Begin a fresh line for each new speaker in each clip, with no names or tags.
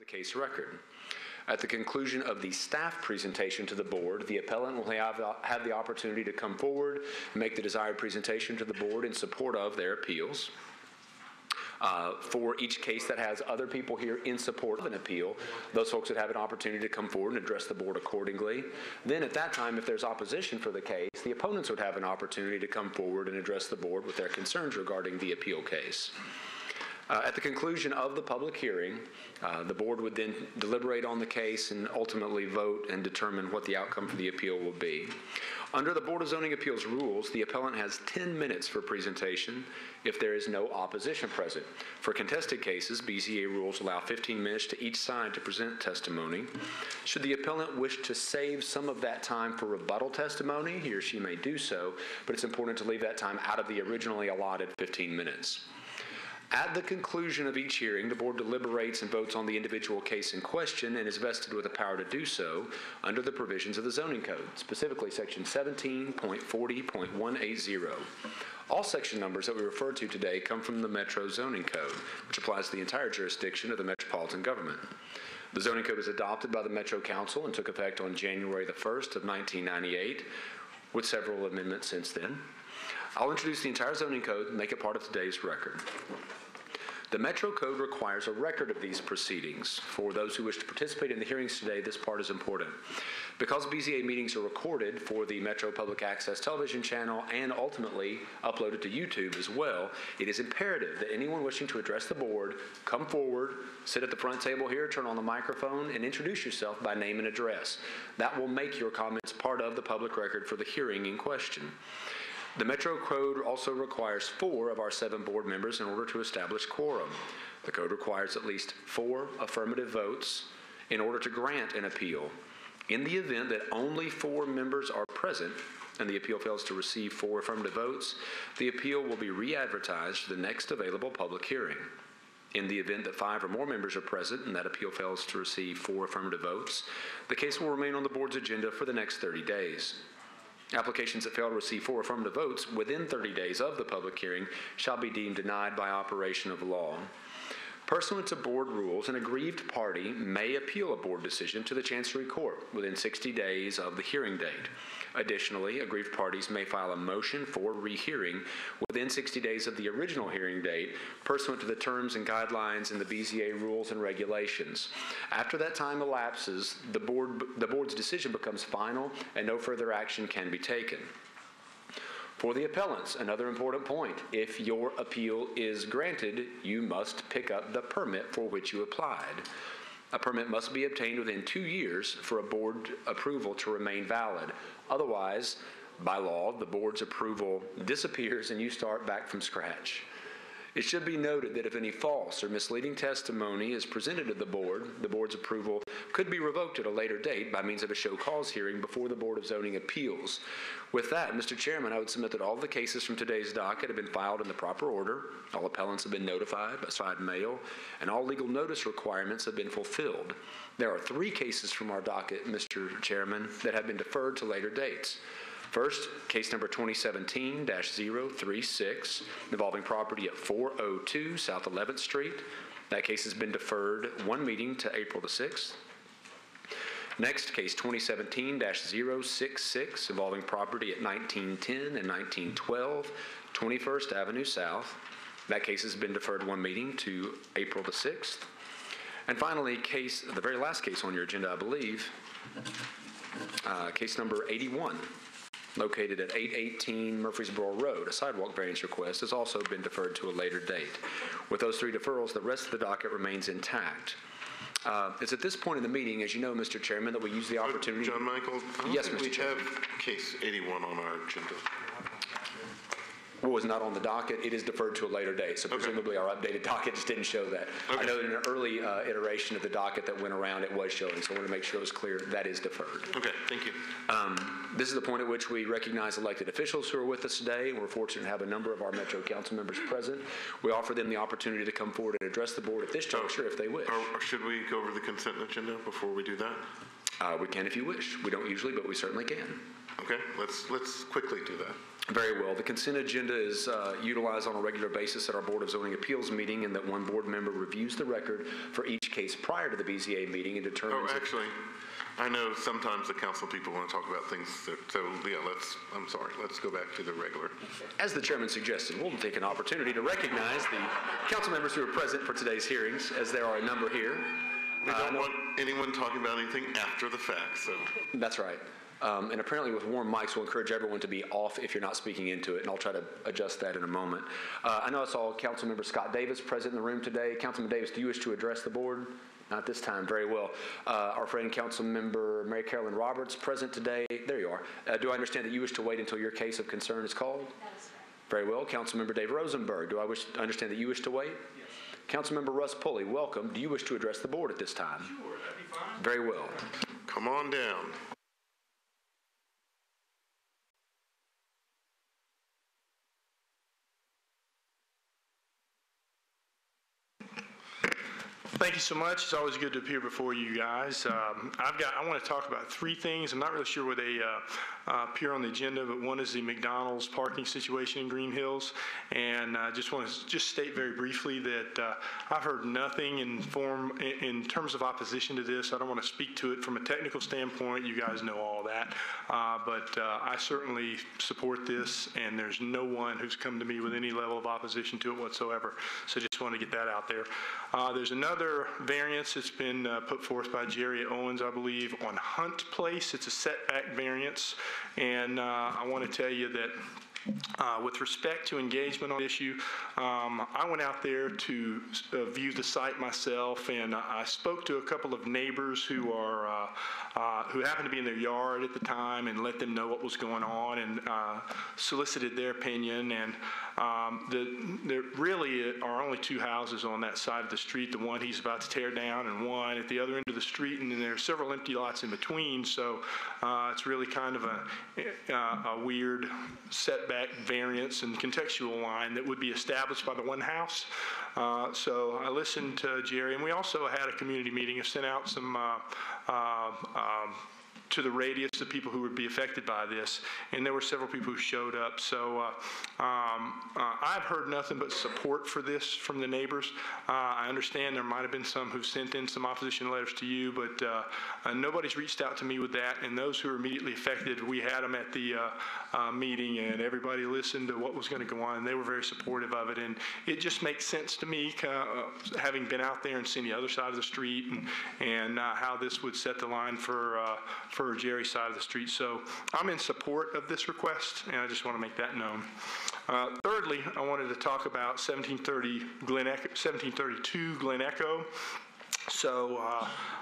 the case record. At the conclusion of the staff presentation to the board, the appellant will have the opportunity to come forward and make the desired presentation to the board in support of their appeals. For each case that has other people here in support of an appeal, those folks would have an opportunity to come forward and address the board accordingly. Then at that time, if there's opposition for the case, the opponents would have an opportunity to come forward and address the board with their concerns regarding the appeal case. At the conclusion of the public hearing, the board would then deliberate on the case and ultimately vote and determine what the outcome for the appeal will be. Under the Board of Zoning Appeals rules, the appellant has 10 minutes for presentation if there is no opposition present. For contested cases, BZA rules allow 15 minutes to each side to present testimony. Should the appellant wish to save some of that time for rebuttal testimony, he or she may do so, but it's important to leave that time out of the originally allotted 15 minutes. At the conclusion of each hearing, the board deliberates and votes on the individual case in question and is vested with the power to do so under the provisions of the zoning code, specifically section 17.40.180. All section numbers that we refer to today come from the Metro Zoning Code, which applies to the entire jurisdiction of the metropolitan government. The zoning code was adopted by the Metro Council and took effect on January the 1st of 1998, with several amendments since then. I'll introduce the entire zoning code and make it part of today's record. The Metro Code requires a record of these proceedings. For those who wish to participate in the hearings today, this part is important. Because BZA meetings are recorded for the Metro Public Access television channel and ultimately uploaded to YouTube as well, it is imperative that anyone wishing to address the board come forward, sit at the front table here, turn on the microphone, and introduce yourself by name and address. That will make your comments part of the public record for the hearing in question. The Metro Code also requires 4 of our 7 board members in order to establish quorum. The code requires at least 4 affirmative votes in order to grant an appeal. In the event that only 4 members are present and the appeal fails to receive 4 affirmative votes, the appeal will be re-advertised to the next available public hearing. In the event that 5 or more members are present and that appeal fails to receive 4 affirmative votes, the case will remain on the board's agenda for the next 30 days. Applications that fail to receive 4 affirmative votes within 30 days of the public hearing shall be deemed denied by operation of law. Pursuant to board rules, an aggrieved party may appeal a board decision to the Chancery Court within 60 days of the hearing date. Additionally, aggrieved parties may file a motion for rehearing within 60 days of the original hearing date, pursuant to the terms and guidelines in the BZA rules and regulations. After that time elapses, the board's decision becomes final and no further action can be taken. For the appellants, another important point: if your appeal is granted, you must pick up the permit for which you applied. A permit must be obtained within 2 years for a board approval to remain valid. Otherwise, by law, the board's approval disappears and you start back from scratch. It should be noted that if any false or misleading testimony is presented to the board's approval could be revoked at a later date by means of a show cause hearing before the Board of Zoning Appeals. With that, Mr. Chairman, I would submit that all the cases from today's docket have been filed in the proper order, all appellants have been notified by side mail, and all legal notice requirements have been fulfilled. There are 3 cases from our docket, Mr. Chairman, that have been deferred to later dates. First, case number 2017-036, involving property at 402 South 11th Street. That case has been deferred 1 meeting to April the 6th. Next, case 2017-066, involving property at 1910 and 1912 21st Avenue South. That case has been deferred 1 meeting to April the 6th. And finally, the very last case on your agenda, I believe, case number 81. Located at 818 Murfreesboro Road, a sidewalk variance request has also been deferred to a later date. With those 3 deferrals, the rest of the docket remains intact. It's at this point in the meeting, as you know, Mr. Chairman, that we use the opportunity.
John Michael,
yes, Mr. Chairman.
We have case 81 on our agenda.
What was not on the docket, it is deferred to a later date. So presumably our updated docket just didn't show that. I know that in an early iteration of the docket that went around, it was showing. So I want to make sure it was clear that is deferred.
Okay, thank you.
This is the point at which we recognize elected officials who are with us today. We're fortunate to have a number of our Metro Council members present. We offer them the opportunity to come forward and address the board at this juncture if they wish.
Or should we go over the consent agenda before we do that?
We can if you wish. We don't usually, but we certainly can.
Okay, let's quickly do that.
Very well. The consent agenda is utilized on a regular basis at our Board of Zoning Appeals meeting, and that one board member reviews the record for each case prior to the BZA meeting and determines...
Oh, actually, I know sometimes the council people want to talk about things, so yeah, I'm sorry, let's go back to the regular.
As the chairman suggested, we'll take an opportunity to recognize the council members who are present for today's hearings, as there are a number here.
We don't want anyone talking about anything after the fact, so.
That's right. And apparently with warm mics, we'll encourage everyone to be off if you're not speaking into it, and I'll try to adjust that in a moment. I know I saw Councilmember Scott Davis present in the room today. Councilman Davis, do you wish to address the board? Not this time. Very well. Our friend Councilmember Mary Carolyn Roberts present today. There you are. Do I understand that you wish to wait until your case of concern is called?
That is
Very
correct.
well. Councilmember Dave Rosenberg, do I understand that you wish to wait?
Yes.
Councilmember Russ Pulley, welcome. Do you wish to address the board at this time?
Sure, that'd be fine.
Very well.
Come on down.
Thank you so much. It's always good to appear before you guys. I want to talk about three things. I'm not really sure where they appear on the agenda, but one is the McDonald's parking situation in Green Hills. And I just want to state very briefly that I've heard nothing in terms of opposition to this. I don't want to speak to it from a technical standpoint. You guys know all that. But I certainly support this, and there's no one who's come to me with any level of opposition to it whatsoever. So just want to get that out there. There's another variance that's been put forth by Jerry Owens, I believe, on Hunt Place. It's a setback variance, and I want to tell you that with respect to engagement on the issue, I went out there to view the site myself, and I spoke to a couple of neighbors who happened to be in their yard at the time, and let them know what was going on, and solicited their opinion. And there really are only two houses on that side of the street, the one he's about to tear down and one at the other end of the street, and then there are several empty lots in between. So it's really kind of a weird setback variance and contextual line that would be established by the one house. So I listened to Jerry, and we also had a community meeting and sent out some to the radius of people who would be affected by this, and there were several people who showed up. So I've heard nothing but support for this from the neighbors. I understand there might have been some who sent in some opposition letters to you, but nobody's reached out to me with that. And those who are immediately affected, we had them at the meeting, and everybody listened to what was going to go on, and they were very supportive of it. And it just makes sense to me, having been out there and seen the other side of the street, and how this would set the line for Jerry's side of the street. So I'm in support of this request, and I just want to make that known. Thirdly, I wanted to talk about 1732 Glen Echo. So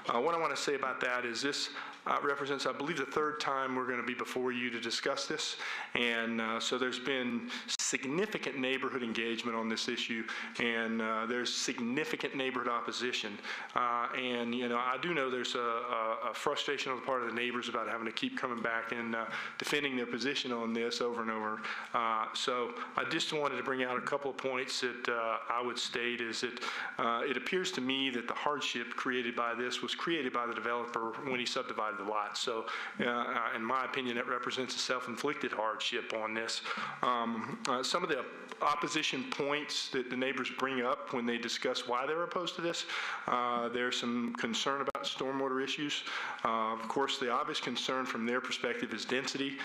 what I want to say about that is this represents, I believe, the third time we're going to be before you to discuss this. And so there's been significant neighborhood engagement on this issue, and there's significant neighborhood opposition. And, you know, I do know there's a frustration on the part of the neighbors about having to keep coming back and defending their position on this over and over. So I just wanted to bring out a couple of points that I would state is that it appears to me that the hardship created by this was created by the developer when he subdivided the lot. So in my opinion, it represents a self-inflicted hardship on this. Some of the opposition points that the neighbors bring up when they discuss why they're opposed to this, there's some concern about stormwater issues. Of course, the obvious concern from their perspective is density.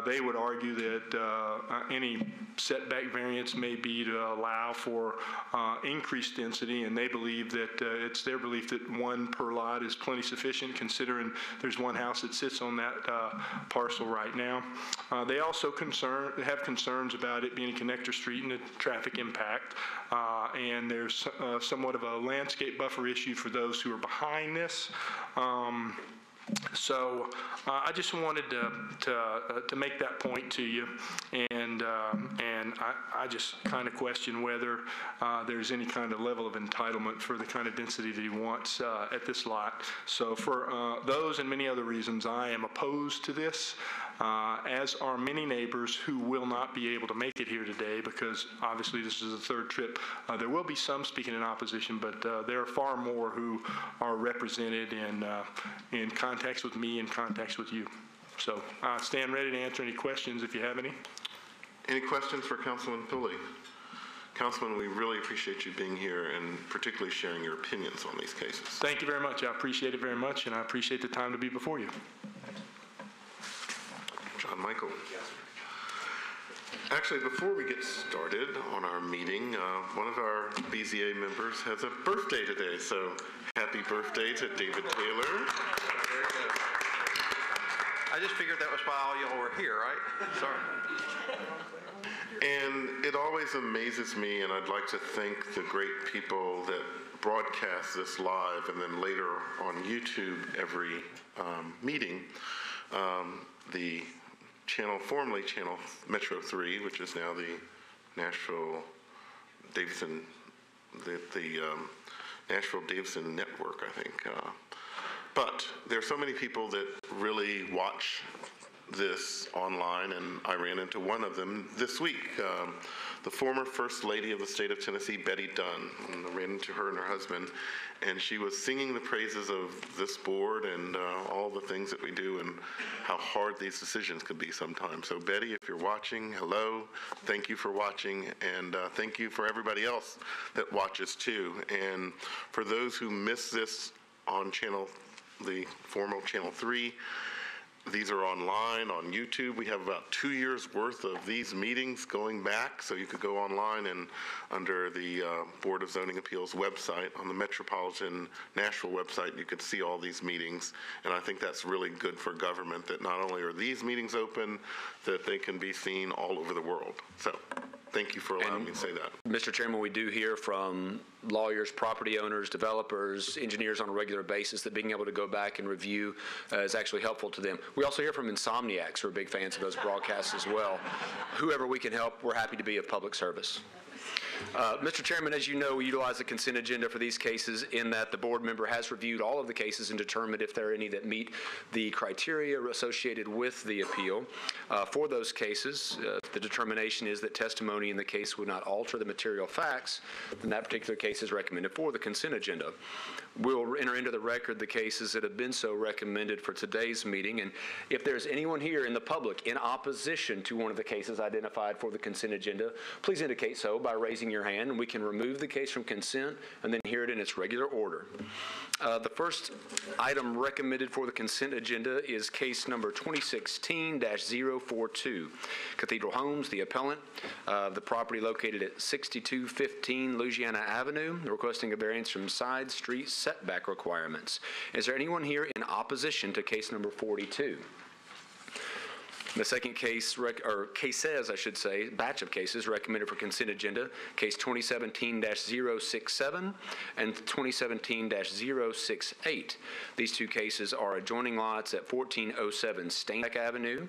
They would argue that any setback variance may be to allow for increased density, and they believe that it's their belief that one per lot is plenty sufficient, considering there's one house that sits on that parcel right now. They also have concerns about it being a connector street and the traffic impact, and there's somewhat of a landscape buffer issue for those who are behind this. So I just wanted to make that point to you, and I just kind of question whether there's any kind of level of entitlement for the kind of density that he wants at this lot. So for those and many other reasons, I am opposed to this. as are many neighbors who will not be able to make it here today because obviously this is the third trip. There will be some speaking in opposition, but there are far more who are represented in contacts with me and contacts with you. So stand ready to answer any questions if you have any.
Any questions for Councilman Pulley? Councilman, we really appreciate you being here and particularly sharing your opinions on these cases.
Thank you very much. I appreciate it very much, and I appreciate the time to be before you.
John Michael. Actually, before we get started on our meeting, one of our BZA members has a birthday today, so happy birthday to David Taylor.
I just figured that was why all y'all were here, right? Sorry.
And it always amazes me, and I'd like to thank the great people that broadcast this live and then later on YouTube every meeting. The channel, formerly Channel Metro 3, which is now the Nashville Davidson, the Nashville Davidson Network, I think. But there are so many people that really watch this online, and I ran into one of them this week, the former First Lady of the state of Tennessee, Betty Dunn. And I ran into her and her husband, and she was singing the praises of this board and all the things that we do and how hard these decisions could be sometimes. So Betty, if you're watching, hello, thank you for watching, and thank you for everybody else that watches too. And for those who miss this on the former Channel 3, these are online on YouTube. We have about 2 years worth of these meetings going back, so you could go online and under the Board of Zoning Appeals website, on the Metropolitan Nashville website, you could see all these meetings. And I think that's really good for government, that not only are these meetings open, that they can be seen all over the world. So thank you for allowing me to say that.
Mr. Chairman, we do hear from lawyers, property owners, developers, engineers on a regular basis that being able to go back and review is actually helpful to them. We also hear from insomniacs who are big fans of those broadcasts as well. Whoever we can help, we're happy to be of public service. Mr. Chairman, as you know, we utilize the consent agenda for these cases in that the board member has reviewed all of the cases and determined if there are any that meet the criteria associated with the appeal. For those cases, the determination is that testimony in the case would not alter the material facts, then that particular case is recommended for the consent agenda. We'll enter into the record the cases that have been so recommended for today's meeting, and if there's anyone here in the public in opposition to one of the cases identified for the consent agenda, please indicate so by raising your hand, and we can remove the case from consent and then hear it in its regular order. The first item recommended for the consent agenda is case number 2016-042. Cathedral Homes, the appellant, the property located at 6215 Louisiana Avenue, requesting a variance from side street setback requirements. Is there anyone here in opposition to case number 42? The second case, cases, I should say, batch of cases recommended for consent agenda, case 2017-067 and 2017-068. These two cases are adjoining lots at 1407 Steinbeck Avenue,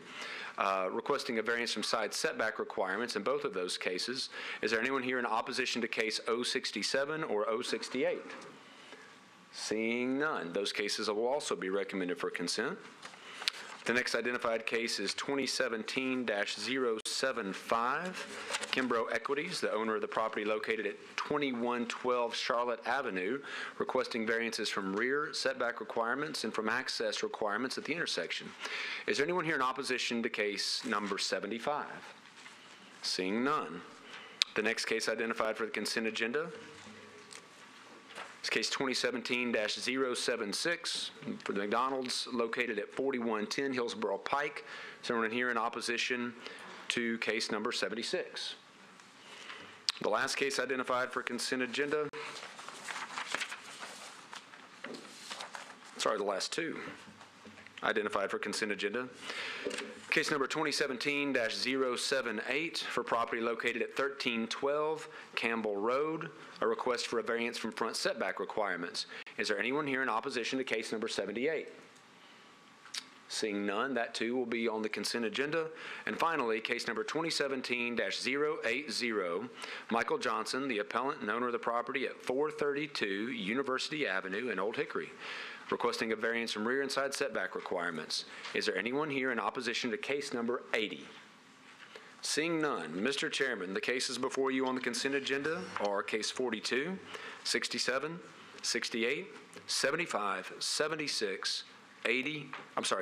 requesting a variance from side setback requirements in both of those cases. Is there anyone here in opposition to case 067 or 068? Seeing none, those cases will also be recommended for consent. The next identified case is 2017-075, Kimbrough Equities, the owner of the property located at 2112 Charlotte Avenue, requesting variances from rear setback requirements and from access requirements at the intersection. Is there anyone here in opposition to case number 75? Seeing none. The next case identified for the consent agenda is case 2017-076 for the McDonald's located at 4110 Hillsborough Pike. Is anyone here in opposition to case number 76? The last case identified for consent agenda, the last two identified for consent agenda. Case number 2017-078 for property located at 1312 Campbell Road, a request for a variance from front setback requirements. Is there anyone here in opposition to case number 78? Seeing none, that too will be on the consent agenda. And finally, case number 2017-080, Michael Johnson, the appellant and owner of the property at 432 University Avenue in Old Hickory, requesting a variance from rear and side setback requirements. Is there anyone here in opposition to case number 80? Seeing none, Mr. Chairman, the cases before you on the consent agenda are case 42, 67, 68, 75, 76,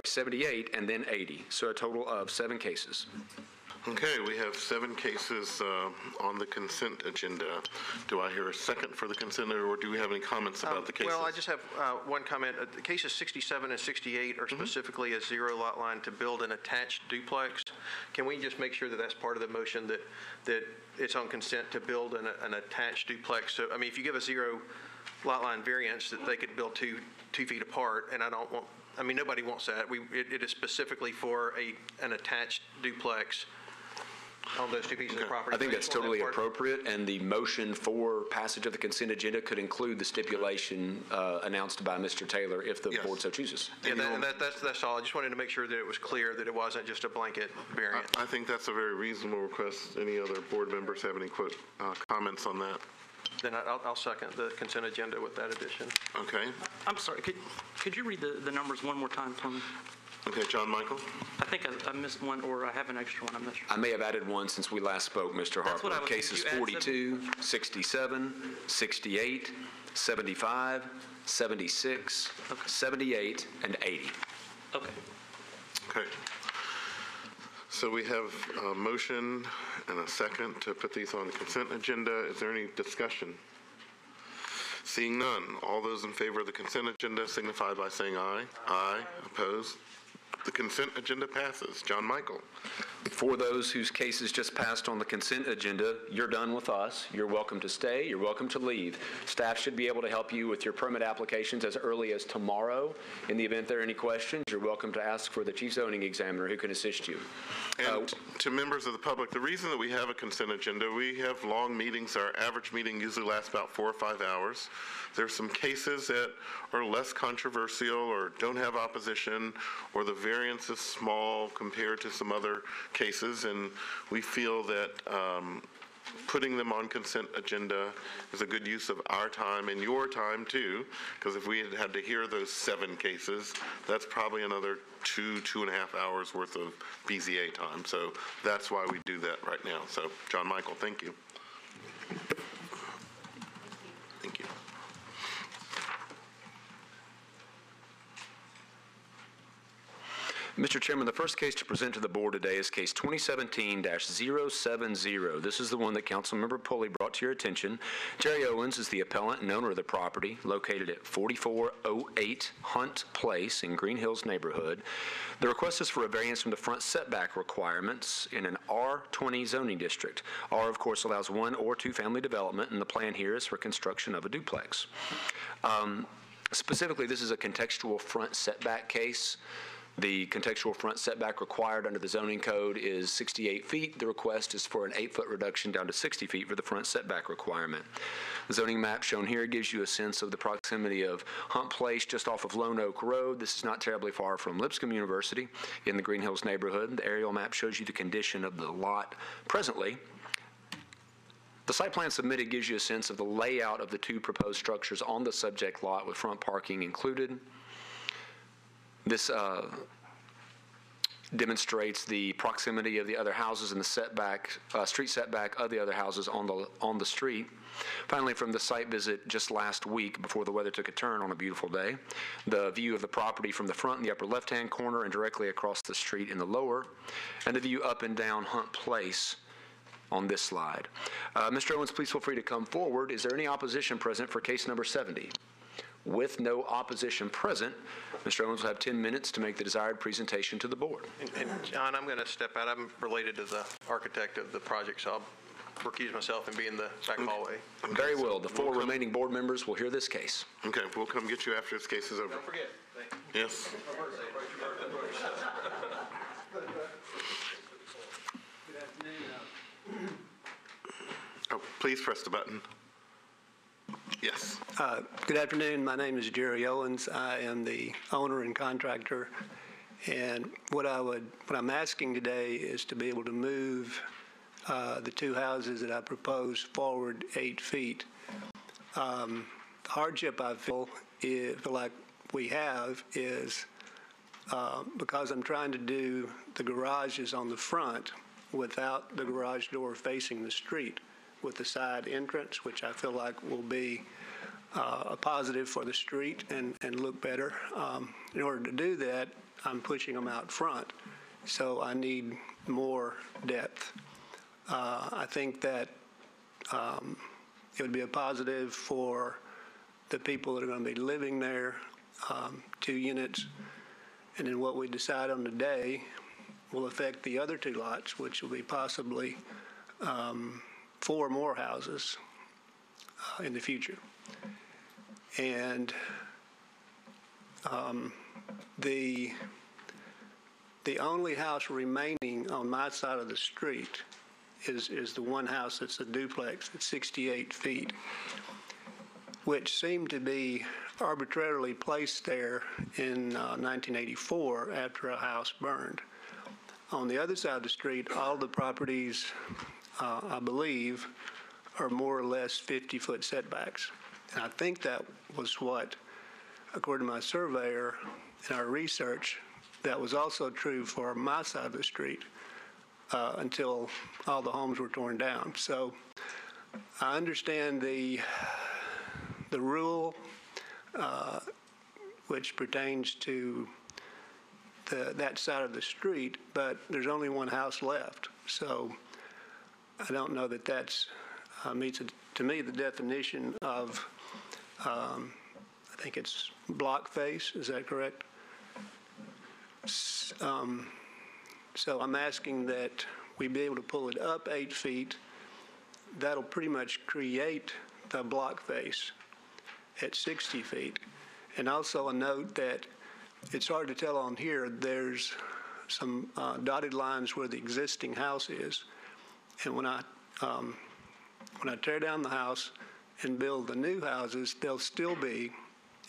78, and then 80. So a total of 7 cases.
Okay, we have 7 cases on the consent agenda. Do I hear a second for the consent, or do we have any comments about the cases?
Well, I just have one comment. The cases 67 and 68 are specifically a 0 lot line to build an attached duplex. Can we just make sure that that's part of the motion, that it's on consent to build an attached duplex? So, I mean, if you give a 0 lot line variance, that they could build 2 feet apart, and nobody wants that. It is specifically for an attached duplex on those 2 pieces of property.
I think that's totally appropriate, and the motion for passage of the consent agenda could include the stipulation announced by Mr. Taylor if the board so chooses.
Yeah, that's all. I just wanted to make sure that it was clear that it wasn't just a blanket variance.
I think that's a very reasonable request. Any other board members have any comments on that?
Then I'll second the consent agenda with that addition.
Okay.
I'm sorry, could you read the numbers one more time for me?
Okay, John Michael?
I think I missed one, or I have an extra one. I'm not sure.
I may have added one since we last spoke, Mr.
That's what I
Harper.
was-
Cases
did you add
42, 67, 68, 75, 76, 78, and 80.
Okay.
Okay. So we have a motion and a second to put these on the consent agenda. Is there any discussion? Seeing none, all those in favor of the consent agenda signify by saying aye. Aye. Opposed? The consent agenda passes. John Michael.
For those whose cases just passed on the consent agenda, you're done with us. You're welcome to stay. You're welcome to leave. Staff should be able to help you with your permit applications as early as tomorrow. In the event there are any questions, you're welcome to ask for the chief zoning examiner who can assist you.
And to members of the public, the reason that we have a consent agenda, we have long meetings. Our average meeting usually lasts about 4 or 5 hours. There's some cases that are less controversial or don't have opposition, or the variance is small compared to some other cases, and we feel that putting them on consent agenda is a good use of our time and your time too, because if we had to hear those 7 cases, that's probably another 2.5 hours worth of BZA time. So that's why we do that right now. So John Michael, thank you. Thank you.
Mr. Chairman, the first case to present to the board today is case 2017-070. This is the one that Councilmember Pulley brought to your attention. Jerry Owens is the appellant and owner of the property located at 4408 Hunt Place in Green Hills neighborhood. The request is for a variance from the front setback requirements in an R20 zoning district. R, of course, allows 1 or 2 family development, and the plan here is for construction of a duplex. Specifically, this is a contextual front setback case. The contextual front setback required under the zoning code is 68 feet. The request is for an 8-foot reduction down to 60 feet for the front setback requirement. The zoning map shown here gives you a sense of the proximity of Hunt Place just off of Lone Oak Road. This is not terribly far from Lipscomb University in the Green Hills neighborhood. The aerial map shows you the condition of the lot presently. The site plan submitted gives you a sense of the layout of the 2 proposed structures on the subject lot with front parking included. This demonstrates the proximity of the other houses and the setback, street setback of the other houses on the street. Finally, from the site visit just last week before the weather took a turn on a beautiful day, the view of the property from the front in the upper left-hand corner and directly across the street in the lower, and the view up and down Hunt Place on this slide. Mr. Owens, please feel free to come forward. Is there any opposition present for case number 70? With no opposition present, Mr. Owens will have 10 minutes to make the desired presentation to the board.
And John, I'm going to step out. I'm related to the architect of the project, so I'll recuse myself and be in the back hallway.
Very well. The 4 remaining board members will hear this case.
Okay, we'll come get you after this case is over.
Don't forget.
Yes. Oh, please press the button. Yes.
Good afternoon. My name is Jerry Owens. I am the owner and contractor. And what I'm asking today is to be able to move the 2 houses that I propose forward 8 feet. The hardship I feel like we have is, because I'm trying to do the garages on the front without the garage door facing the street, with the side entrance, which I feel like will be a positive for the street and look better. In order to do that, I'm pushing them out front, so I need more depth. I think that it would be a positive for the people that are going to be living there, 2 units, and then what we decide on today will affect the other 2 lots, which will be possibly 4 more houses in the future. And the only house remaining on my side of the street is the one house that's a duplex at 68 feet, which seemed to be arbitrarily placed there in 1984 after a house burned. On the other side of the street, all the properties, I believe, are more or less 50-foot setbacks. And I think that was what, according to my surveyor and our research, that was also true for my side of the street until all the homes were torn down. So I understand the rule which pertains to that side of the street, but there's only one house left. So I don't know that that's meets, to me, the definition of, I think it's block face, is that correct? So I'm asking that we be able to pull it up 8 feet. That'll pretty much create the block face at 60 feet. And also a note that it's hard to tell on here, there's some dotted lines where the existing house is. And when I tear down the house and build the new houses, they'll still be,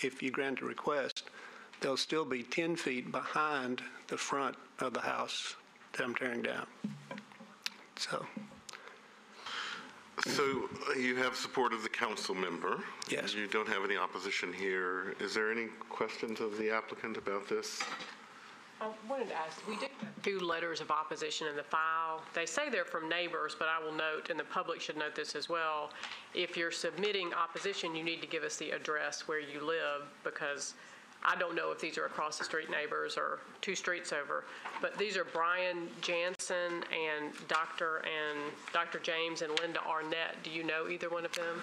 if you grant a request, they'll still be 10 feet behind the front of the house that I'm tearing down. So
you have support of the council member.
Yes.
You don't have any opposition here. Is there any questions of the applicant about this?
I wanted to ask, we did 2 letters of opposition in the file. They say they're from neighbors, but I will note, and the public should note this as well, if you're submitting opposition, you need to give us the address where you live, because I don't know if these are across the street neighbors or 2 streets over, but these are Brian Jansen and Dr. James and Linda Arnett. Do you know either one of them?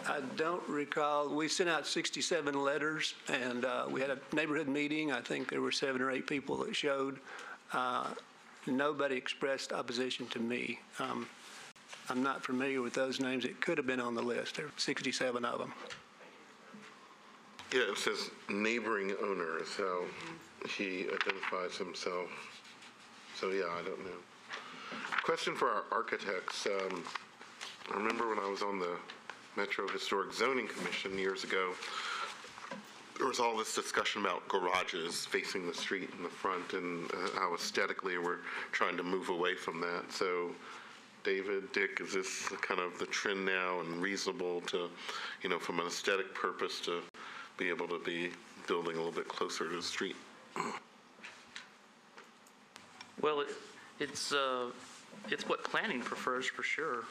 I don't recall. We sent out 67 letters, and we had a neighborhood meeting. I think there were 7 or 8 people that showed. Nobody expressed opposition to me. I'm not familiar with those names. It could have been on the list. There were 67 of them.
Yeah, it says neighboring owner is how he identifies himself. So yeah, I don't know. Question for our architects. I remember when I was on the Metro Historic Zoning Commission years ago, there was all this discussion about garages facing the street in the front and how aesthetically we're trying to move away from that. So David, Dick, is this kind of the trend now and reasonable to, from an aesthetic purpose to be able to be building a little bit closer to the street?
Well, it's what planning prefers for sure.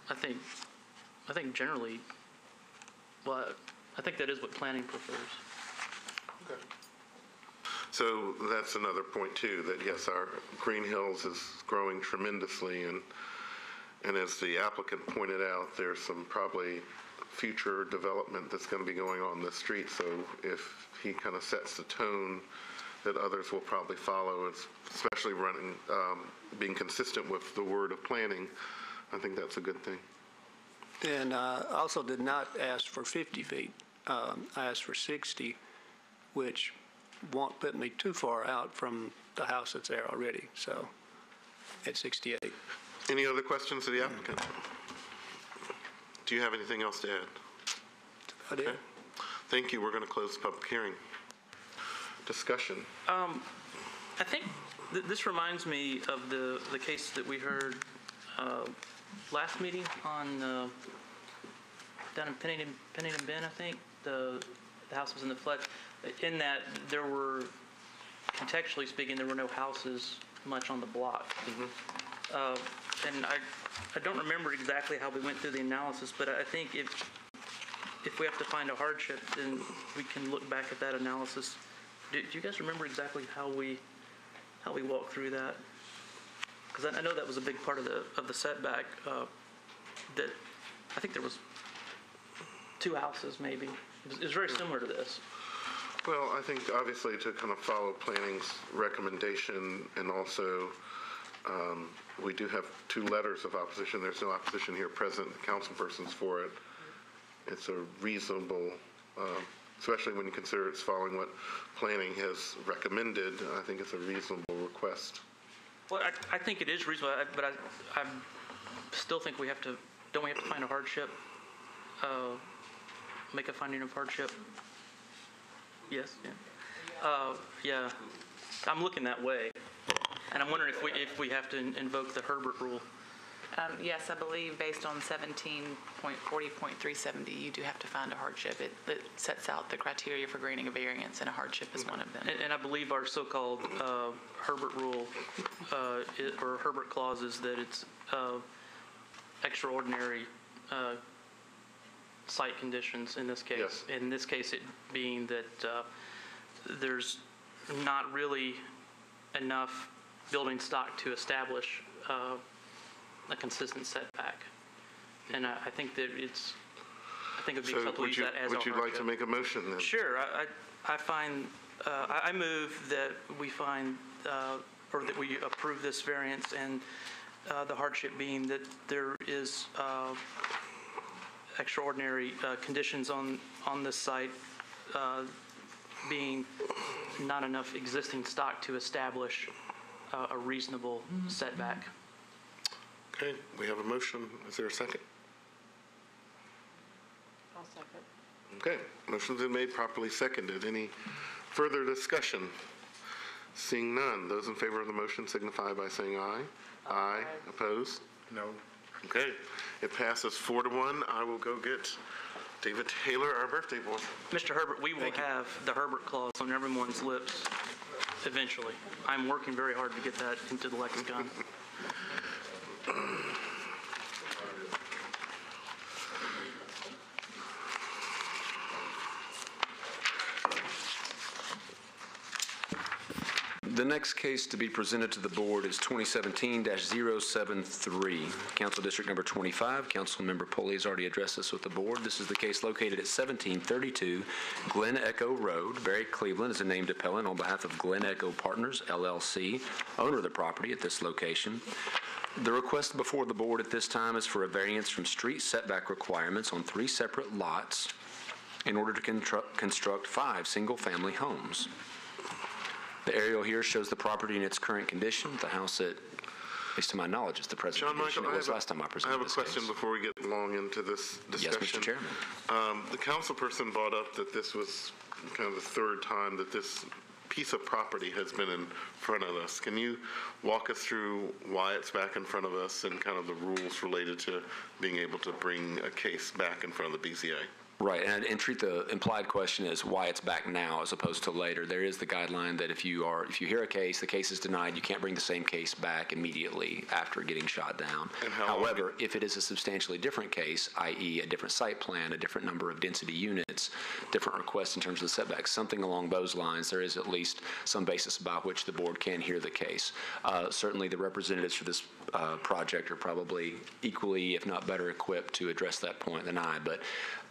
I think generally, well, I think that is what planning prefers.
Okay. So that's another point too, that yes, our Green Hills is growing tremendously, and as the applicant pointed out, there's some probably future development that's going to be going on the street. So if he kind of sets the tone, that others will probably follow, especially being consistent with the word of planning. I think that's a good thing.
And I also did not ask for 50 feet. I asked for 60, which won't put me too far out from the house that's there already. So at 68.
Any other questions of the applicant? Do you have anything else to add?
I did.
Okay. Thank you. We're going to close the public hearing. Discussion.
I think this reminds me of the case that we heard last meeting on down in Pennington Bend, I think. the house was in the flood, in that there were, contextually speaking, there were no houses much on the block. And I don't remember exactly how we went through the analysis, but I think if we have to find a hardship, then we can look back at that analysis. Do you guys remember exactly how we walked through that? Because I know that was a big part of the setback. That I think there was 2 houses maybe. It was very similar to this.
Well, I think obviously to kind of follow planning's recommendation, and also we do have 2 letters of opposition. There's no opposition here present. The councilperson's for it. It's a reasonable, especially when you consider it's following what planning has recommended. I think it's a reasonable request.
Well, I think it is reasonable, but I still think don't we have to find a hardship? Make a finding of hardship? Yes, yeah. Yeah, I'm looking that way. And I'm wondering if we have to invoke the Herbert rule.
Yes, I believe based on 17.40.370, you do have to find a hardship. It sets out the criteria for granting a variance, and a hardship is one of them.
And I believe our so-called Herbert rule or Herbert clause is that it's extraordinary site conditions in this case.
Yes.
In this case, it being that there's not really enough building stock to establish a consistent setback. And I think that it would be acceptable to use that as a hardship.
Would you like to make a motion then?
Sure. I move that we find, or that we approve this variance, and the hardship being that there is extraordinary conditions on this site, being not enough existing stock to establish a reasonable setback.
Okay, we have a motion. Is there a second?
I'll second.
Okay, motion's been made, properly seconded. Any further discussion? Seeing none, those in favor of the motion signify by saying aye. Aye. Opposed?
No.
Okay, it passes 4-1. I will go get David Taylor, our birthday boy.
Mr. Herbert, we will have the Herbert clause on everyone's lips eventually. I'm working very hard to get that into the lexicon.
The next case to be presented to the board is 2017-073, Council District Number 25. Councilmember Pulley has already addressed this with the board. This is the case located at 1732 Glen Echo Road. Barry Cleveland is a named appellant on behalf of Glen Echo Partners, LLC, owner of the property at this location. The request before the board at this time is for a variance from street setback requirements on 3 separate lots in order to construct 5 single-family homes. The aerial here shows the property in its current condition. The house, at least to my knowledge, is the present
John
condition
Michael,
it was last time I presented this
I have a question
case.
before we get long into this discussion.
Yes, Mr. Chairman.
The council person brought up that this was kind of the 3rd time that this piece of property has been in front of us. Can you walk us through why it's back in front of us and kind of the rules related to being able to bring a case back in front of the BZA?
Right, and treat the implied question as why it's back now as opposed to later. There is the guideline that if you hear a case, the case is denied, you can't bring the same case back immediately after getting shot down. However, if it is a substantially different case, i.e. a different site plan, a different number of density units, different requests in terms of the setbacks, something along those lines, there is at least some basis by which the board can hear the case. Certainly the representatives for this project are probably equally, if not better equipped to address that point than I, but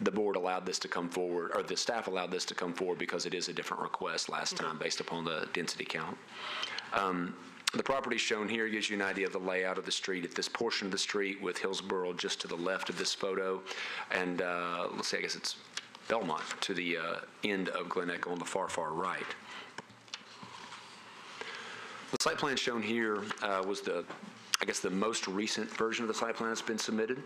the board allowed this to come forward, or the staff allowed this to come forward because it is a different request last time based upon the density count. The property shown here gives you an idea of the layout of the street at this portion of the street, with Hillsborough just to the left of this photo, and let's see, I guess it's Belmont to the end of Glen Echo on the far, far right. The site plan shown here was the most recent version of the site plan that's been submitted.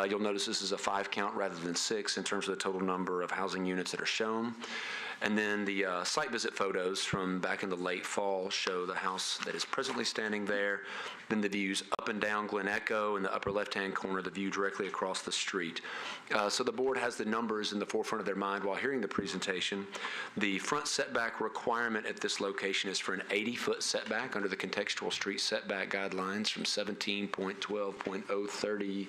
You'll notice this is a 5 count rather than 6 in terms of the total number of housing units that are shown. And then the site visit photos from back in the late fall show the house that is presently standing there, then the views up and down Glen Echo, in the upper left-hand corner, the view directly across the street. So the board has the numbers in the forefront of their mind while hearing the presentation. The front setback requirement at this location is for an 80-foot setback under the contextual street setback guidelines from 17.12.030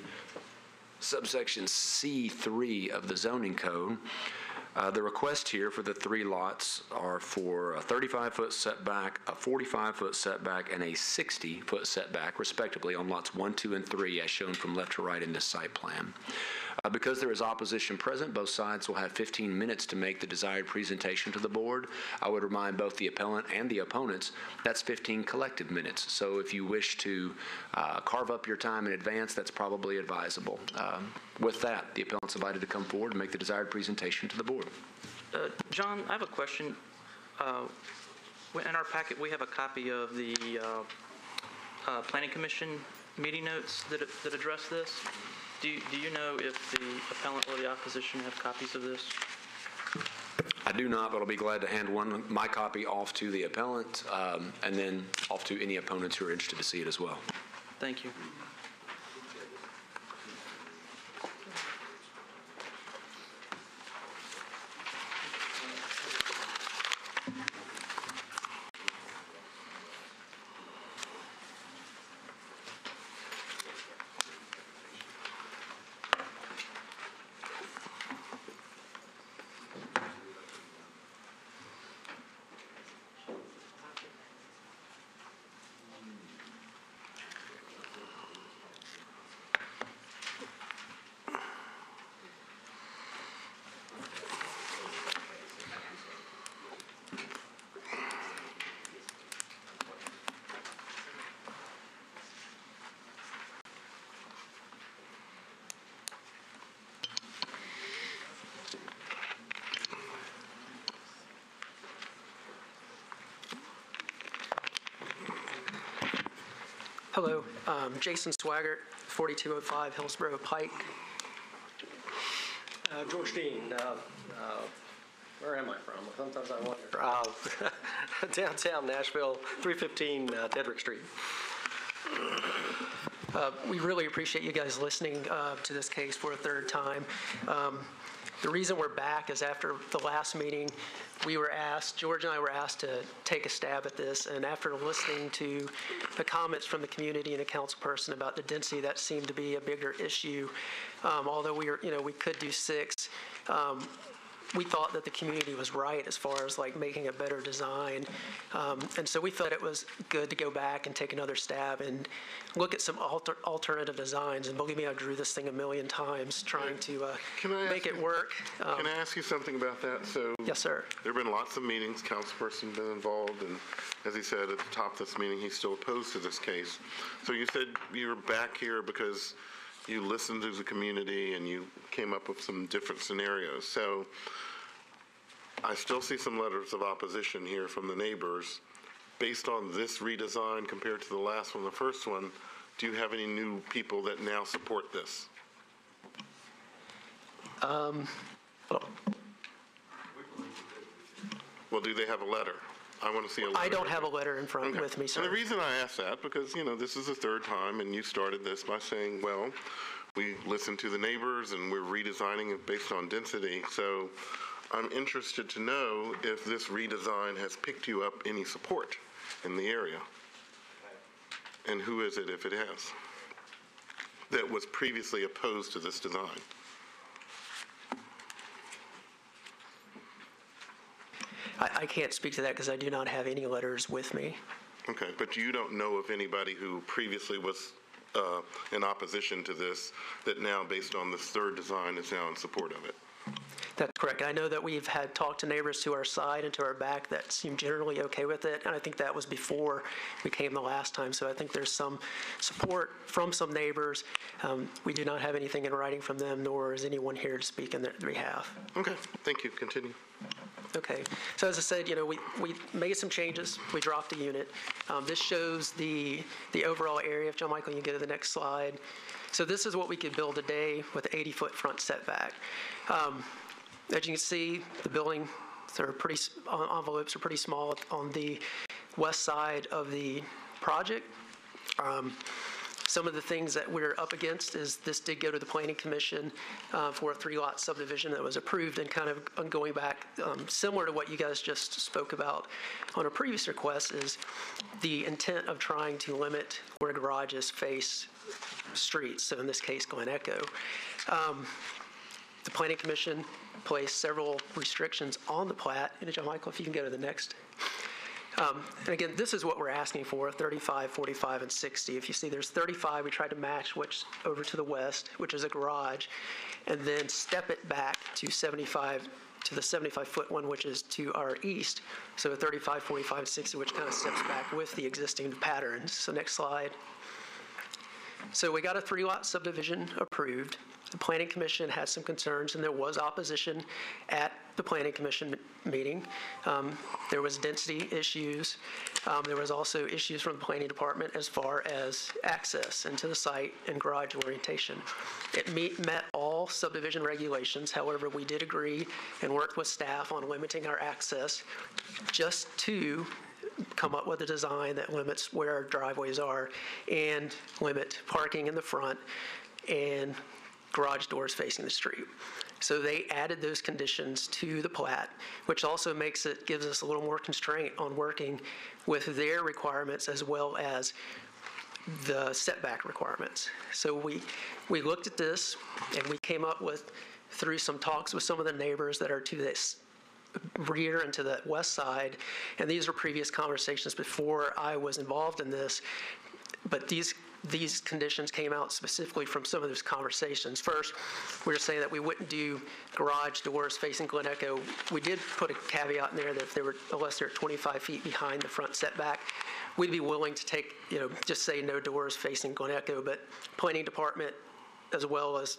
subsection C3 of the zoning code. The request here for the 3 lots are for a 35-foot setback, a 45-foot setback, and a 60-foot setback, respectively, on lots 1, 2, and 3, as shown from left to right in this site plan. Because there is opposition present, both sides will have 15 minutes to make the desired presentation to the board. I would remind both the appellant and the opponents that's 15 collective minutes. So if you wish to carve up your time in advance, that's probably advisable. With that, the appellant's invited to come forward and make the desired presentation to the board.
John, I have a question. In our packet, we have a copy of the Planning Commission meeting notes that address this. Do you know if the appellant or the opposition have copies of this?
I do not, but I'll be glad to hand my copy off to the appellant and then off to any opponents who are interested to see it as well.
Thank you.
Hello, Jason Swaggart, 4205 Hillsborough Pike.
George Dean, where am I from? Sometimes I wonder. Downtown Nashville, 315 Dedrick Street.
We really appreciate you guys listening to this case for a third time. The reason we're back is after the last meeting, George and I were asked to take a stab at this, and after listening to the comments from the community and a council person about the density, that seemed to be a bigger issue. Although we could do 6. We thought that the community was right as far as like making a better design. And so we thought it was good to go back and take another stab and look at some alternative designs. And believe me, I drew this thing a million times trying to make it work.
Can I ask you something about that? So
Yes, sir.
There have been lots of meetings, councilperson been involved, and as he said at the top of this meeting, he's still opposed to this case. So you said you're back here because you listened to the community and you came up with some different scenarios. So I still see some letters of opposition here from the neighbors. Based on this redesign compared to the last one, the first one, do you have any new people that now support this? Well, do they have a letter? I want to see a letter.
I don't have a letter in front with me, sir.
And the reason I ask that, because, this is the third time, and you started this by saying, well, we listened to the neighbors, and we're redesigning it based on density. So I'm interested to know if this redesign has picked you up any support in the area. And who is it, if it has, that was previously opposed to this design?
I can't speak to that because I do not have any letters with me.
Okay, but you don't know of anybody who previously was in opposition to this that now, based on this third design, is now in support of it?
That's correct. I know that we've had talked to neighbors to our side and to our back that seem generally okay with it, and I think that was before we came the last time. So I think there's some support from some neighbors. We do not have anything in writing from them, nor is anyone here to speak in their behalf.
Okay, thank you. Continue.
Okay. So as I said, we made some changes. We dropped a unit. This shows the overall area. If John Michael, you can go to the next slide. So this is what we could build today with an 80-foot front setback. As you can see, the building They're pretty, envelopes are pretty small on the west side of the project. Some of the things that we're up against is this did go to the Planning Commission for a 3-lot subdivision that was approved, and kind of going back, similar to what you guys just spoke about on a previous request, is the intent of trying to limit where garages face streets, so in this case, Glen Echo. The Planning Commission placed several restrictions on the plat. And John Michael, if you can go to the next. And again, this is what we're asking for, 35, 45, and 60. If you see there's 35, we tried to match what's over to the west, which is a garage, and then step it back to 75, to the 75-foot one, which is to our east. So 35, 45, 60, which kind of steps back with the existing patterns. So next slide. So we got a 3-lot subdivision approved. The Planning Commission had some concerns, and there was opposition at the Planning Commission meeting. There was density issues. There was also issues from the Planning Department as far as access into the site and garage orientation. It met all subdivision regulations. However, we did agree and worked with staff on limiting our access just to come up with a design that limits where our driveways are and limit parking in the front and garage doors facing the street. So they added those conditions to the plat, which also gives us a little more constraint on working with their requirements as well as the setback requirements. So we looked at this, and we came up with, through some talks with some of the neighbors that are to this rear and to the west side, and these were previous conversations before I was involved in this, but these conditions came out specifically from some of those conversations. First, we were saying that we wouldn't do garage doors facing Glen Echo. We did put a caveat in there that if unless they're 25 feet behind the front setback, we'd be willing to take, just say no doors facing Glen Echo. But Planning Department, as well as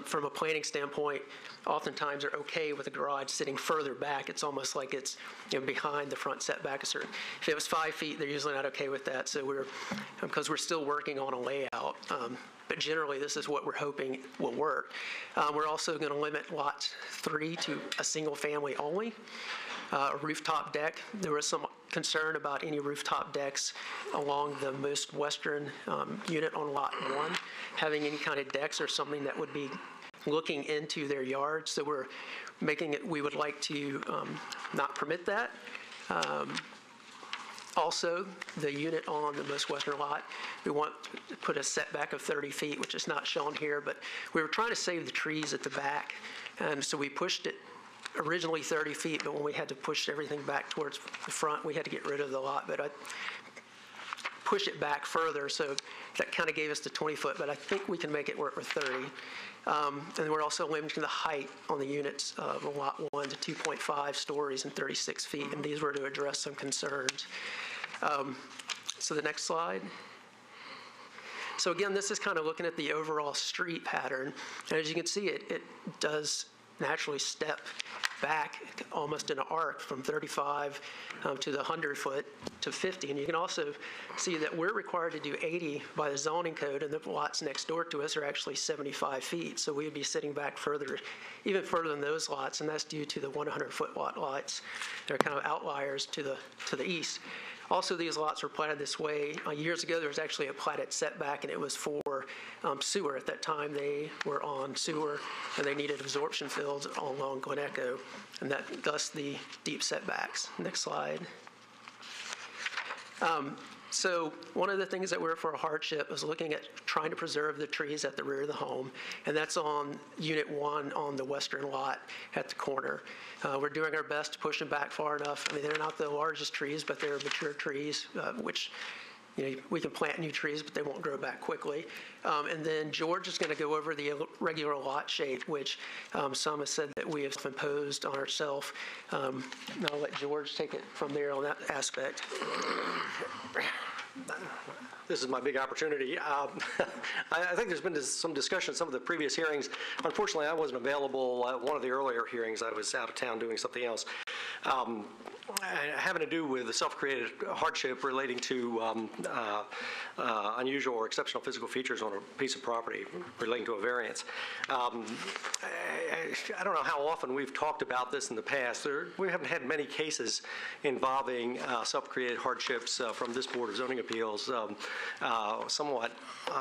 from a planning standpoint, oftentimes are okay with the garage sitting further back. It's almost like it's behind the front setback. If it was 5 feet, they're usually not okay with that. So because we're still working on a layout. But generally, this is what we're hoping will work. We're also going to limit lot 3 to a single family only. A rooftop deck. There was some concern about any rooftop decks along the most western unit on lot 1, having any kind of decks or something that would be looking into their yard. So we're making it, we would like to not permit that. Also, the unit on the most western lot, we want to put a setback of 30 feet, which is not shown here, but we were trying to save the trees at the back. And so we pushed it originally 30 feet, but when we had to push everything back towards the front, we had to get rid of the lot. But I pushed it back further, so that kind of gave us the 20-foot, but I think we can make it work with 30. And we're also limiting the height on the units of lot 1 to 2.5 stories and 36 feet, and these were to address some concerns. So the next slide. So again, this is kind of looking at the overall street pattern, and as you can see, it does naturally step back almost in an arc from 35 to the 100-foot to 50. And you can also see that we're required to do 80 by the zoning code, and the lots next door to us are actually 75 feet. So we would be sitting back further, even further than those lots, and that's due to the 100-foot lot lots. They're kind of outliers to the east. Also, these lots were platted this way. Years ago, there was actually a platted setback, and it was for sewer. At that time, they were on sewer, and they needed absorption fields along Glen Echo, and thus the deep setbacks. Next slide. So one of the things that were for a hardship was looking at trying to preserve the trees at the rear of the home, and that's on Unit 1 on the western lot at the corner. We're doing our best to push them back far enough. I mean, they're not the largest trees, but they're mature trees, which we can plant new trees, but they won't grow back quickly. And then George is going to go over the irregular lot shape, which some have said that we have imposed on ourselves. And I'll let George take it from there on that aspect.
This is my big opportunity. I think there's been some discussion at some of the previous hearings. Unfortunately, I wasn't available at one of the earlier hearings. I was out of town doing something else. having to do with the self-created hardship relating to unusual or exceptional physical features on a piece of property relating to a variance. I don't know how often we've talked about this in the past. We haven't had many cases involving self-created hardships from this Board of Zoning Appeals, somewhat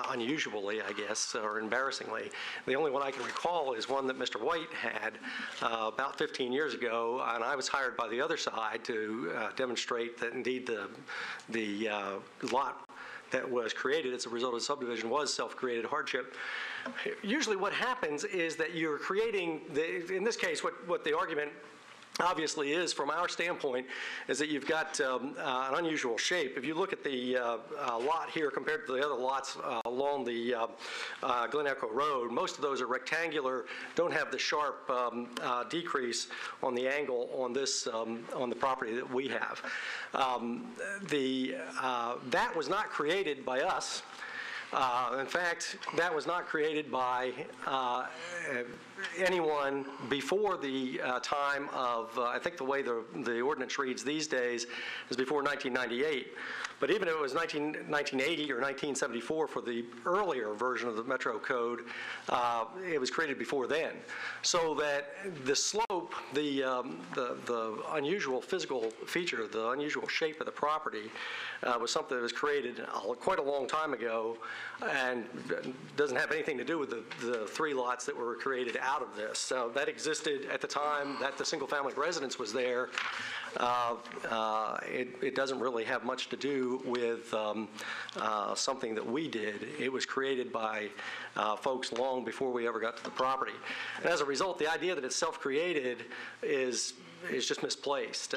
unusually, I guess, or embarrassingly. The only one I can recall is one that Mr. White had about 15 years ago, and I was hired by the other side to demonstrate that indeed the lot that was created as a result of the subdivision was self-created hardship. Usually what happens is that you're creating, in this case, what the argument obviously is, from our standpoint, is that you've got an unusual shape. If you look at the lot here compared to the other lots along the Glen Echo Road, most of those are rectangular, don't have the sharp decrease on the angle on this on the property that we have. That was not created by us. In fact, that was not created by anyone before the time of, I think the way the ordinance reads these days is before 1998. But even if it was 1980 or 1974 for the earlier version of the Metro Code, it was created before then. So that the slope, the unusual physical feature, the unusual shape of the property was something that was created quite a long time ago and doesn't have anything to do with the three lots that were created out of this. So that existed at the time that the single-family residence was there. It doesn't really have much to do with something that we did. It was created by folks long before we ever got to the property. And as a result, the idea that it's self-created is just misplaced.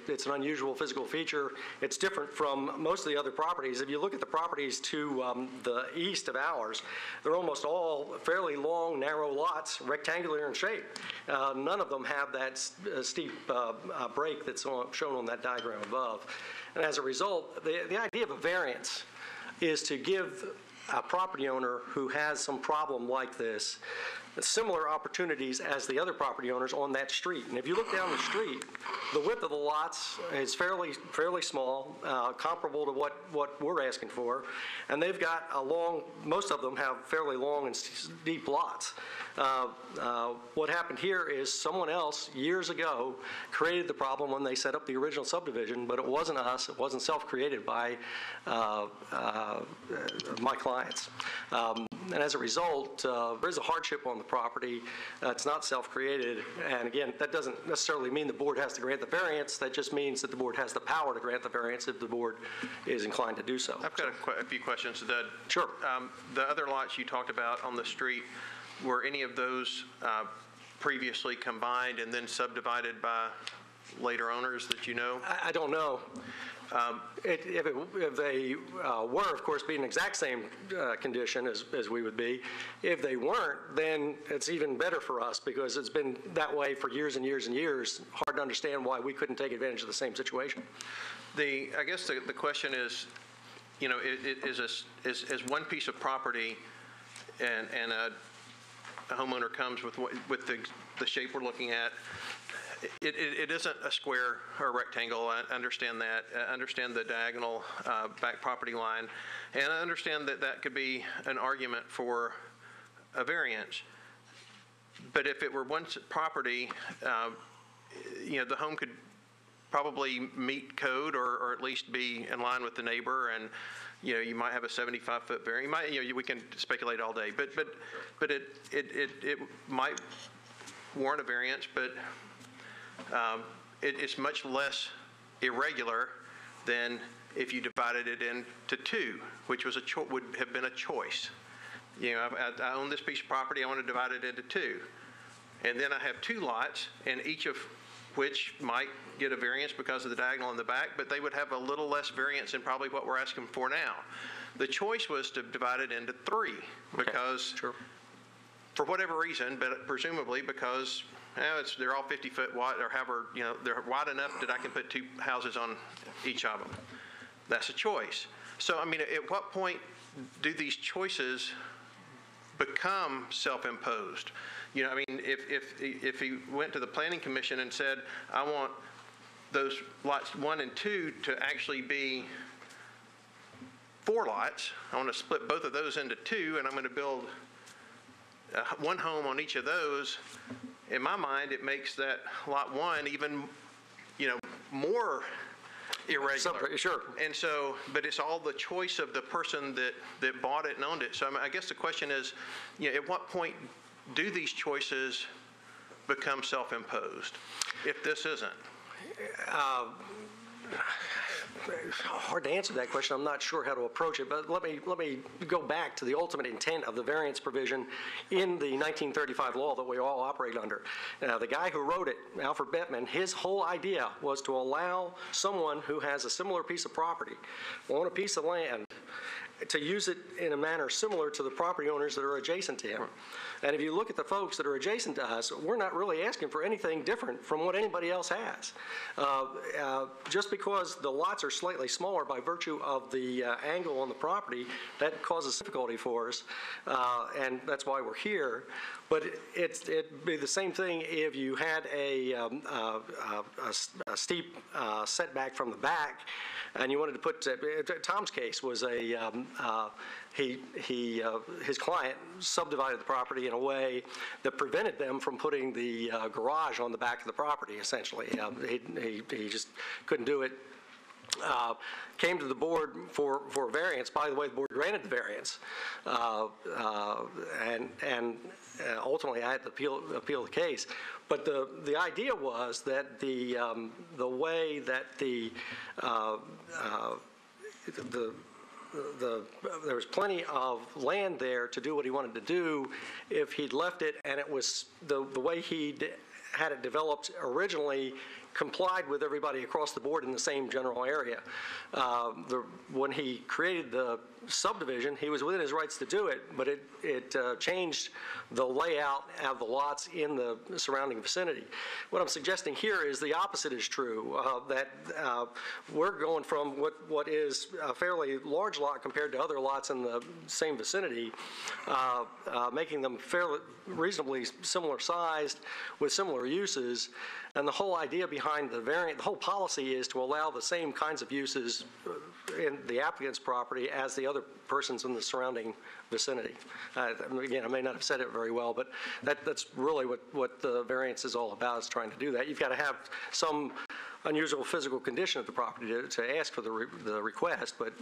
It's an unusual physical feature. It's different from most of the other properties. If you look at the properties to the east of ours, they're almost all fairly long, narrow lots, rectangular in shape. None of them have that steep break that's shown on that diagram above. And as a result, the idea of a variance is to give a property owner who has some problem like this similar opportunities as the other property owners on that street. And if you look down the street, the width of the lots is fairly small, comparable to what we're asking for. And they've got most of them have fairly long and steep lots. What happened here is someone else years ago created the problem when they set up the original subdivision, but it wasn't us. It wasn't self-created by my clients. And as a result, there is a hardship on the property. It's not self-created. And again, that doesn't necessarily mean the board has to grant the variance. That just means that the board has the power to grant the variance if the board is inclined to do so.
I've got a few questions.
Sure.
The other lots you talked about on the street, were any of those previously combined and then subdivided by later owners that you know?
I don't know. If they were, of course, be in the exact same condition as we would be. If they weren't, then it's even better for us because it's been that way for years and years and years. Hard to understand why we couldn't take advantage of the same situation.
I guess the question is, you know, is one piece of property and a homeowner comes with the shape we're looking at. It isn't a square or a rectangle. I understand that. I understand the diagonal back property line. And I understand that could be an argument for a variance. But if it were one property, you know, the home could probably meet code or at least be in line with the neighbor. And, you know, you might have a 75-foot variance. We can speculate all day. But it might warrant a variance, but it's much less irregular than if you divided it into two, which was would have been a choice. You know, I own this piece of property, I want to divide it into two. And then I have two lots, and each of which might get a variance because of the diagonal in the back, but they would have a little less variance than probably what we're asking for now. The choice was to divide it into three because, for whatever reason, but presumably because they're all 50-foot wide, or however, you know, they're wide enough that I can put two houses on each of them. That's a choice. So, I mean, at what point do these choices become self-imposed? You know, I mean, if he went to the Planning Commission and said, I want those lots 1 and 2 to actually be 4 lots. I want to split both of those into 2, and I'm going to build one home on each of those. In my mind, it makes that lot 1 even, more irregular.
Sure.
And so, but it's all the choice of the person that bought it and owned it. So I guess the question is, at what point do these choices become self-imposed, if this isn't?
Hard to answer that question. I'm not sure how to approach it, but let me go back to the ultimate intent of the variance provision in the 1935 law that we all operate under. Now, the guy who wrote it, Alfred Bettman, his whole idea was to allow someone who has a similar piece of property, on a piece of land, to use it in a manner similar to the property owners that are adjacent to him. And if you look at the folks that are adjacent to us, we're not really asking for anything different from what anybody else has. Just because the lots are slightly smaller by virtue of the angle on the property, that causes difficulty for us, and that's why we're here. But it'd be the same thing if you had a steep setback from the back, and you wanted to put. Tom's case was his client subdivided the property in a way that prevented them from putting the garage on the back of the property. Essentially, he just couldn't do it. Came to the board for variance. By the way, the board granted the variance, and ultimately I had to appeal the case. But the idea was that the way that there was plenty of land there to do what he wanted to do if he'd left it, and it was the way he'd had it developed originally complied with everybody across the board in the same general area. When he created the subdivision, he was within his rights to do it, but it changed the layout of the lots in the surrounding vicinity. What I'm suggesting here is the opposite is true, that we're going from what is a fairly large lot compared to other lots in the same vicinity, making them fairly reasonably similar sized with similar uses. And the whole idea behind the whole policy is to allow the same kinds of uses in the applicant's property as the other persons in the surrounding vicinity. Again, I may not have said it very well, but that's really what the variance is all about, is trying to do that. You've got to have some unusual physical condition of the property to ask for the request, but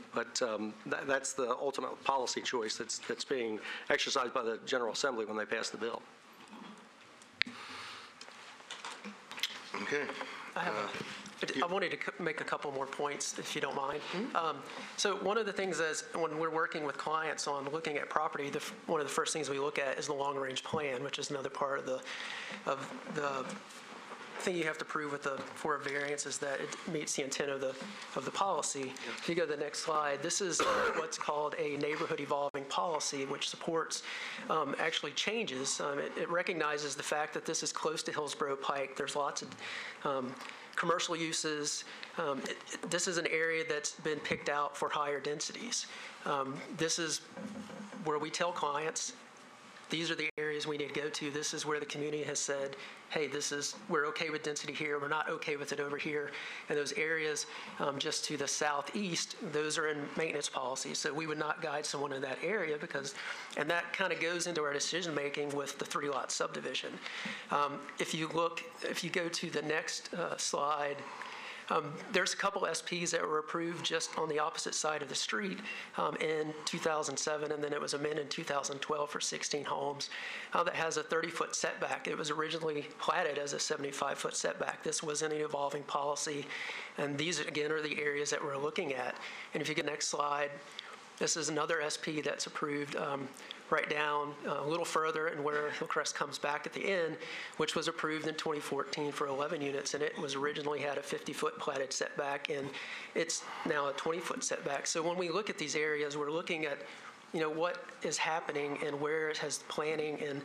that's the ultimate policy choice that's being exercised by the General Assembly when they pass the bill.
Okay.
I wanted to make a couple more points, if you don't mind. So one of the things is when we're working with clients on looking at property, one of the first things we look at is the long-range plan, which is another part of the thing you have to prove for a variance is that it meets the intent of the policy. If you go to the next slide, this is what's called a neighborhood evolving policy, which supports actually changes. It recognizes the fact that this is close to Hillsborough Pike. There's lots of commercial uses. This is an area that's been picked out for higher densities. This is where we tell clients, these are the areas we need to go to. This is where the community has said, hey, we're okay with density here, we're not okay with it over here. And those areas just to the southeast, those are in maintenance policy. So we would not guide someone in that area and that kind of goes into our decision making with the 3-lot subdivision. If you go to the next slide, there's a couple SPs that were approved just on the opposite side of the street in 2007, and then it was amended in 2012 for 16 homes that has a 30-foot setback. It was originally platted as a 75-foot setback. This was an evolving policy, and these, again, are the areas that we're looking at. And if you get the next slide, this is another SP that's approved right down a little further and where Hillcrest comes back at the end, which was approved in 2014 for 11 units, and it was originally had a 50-foot platted setback, and it's now a 20-foot setback. So when we look at these areas, we're looking at, what is happening and where it has planning, and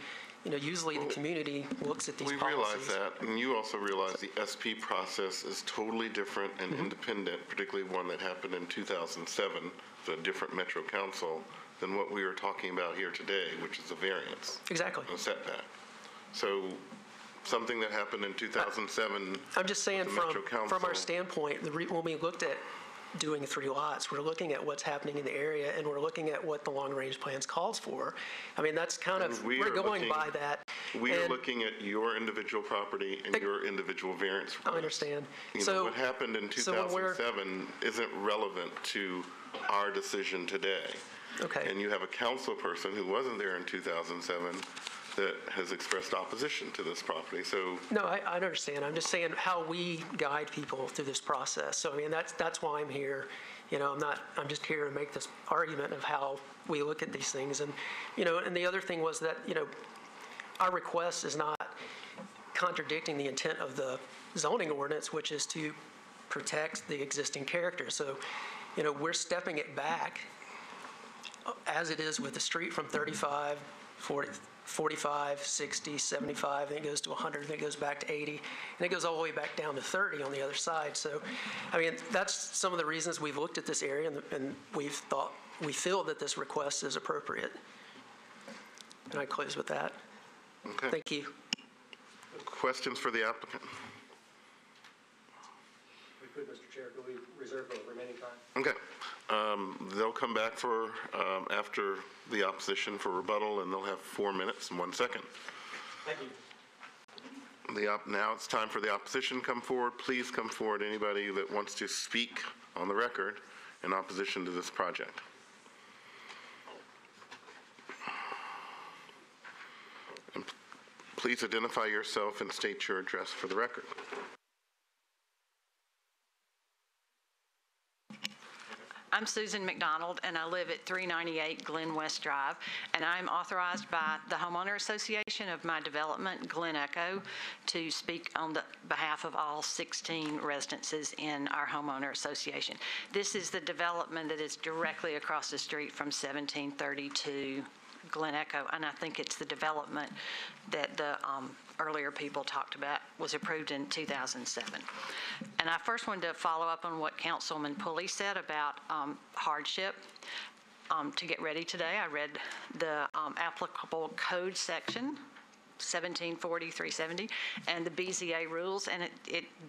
usually the community looks at these policies.
We realize that, and you also realize the SP process is totally different and independent, particularly one that happened in 2007, so a different Metro Council, than what we are talking about here today, which is a variance.
Exactly.
A setback. So something that happened in 2007.
I'm just saying
with the Metro
from our
Council.
standpoint, when we looked at doing 3 lots, we're looking at what's happening in the area, and we're looking at what the long-range plans calls for. I mean, that's kind of,
And we
we're
are
going
looking-
by that.
We are
and
looking at your individual property and your individual variance
I
requests.
understand.
You know,
So
what happened in
so when we're-
2007 isn't relevant to our decision today.
Okay.
And you have a council person who wasn't there in 2007 that has expressed opposition to this property. So
No, I understand. I'm just saying how we guide people through this process. So, I mean, that's why I'm here. You know, I'm just here to make this argument of how we look at these things. And, you know, and the other thing was that, you know, our request is not contradicting the intent of the zoning ordinance, which is to protect the existing character. So, you know, we're stepping it back as it is with the street from 35, 40, 45, 60, 75, then it goes to 100, then it goes back to 80, and it goes all the way back down to 30 on the other side. So, I mean, that's some of the reasons we've looked at this area, and we feel that this request is appropriate. And I close with that.
okay.
Thank you.
Questions for the applicant?
We could, Mr. Chair, could we reserve the remaining time?
Okay. They'll come back for, after the opposition for rebuttal, and they'll have 4 minutes and 1 second.
Thank you.
Now it's time for the opposition to come forward. Please come forward, anybody that wants to speak on the record in opposition to this project. And please identify yourself and state your address for the record.
I'm Susan McDonald, and I live at 398 Glen West Drive, and I'm authorized by the Homeowner Association of my development, Glen Echo, to speak on the behalf of all 16 residences in our homeowner association. This is the development that is directly across the street from 1732 Glen Echo, and I think it's the development that the earlier people talked about was approved in 2007. And I first wanted to follow up on what Councilman Pulley said about hardship. To get ready today, I read the applicable code section, 1740-370, and the BZA rules, and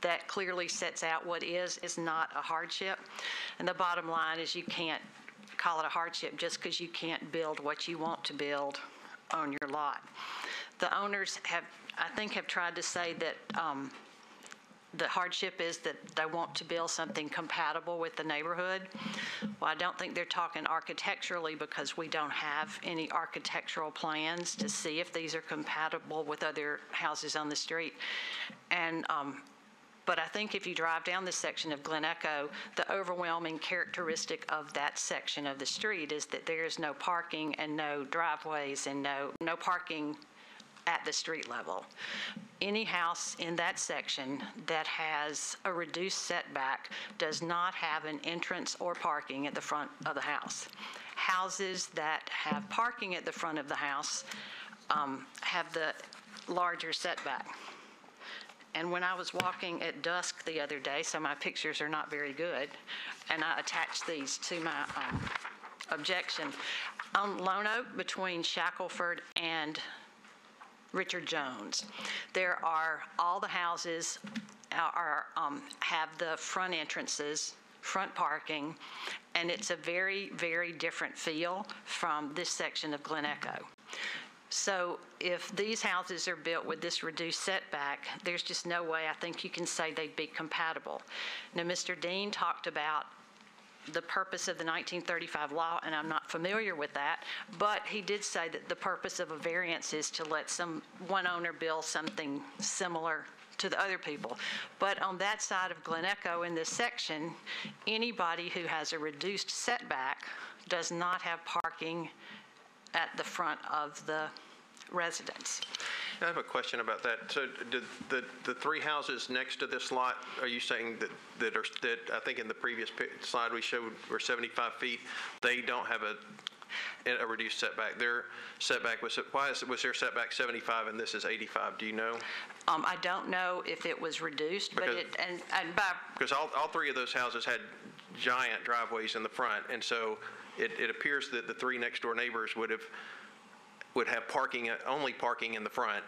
that clearly sets out what is not a hardship. And the bottom line is you can't call it a hardship just because you can't build what you want to build on your lot. The owners have tried to say that the hardship is that they want to build something compatible with the neighborhood. Well, I don't think they're talking architecturally because we don't have any architectural plans to see if these are compatible with other houses on the street. And but I think if you drive down this section of Glen Echo, the overwhelming characteristic of that section of the street is that there is no parking and no driveways and no parking at the street level. Any house in that section that has a reduced setback does not have an entrance or parking at the front of the house. Houses that have parking at the front of the house have the larger setback. And when I was walking at dusk the other day, so my pictures are not very good, and I attached these to my objection, on Lone Oak between Shackelford and Richard Jones, there are all the houses have the front entrances, front parking, and it's a very, very different feel from this section of Glen Echo. So if these houses are built with this reduced setback, there's just no way I think you can say they'd be compatible. Now, Mr. Dean talked about the purpose of the 1935 law, and I'm not familiar with that, but he did say that the purpose of a variance is to let one owner build something similar to the other people. But on that side of Glen Echo in this section, anybody who has a reduced setback does not have parking at the front of the residence.
I have a question about that. So the 3 houses next to this lot, are you saying that I think in the previous slide we showed were 75 feet, they don't have a reduced setback? Their setback was their setback 75 and this is 85? Do you know?
I don't know if it was reduced, but
because all 3 of those houses had giant driveways in the front, and so it appears that the 3 next door neighbors would would have parking, only parking in the front.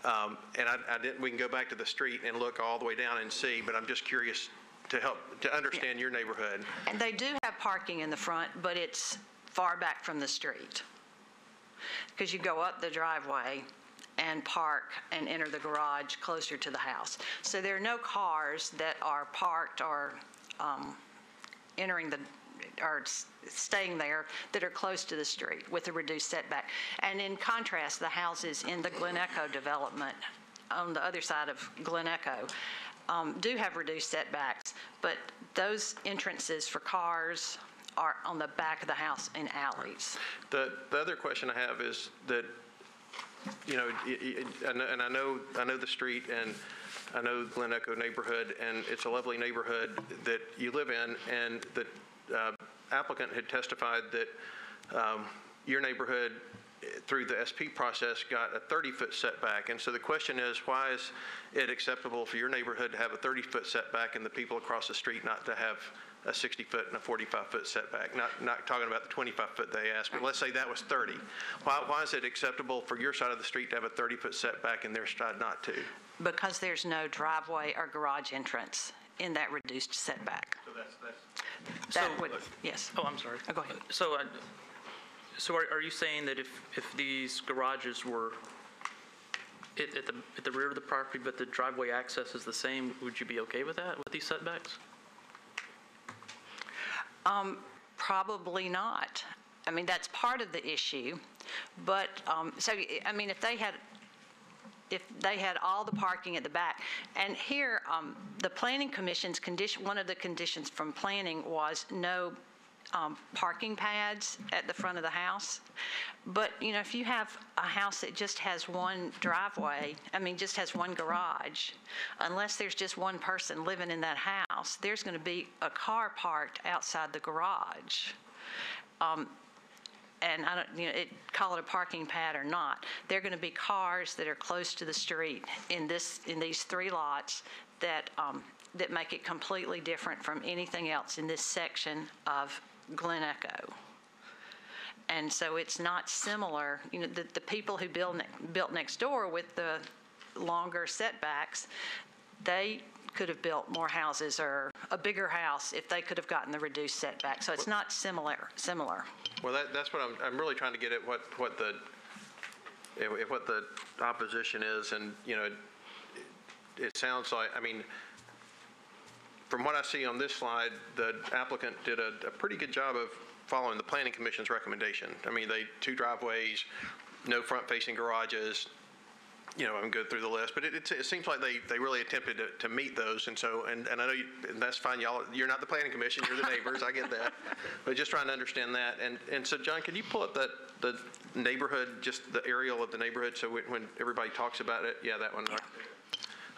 And I didn't, we can go back to the street and look all the way down and see, but I'm just curious to understand your neighborhood.
And they do have parking in the front, but it's far back from the street. Because you go up the driveway and park and enter the garage closer to the house. So there are no cars that are parked or entering the, or staying there that are close to the street with a reduced setback. And in contrast, the houses in the Glen Echo development on the other side of Glen Echo do have reduced setbacks, but those entrances for cars are on the back of the house in alleys.
The other question I have is that, you know, and I know the street, and I know Glen Echo neighborhood, and it's a lovely neighborhood that you live in, and the applicant had testified that your neighborhood, through the SP process, got a 30-foot setback. And so the question is, why is it acceptable for your neighborhood to have a 30-foot setback and the people across the street not to have a 60-foot and a 45-foot setback? Not talking about the 25-foot they asked, but let's say that was 30. Why is it acceptable for your side of the street to have a 30-foot setback and their side not to?
Because there's no driveway or garage entrance in that reduced setback.
So
That would, yes.
Oh, I'm sorry.
Oh, go ahead.
So are you saying that if these garages were at the rear of the property, but the driveway access is the same, would you be okay with that, with these setbacks?
Probably not. I mean, that's part of the issue, but, so, I mean, if they had all the parking at the back, and here, the Planning Commission's condition, one of the conditions from planning was no parking pads at the front of the house. But, you know, if you have a house that just has one driveway, I mean, just has one garage, unless there's just one person living in that house, there's going to be a car parked outside the garage. And I don't, you know, call it a parking pad or not, there are going to be cars that are close to the street in these three lots that that make it completely different from anything else in this section of Glen Echo. And so it's not similar. You know, the people who built next door with the longer setbacks, they could have built more houses or a bigger house if they could have gotten the reduced setback. So it's not similar.
Well, that's what I'm really trying to get at, what the opposition is. And, you know, it sounds like, I mean, from what I see on this slide, the applicant did a pretty good job of following the Planning Commission's recommendation. I mean, two driveways, no front-facing garages. You know, I can go through the list, but it seems like they really attempted to meet those. And so, and I know and that's fine. You're not the Planning Commission, you're the neighbors. I get that. But just trying to understand that. And so, John, can you pull up the neighborhood, just the aerial of the neighborhood, so when everybody talks about it, yeah, that one.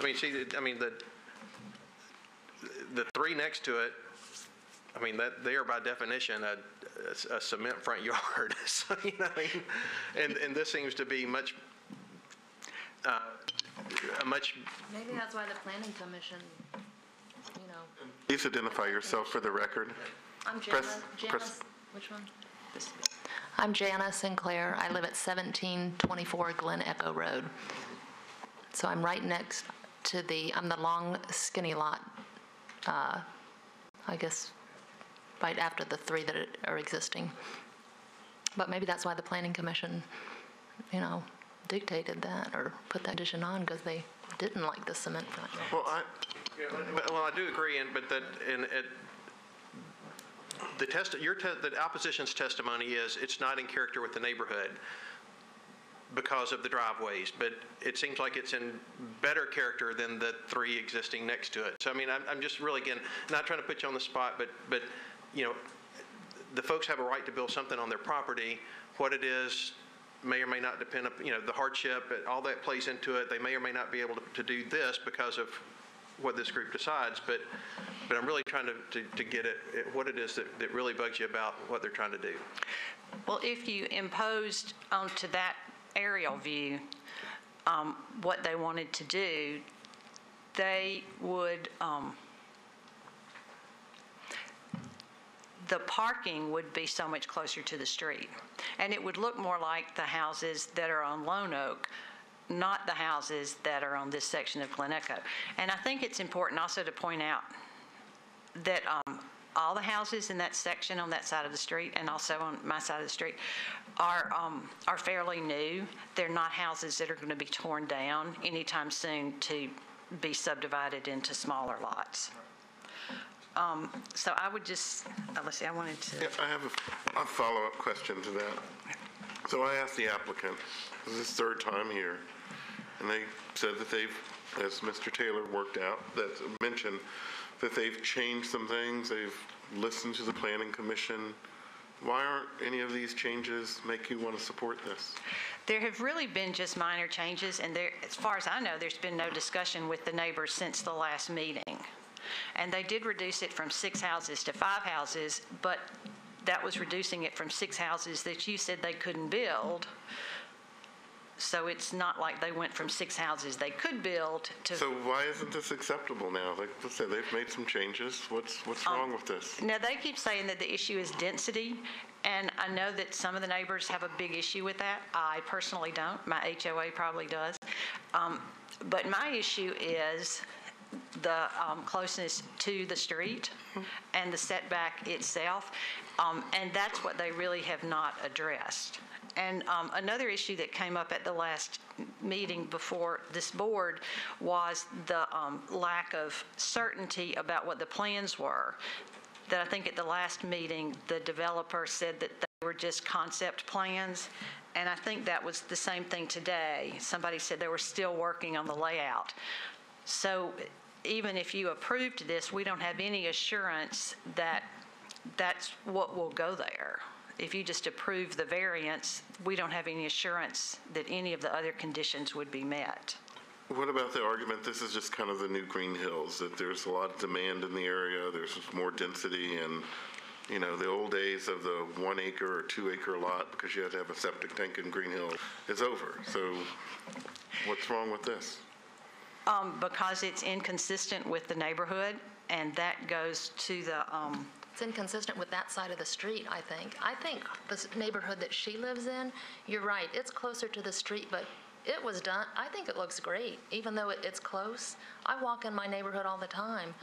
I mean, see, I mean, the three next to it, I mean, that they are by definition a cement front yard. So, you know, I mean, and this seems to be much.
Maybe that's why the Planning Commission, you know.
Please identify yourself for the record.
I'm Janice. Which one? I'm Janice Sinclair. I live at 1724 Glen Echo Road. So I'm right next to I'm the long, skinny lot, I guess, right after the three that are existing. But maybe that's why the Planning Commission, you know, dictated that or put that addition on, because they didn't like the cement front.
Well, I do agree, but that the opposition's testimony is it's not in character with the neighborhood because of the driveways, but it seems like it's in better character than the three existing next to it. So I mean, I'm just really, again, not trying to put you on the spot, but you know, the folks have a right to build something on their property. What it is may or may not depend on, you know, the hardship, all that plays into it. They may or may not be able to do this because of what this group decides, but I'm really trying to get at what it is that really bugs you about what they're trying to do.
Well, if you imposed onto that aerial view what they wanted to do, they would, the parking would be so much closer to the street. And it would look more like the houses that are on Lone Oak, not the houses that are on this section of Glen Echo. And I think it's important also to point out that all the houses in that section on that side of the street and also on my side of the street are fairly new. They're not houses that are going to be torn down anytime soon to be subdivided into smaller lots. So I would just, let's see, I wanted to.
Yeah, I have a follow-up question to that. So I asked the applicant, this is his third time here, and they said that they've, as Mr. Taylor mentioned, that they've changed some things, they've listened to the Planning Commission. Why aren't any of these changes make you want to support this?
There have really been just minor changes, and there, as far as I know, there's been no discussion with the neighbors since the last meeting. And they did reduce it from 6 houses to 5 houses, but that was reducing it from 6 houses that you said they couldn't build. So it's not like they went from 6 houses they could build to.
So why isn't this acceptable now? Like I said, they've made some changes. What's wrong with this?
Now, they keep saying that the issue is density, and I know that some of the neighbors have a big issue with that. I personally don't. My HOA probably does. But my issue is the closeness to the street and the setback itself, and that's what they really have not addressed. And another issue that came up at the last meeting before this board was the lack of certainty about what the plans were. That I think at the last meeting, the developer said that they were just concept plans, and I think that was the same thing today. Somebody said they were still working on the layout. So even if you approved this, we don't have any assurance that that's what will go there. If you just approve the variance, we don't have any assurance that any of the other conditions would be met.
What about the argument this is just kind of the new Green Hills, that there's a lot of demand in the area, there's more density, and you know, the old days of the 1 acre or 2 acre lot because you had to have a septic tank in Green Hill is over. So what's wrong with this?
Because it's inconsistent with the neighborhood, and that goes to the
It's inconsistent with that side of the street, I think. I think the neighborhood that she lives in, you're right, it's closer to the street, but it was done, I think it looks great, even though it's close. I walk in my neighborhood all the time,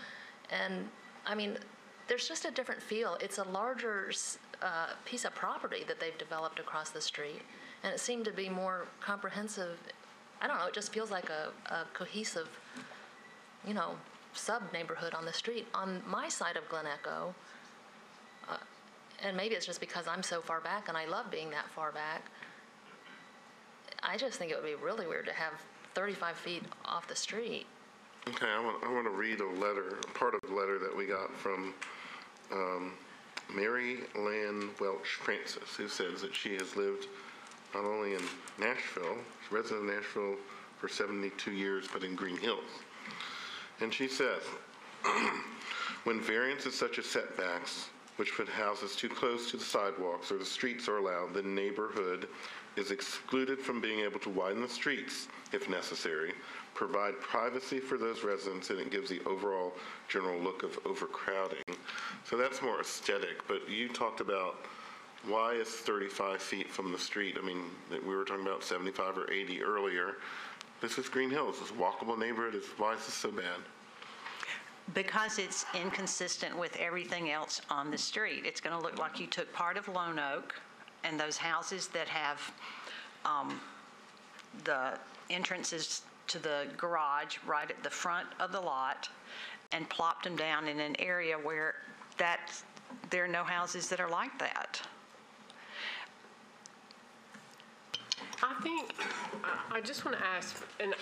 and, I mean, there's just a different feel. It's a larger piece of property that they've developed across the street, and it seemed to be more comprehensive. I don't know, it just feels like a cohesive, you know, sub-neighborhood on the street. On my side of Glen Echo, and maybe it's just because I'm so far back and I love being that far back, I just think it would be really weird to have 35 feet off the street.
Okay, I want to read a letter, part of the letter that we got from Mary Lan Welch Francis, who says that she has lived not only in Nashville, she's a resident of Nashville for 72 years, but in Green Hills. And she says, when variances such as setbacks, which put houses too close to the sidewalks or the streets are allowed, the neighborhood is excluded from being able to widen the streets, if necessary, provide privacy for those residents, and it gives the overall general look of overcrowding. So that's more aesthetic, but you talked about why is 35 feet from the street? I mean, we were talking about 75 or 80 earlier. This is Green Hills, this walkable neighborhood. Why is this so bad?
Because it's inconsistent with everything else on the street. It's going to look like you took part of Lone Oak and those houses that have the entrances to the garage right at the front of the lot and plopped them down in an area where there are no houses that are like that.
I think, I just want to ask, and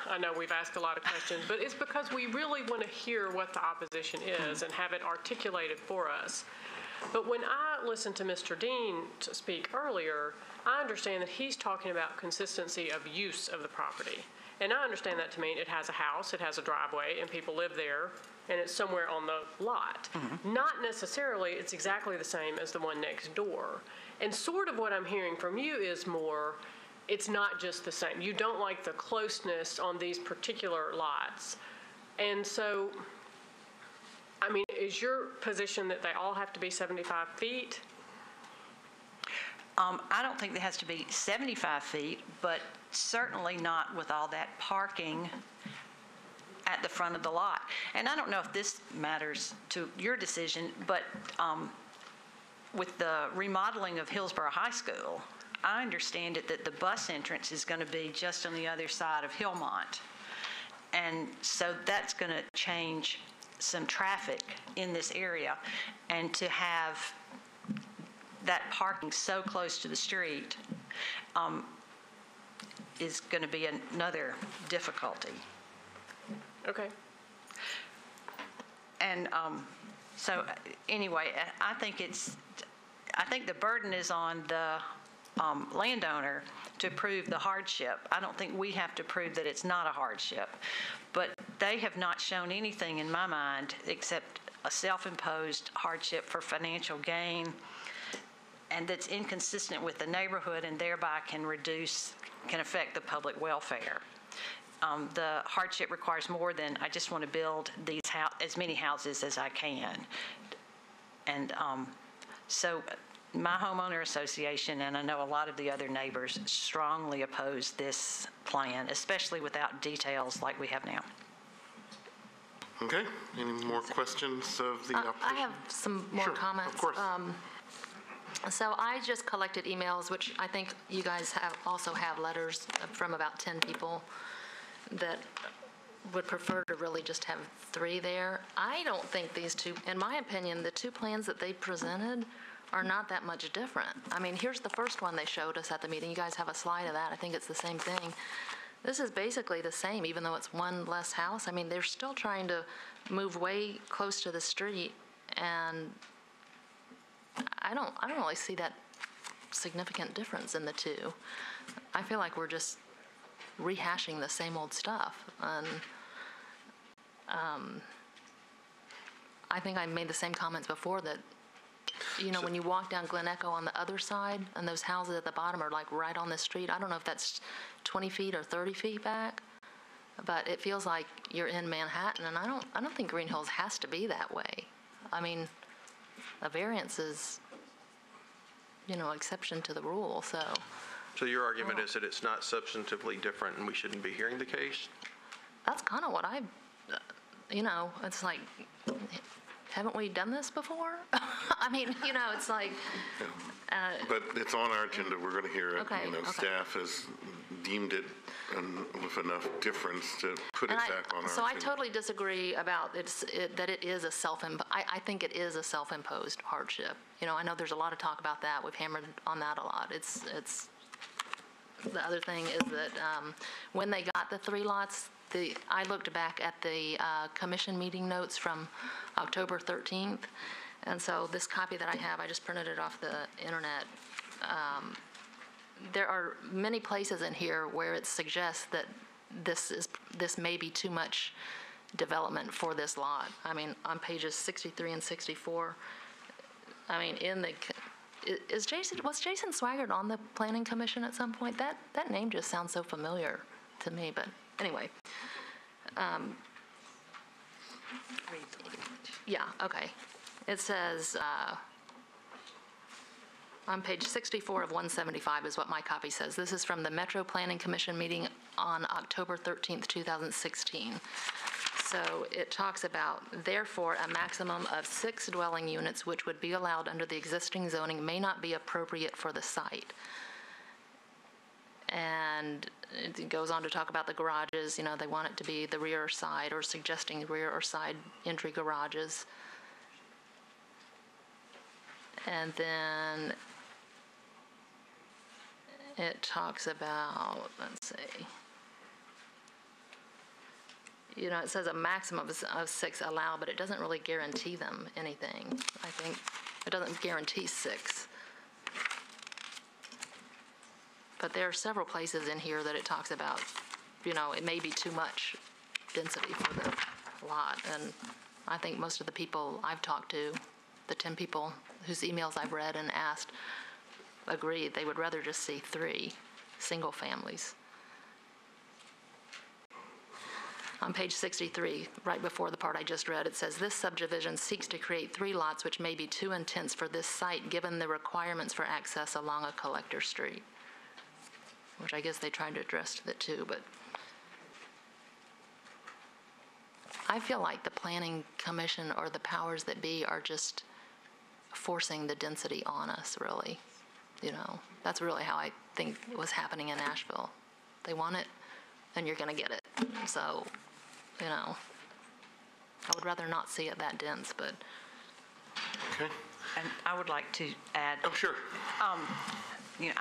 I know we've asked a lot of questions, but it's because we really want to hear what the opposition is and have it articulated for us. But when I listened to Mr. Dean speak earlier, I understand that he's talking about consistency of use of the property. And I understand that to mean it has a house, it has a driveway, and people live there, and it's somewhere on the lot. Not necessarily it's exactly the same as the one next door. And sort of what I'm hearing from you is more, it's not just the same. You don't like the closeness on these particular lots. And so, I mean, is your position that they all have to be 75 feet?
I don't think it has to be 75 feet, but certainly not with all that parking at the front of the lot. And I don't know if this matters to your decision, but with the remodeling of Hillsborough High School, I understand it that the bus entrance is going to be just on the other side of Hillmont. And so that's going to change some traffic in this area. And to have that parking so close to the street is going to be another difficulty.
Okay.
And so anyway, I think the burden is on the landowner to prove the hardship. I don't think we have to prove that it's not a hardship. But they have not shown anything in my mind except a self-imposed hardship for financial gain, and that's inconsistent with the neighborhood and thereby can affect the public welfare. The hardship requires more than, I just want to build as many houses as I can. And so my homeowner association, and I know a lot of the other neighbors, strongly oppose this plan, especially without details like we have now.
Okay, any more questions of the opposition?
I have some more comments.
Of course.
So I just collected emails, which I think you guys also have letters from about 10 people that would prefer to really just have 3 there. I don't think these two, in my opinion, the 2 plans that they presented are not that much different. I mean, here's the first one they showed us at the meeting. You guys have a slide of that. I think it's the same thing. This is basically the same, even though it's one less house. I mean, they're still trying to move way close to the street, and I don't really see that significant difference in the 2. I feel like we're just rehashing the same old stuff. And I think I made the same comments before that, you know, when you walk down Glen Echo on the other side, and those houses at the bottom are like right on the street. I don't know if that's 20 feet or 30 feet back, but it feels like you're in Manhattan, and I don't think Green Hills has to be that way. I mean, a variance is, you know, exception to the rule, so.
So your argument is that it's not substantively different and we shouldn't be hearing the case?
That's kind of what you know, it's like, haven't we done this before? I mean, you know, it's like.
But it's on our agenda. We're going to hear it.
Okay,
You know,
okay.
staff has deemed it with enough difference to put it back on our
So I
agenda.
totally disagree about that it is a I think it is a self-imposed hardship. You know, I know there's a lot of talk about that. We've hammered on that a lot. It's the other thing is that when they got the 3 lots, I looked back at the commission meeting notes from October 13th, and so this copy that I have, I just printed it off the internet. There are many places in here where it suggests that this may be too much development for this lot. I mean, on pages 63 and 64. I mean, was Jason Swaggart on the Planning Commission at some point? That name just sounds so familiar to me, but anyway. Yeah, okay. It says, on page 64 of 175 is what my copy says. This is from the Metro Planning Commission meeting on October 13th, 2016. So it talks about, therefore, a maximum of 6 dwelling units which would be allowed under the existing zoning may not be appropriate for the site. And it goes on to talk about the garages. You know, they want it to be the rear or side, or suggesting rear or side entry garages. And then it talks about, let's see, you know, it says a maximum of 6 allowed, but it doesn't really guarantee them anything. I think it doesn't guarantee 6. But there are several places in here that it talks about, you know, it may be too much density for the lot. And I think most of the people I've talked to, the 10 people whose emails I've read and asked, agree they would rather just see 3 single families. On page 63, right before the part I just read, it says, "This subdivision seeks to create 3 lots which may be too intense for this site given the requirements for access along a collector street," which I guess they tried to address that too, but I feel like the Planning Commission or the powers that be are just forcing the density on us, really. You know, that's really how I think it was happening in Nashville. They want it, and you're going to get it. So, you know, I would rather not see it that dense, but.
Okay.
And I would like to add.
Oh, sure.
You know,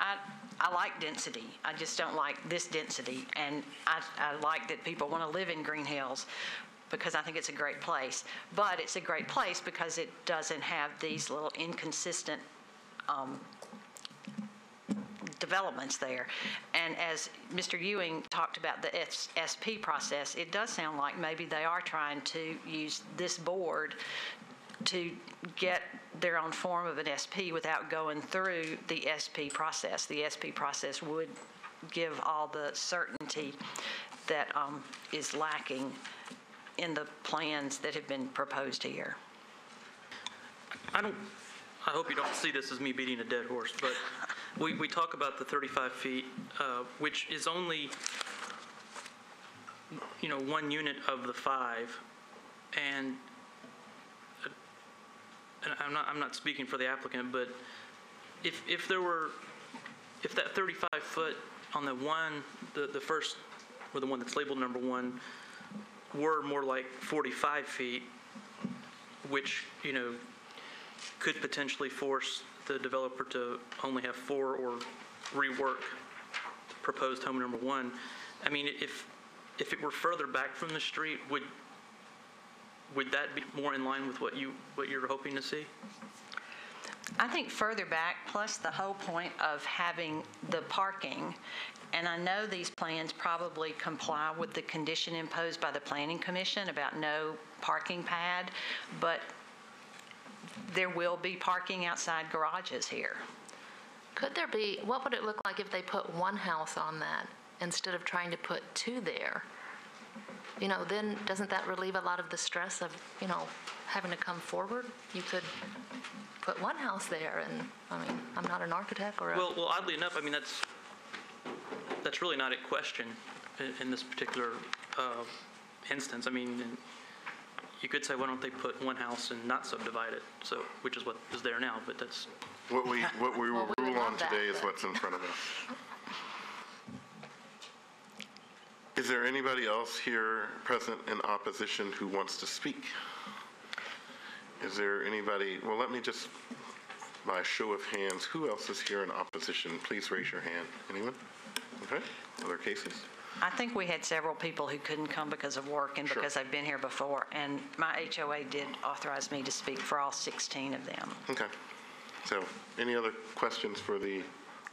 I like density. I just don't like this density. And I like that people want to live in Green Hills because I think it's a great place. But it's a great place because it doesn't have these little inconsistent developments there. And as Mr. Ewing talked about the SP process, it does sound like maybe they are trying to use this board to get their own form of an SP without going through the SP process. The SP process would give all the certainty that is lacking in the plans that have been proposed here.
I hope you don't see this as me beating a dead horse, but we talk about the 35 feet, which is only, you know, 1 unit of the 5, and I'm not speaking for the applicant, but if that 35 foot on the first, or the one that's labeled number 1, were more like 45 feet, which, you know, could potentially force the developer to only have 4 or rework proposed home number 1. I mean, if it were further back from the street, would that be more in line with what you're hoping to see?
I think further back, plus the whole point of having the parking, and I know these plans probably comply with the condition imposed by the Planning Commission about no parking pad, but there will be parking outside garages here.
Could there be, what would it look like if they put 1 house on that instead of trying to put 2 there? You know, then doesn't that relieve a lot of the stress of, you know, having to come forward? You could put 1 house there, and, I mean, I'm not an architect or a...
Well, oddly enough, I mean, that's really not a question in this particular instance. I mean, you could say, why don't they put 1 house and not subdivide it? So, which is what is there now, but that's...
What we will rule on
that,
today is what's in front of us. Is there anybody else here present in opposition who wants to speak? Is there anybody, well, let me just, by a show of hands, who else is here in opposition? Please raise your hand. Anyone? Okay. Other cases?
I think we had several people who couldn't come because of work and because they've been here before, and my HOA did authorize me to speak for all 16 of them.
Okay. So, any other questions for the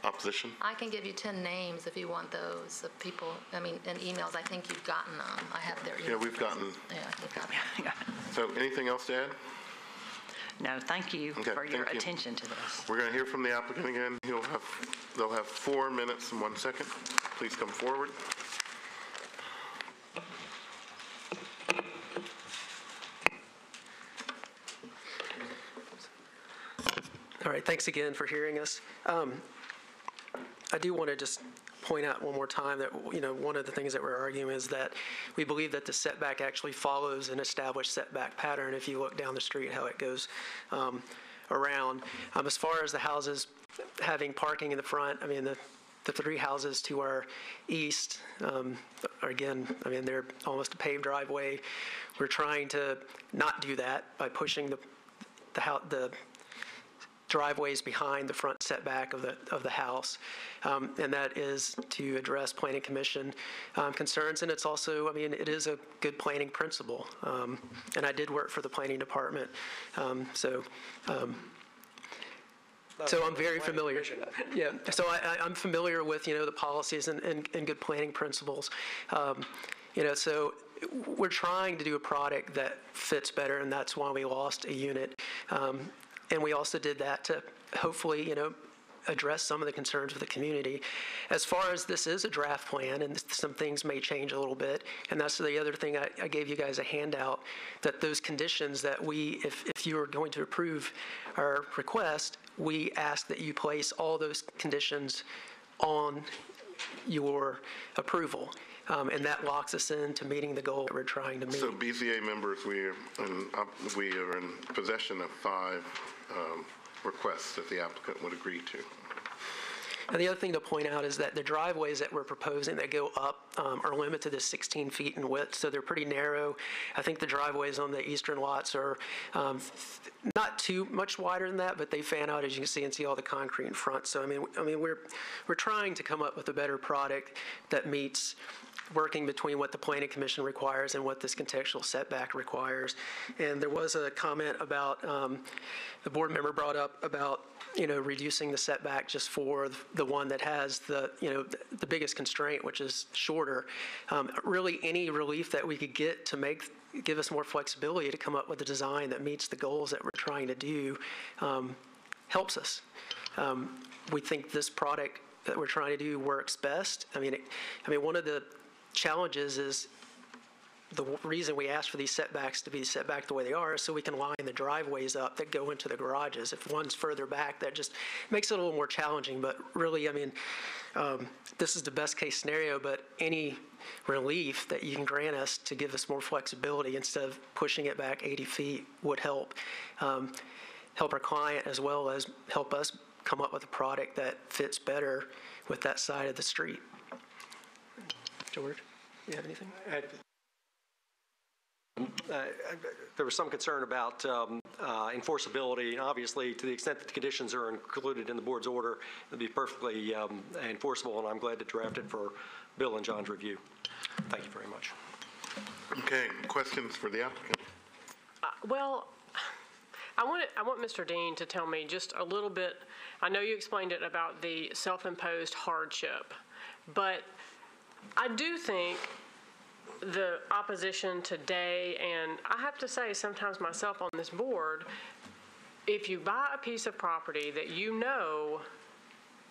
opposition?
I can give you 10 names if you want those of people, I mean, in emails. I think you've gotten them. I have their emails.
Yeah, we've gotten.
Yeah, you've got them.
So, anything else to add?
No, thank you
Okay,
for your
thank you.
attention to this.
We're going to hear from the applicant again. They'll have 4 minutes and 1 second. Please come forward.
All right, thanks again for hearing us. I do want to just point out one more time that, you know, one of the things that we're arguing is that we believe that the setback actually follows an established setback pattern if you look down the street how it goes around. As far as the houses having parking in the front, I mean, the 3 houses to our east are, again, I mean, they're almost a paved driveway. We're trying to not do that by pushing the driveways behind the front setback of the house, and that is to address Planning Commission concerns. And it's also, I mean, it is a good planning principle. And I did work for the Planning Department, so I'm very familiar. Yeah, so I'm familiar with, you know, the policies and good planning principles. You know, so we're trying to do a product that fits better, and that's why we lost a unit. And we also did that to hopefully, you know, address some of the concerns of the community. As far as this is a draft plan, and some things may change a little bit, and that's the other thing I gave you guys a handout, that those conditions that if you are going to approve our request, we ask that you place all those conditions on your approval. And that locks us into meeting the goal that we're trying to meet.
So BZA members, we are in possession of 5 requests that the applicant would agree to.
And the other thing to point out is that the driveways that we're proposing that go up are limited to 16 feet in width, so they're pretty narrow. I think the driveways on the eastern lots are not too much wider than that, but they fan out, as you can see, and see all the concrete in front. So I mean, we're trying to come up with a better product that meets working between what the Planning Commission requires and what this contextual setback requires. And there was a comment about, the board member brought up about, reducing the setback just for the one that has the biggest constraint, which is shorter. Really, any relief that we could get to give us more flexibility to come up with a design that meets the goals that we're trying to do helps us. We think this product that we're trying to do works best. I mean, one of the challenges is the reason we ask for these setbacks to be set back the way they are is so we can line the driveways up that go into the garages. If one's further back, that just makes it a little more challenging. But really, I mean, this is the best case scenario, but any relief that you can grant us to give us more flexibility instead of pushing it back 80 feet would help our client as well as help us come up with a product that fits better with that side of the street. George, you have anything?
There was some concern about enforceability, and obviously, to the extent that the conditions are included in the board's order, it'll be perfectly enforceable, and I'm glad to draft it for Bill and John's review. Thank you very much.
Okay, questions for the applicant?
Well, I want Mr. Dean to tell me just a little bit. I know you explained it about the self-imposed hardship, but I do think the opposition today, and I have to say sometimes myself on this board, if you buy a piece of property that you know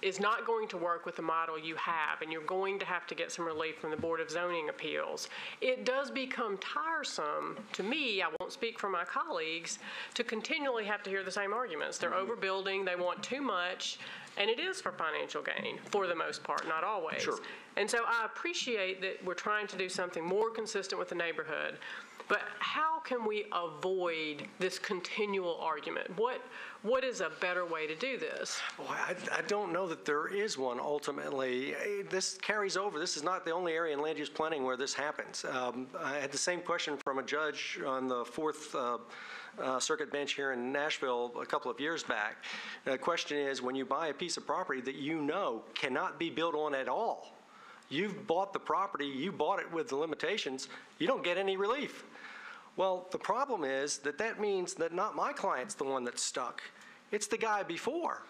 is not going to work with the model you have, and you're going to have to get some relief from the Board of Zoning Appeals, it does become tiresome to me, I won't speak for my colleagues, to continually have to hear the same arguments. They're overbuilding, they want too much, and it is for financial gain, for the most part, not always.
Sure.
And so I appreciate that we're trying to do something more consistent with the neighborhood, but how can we avoid this continual argument? What is a better way to do this?
Well, I don't know that there is one ultimately. This carries over. This is not the only area in land use planning where this happens. I had the same question from a judge on the Fourth Circuit bench here in Nashville a couple of years back. The question is, when you buy a piece of property that you know cannot be built on at all, you've bought the property, you bought it with the limitations, you don't get any relief. Well, the problem is that means that not my client's the one that's stuck. It's the guy before.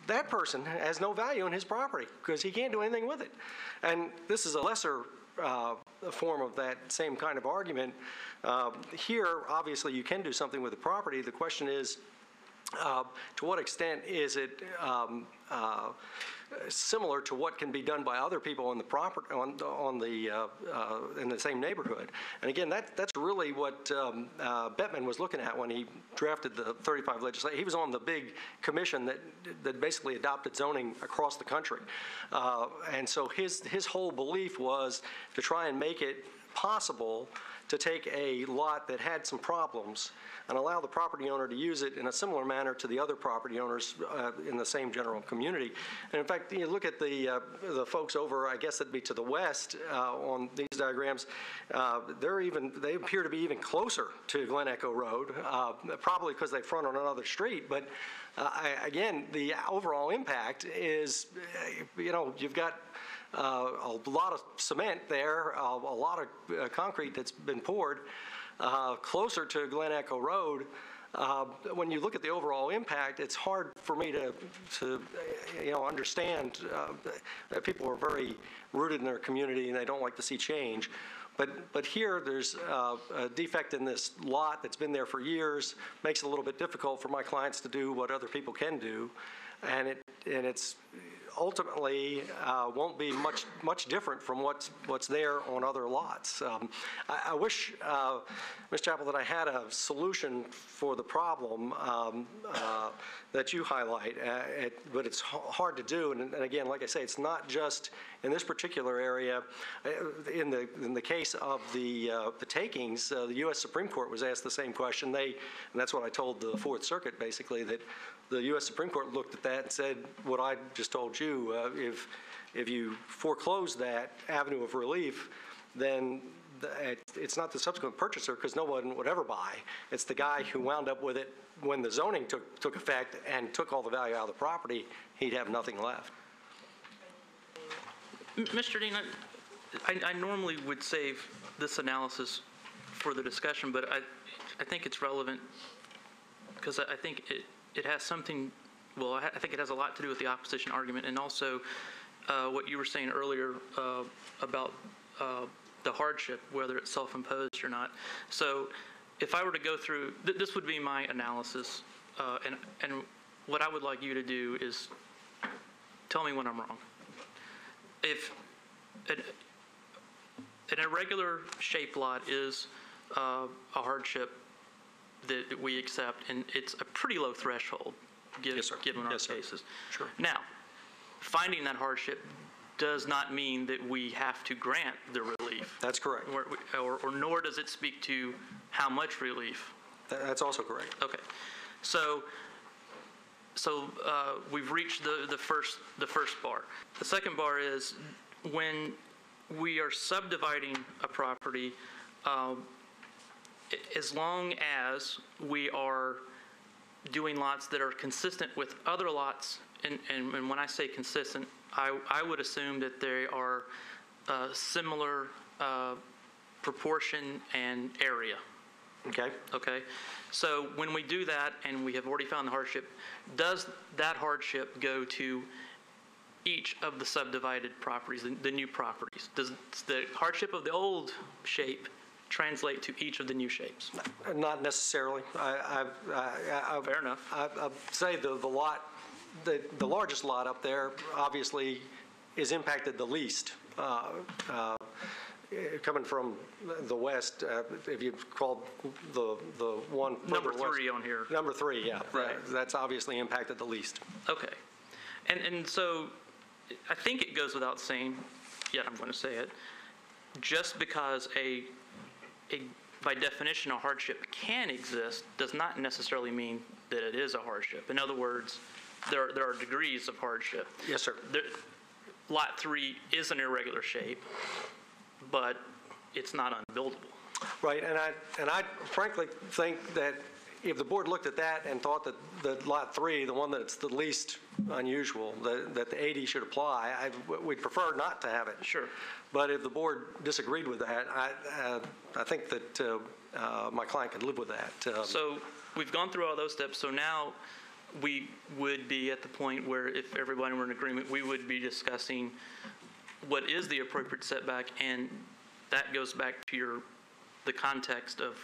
That person has no value in his property because he can't do anything with it. And this is a lesser form of that same kind of argument. Here, obviously, you can do something with the property. The question is, to what extent is it similar to what can be done by other people on the property in the same neighborhood? And again, that's really what Bettman was looking at when he drafted the 35 legislation. He was on the big commission that basically adopted zoning across the country, and so his whole belief was to try and make it possible to take a lot that had some problems and allow the property owner to use it in a similar manner to the other property owners in the same general community. And in fact, you look at the folks over, I guess it'd be to the west on these diagrams, they appear to be even closer to Glen Echo Road, probably because they front on another street. But again, the overall impact is, you've got a lot of cement there, a lot of concrete that's been poured closer to Glen Echo Road. When you look at the overall impact, it's hard for me to understand that people are very rooted in their community and they don't like to see change. But here there's a defect in this lot that's been there for years, makes it a little bit difficult for my clients to do what other people can do. and it's ultimately won't be much different from what's there on other lots. I wish, Ms. Chappell, that I had a solution for the problem that you highlight, but it's hard to do. And again, like I say, it's not just in this particular area. In the case of the takings, the U.S. Supreme Court was asked the same question. And that's what I told the Fourth Circuit, basically, that the U.S. Supreme Court looked at that and said what I just told you. If you foreclose that avenue of relief, then it's not the subsequent purchaser, because no one would ever buy. It's the guy who wound up with it when the zoning took effect and took all the value out of the property. He'd have nothing left.
Mr. Dean, I normally would save this analysis for the discussion, but I think it's relevant because I think it has something, well, I think it has a lot to do with the opposition argument, and also what you were saying earlier about the hardship, whether it's self-imposed or not. So if I were to go through, this would be my analysis, and what I would like you to do is tell me when I'm wrong. If an irregular shaped lot is a hardship that we accept, and it's a pretty low threshold given our cases.
Sure.
Now, finding that hardship does not mean that we have to grant the relief.
That's correct.
Or nor does it speak to how much relief.
That's also correct.
Okay. So we've reached the first bar. The second bar is when we are subdividing a property, as long as we are doing lots that are consistent with other lots, and when I say consistent, I would assume that they are similar proportion and area.
Okay.
Okay. So when we do that and we have already found the hardship, does that hardship go to each of the subdivided properties, the new properties? Does the hardship of the old shape translate to each of the new shapes?
Not necessarily.
Fair enough.
I'd say the largest lot up there obviously is impacted the least. Coming from the west, if you called the one
Number
further west,
3 on here.
Number 3, yeah.
Right.
That's obviously impacted the least.
Okay. And so I think it goes without saying, yet I'm going to say it, just because by definition a hardship can exist does not necessarily mean that it is a hardship. In other words, there are degrees of hardship.
Yes, sir.
Lot 3 is an irregular shape, but it's not unbuildable.
Right, and I frankly think that if the board looked at that and thought that Lot 3, the one that's the least unusual, that the 80 should apply, we'd prefer not to have it.
Sure.
But if the board disagreed with that, I think that my client could live with that.
So we've gone through all those steps, so now we would be at the point where if everybody were in agreement, we would be discussing what is the appropriate setback, and that goes back to the context of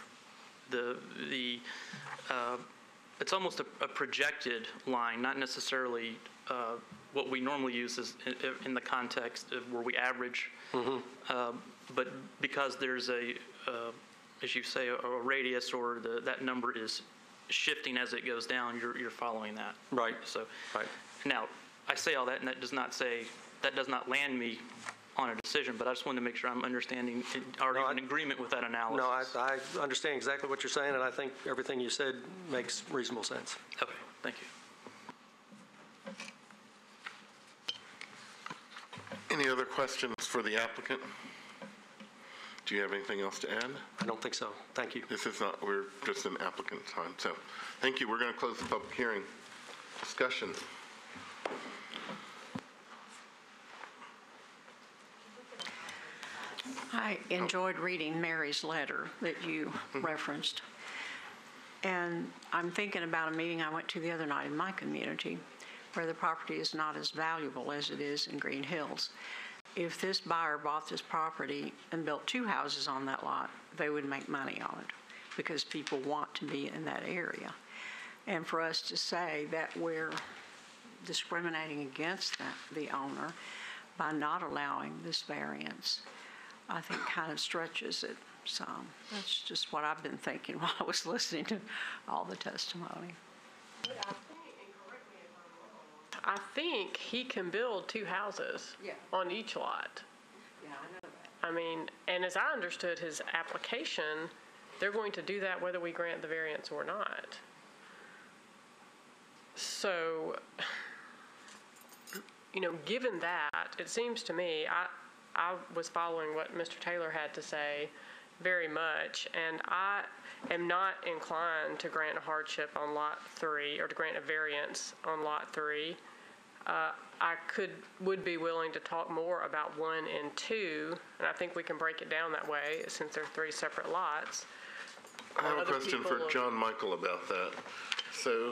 it's almost a projected line, not necessarily what we normally use is in the context of where we average, but because there's as you say, a radius, or that number is shifting as it goes down, you're following that.
Right.
So
right.
Now, I say all that, and that does not land me on a decision, but I just wanted to make sure I'm understanding or in agreement with that analysis.
No, I understand exactly what you're saying, and I think everything you said makes reasonable sense.
Okay, thank you.
Any other questions for the applicant? Do you have anything else to add?
I don't think so. Thank you.
This is not, we're just in applicant time. So, thank you. We're going to close the public hearing. Discussion.
I enjoyed reading Mary's letter that you referenced. And I'm thinking about a meeting I went to the other night in my community where the property is not as valuable as it is in Green Hills. If this buyer bought this property and built 2 houses on that lot, they would make money on it because people want to be in that area. And for us to say that we're discriminating against the owner by not allowing this variance, I think kind of stretches it some. That's just what I've been thinking while I was listening to all the testimony.
I think he can build 2 houses on each lot.
Yeah, I know that.
I mean, and as I understood his application, they're going to do that whether we grant the variance or not. So, given that, it seems to me, I was following what Mr. Taylor had to say very much, and I am not inclined to grant a hardship on Lot 3 or to grant a variance on Lot 3. I would be willing to talk more about 1 and 2, and I think we can break it down that way since they're 3 separate lots.
I have a question for John Michael about that. So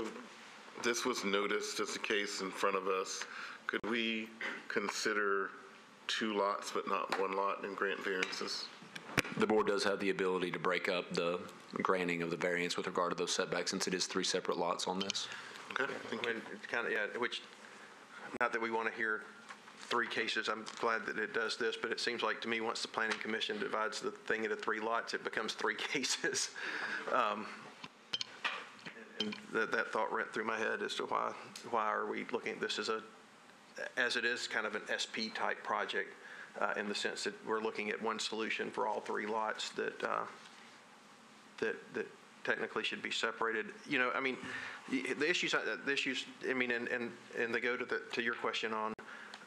this was noticed as a case in front of us. Could we consider 2 lots but not 1 lot and grant variances?
The board does have the ability to break up the granting of the variance with regard to those setbacks, since it is 3 separate lots on this.
Okay, thank you.
It's kind of, which, not that we want to hear 3 cases, I'm glad that it does this, but it seems like to me, once the planning commission divides the thing into 3 lots, it becomes 3 cases. And that thought went through my head as to why are we looking at this as it is kind of an SP type project, in the sense that we're looking at one solution for all 3 lots that technically should be separated. I mean, the issues, I mean, and they go to your question on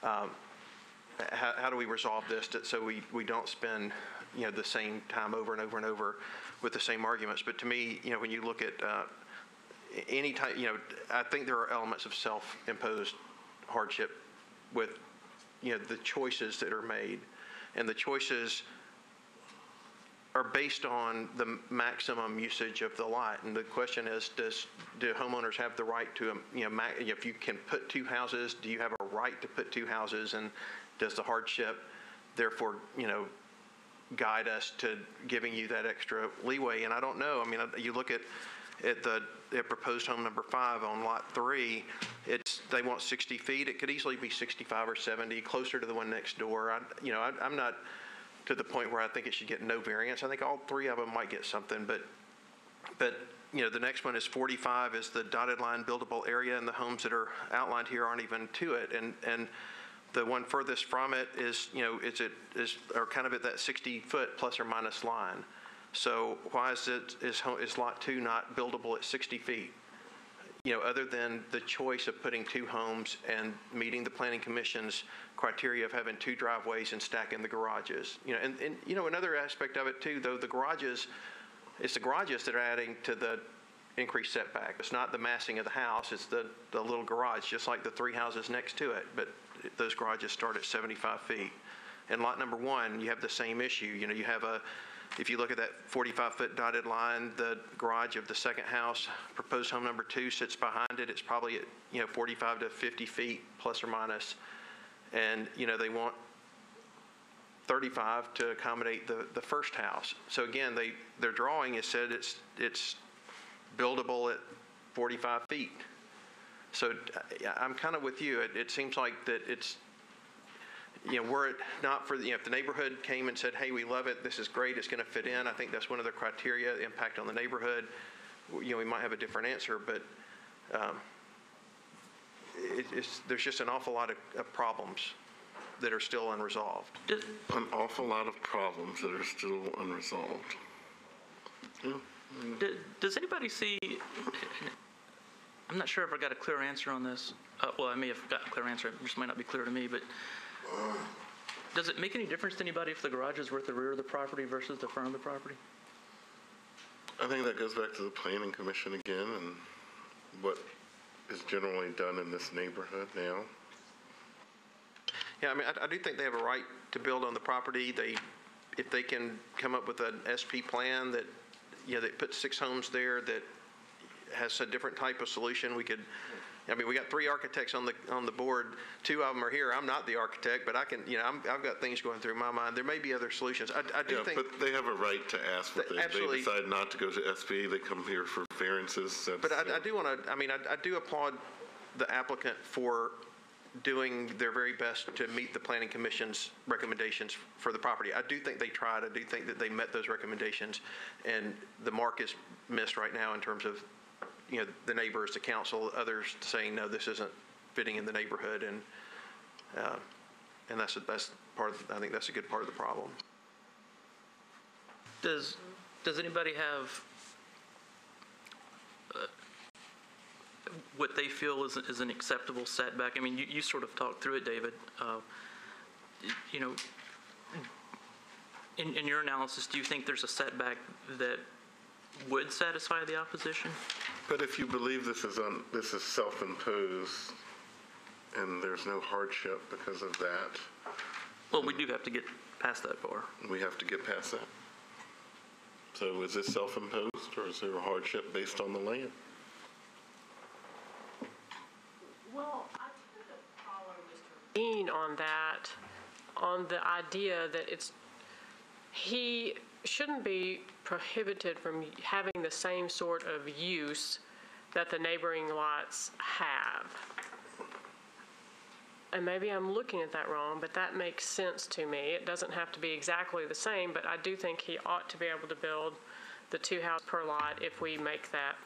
how do we resolve this so we don't spend, the same time over and over and over with the same arguments. But to me, when you look at any type, I think there are elements of self-imposed hardship with, the choices that are made, and the choices are based on the maximum usage of the lot. And the question is, do homeowners have the right to, if you can put 2 houses, do you have a right to put 2 houses? And does the hardship therefore, guide us to giving you that extra leeway? And I don't know. I mean, you look at the proposed home number 5 on Lot 3, they want 60 feet. It could easily be 65 or 70, closer to the one next door. I'm not to the point where I think it should get no variance. I think all 3 of them might get something, but the next one is 45 is the dotted line buildable area, and the homes that are outlined here aren't even to it. And the one furthest from it is, are kind of at that 60-foot plus or minus line. So why is Lot 2 not buildable at 60 feet? Other than the choice of putting 2 homes and meeting the Planning Commission's criteria of having 2 driveways and stacking the garages. And another aspect of it too, though, it's the garages that are adding to the increased setback. It's not the massing of the house, it's the little garage, just like the 3 houses next to it, but those garages start at 75 feet. And lot number 1, you have the same issue. You have if you look at that 45-foot dotted line, the garage of the second house, proposed home number 2 sits behind it. It's probably at 45 to 50 feet plus or minus, and they want 35 to accommodate the first house. So again, their drawing has said it's buildable at 45 feet. So I'm kind of with you. It seems like that it's. Were it not for, if the neighborhood came and said, hey, we love it, this is great, it's going to fit in, I think that's one of the criteria, the impact on the neighborhood, we might have a different answer, but there's just an awful lot of problems that are still unresolved.
An awful lot of problems that are still unresolved. Yeah.
Does anybody see, I'm not sure if I got a clear answer on this. Well, I may have got a clear answer, it just might not be clear to me, but does it make any difference to anybody if the garage is at the rear of the property versus the front of the property?
I think that goes back to the Planning Commission again and what is generally done in this neighborhood now.
Yeah, I mean, I do think they have a right to build on the property. If they can come up with an SP plan that, they put 6 homes there that has a different type of solution, we got 3 architects on the board. 2 of them are here. I'm not the architect, but I can, I've got things going through my mind. There may be other solutions. I do think.
But they have a right to ask what they decide not to go to SP. They come here for variances.
But I do want to. I mean, I do applaud the applicant for doing their very best to meet the Planning Commission's recommendations for the property. I do think they tried. I do think that they met those recommendations, and the mark is missed right now in terms of, the neighbors, the council, others saying, no, this isn't fitting in the neighborhood, and that's part of, I think that's a good part of the problem.
Does anybody have what they feel is an acceptable setback? I mean, you sort of talked through it, David. In your analysis, do you think there's a setback that would satisfy the opposition?
But if you believe this is self-imposed and there's no hardship because of that,
Well, we do have to get past that bar.
we have to get past that. So is this self-imposed, or is there a hardship based on the land?
Well, I tend to follow Mr. Dean on that, on the idea that he shouldn't be prohibited from having the same sort of use that the neighboring lots have. And maybe I'm looking at that wrong, but that makes sense to me. It doesn't have to be exactly the same, but I do think he ought to be able to build the 2 houses per lot if we make that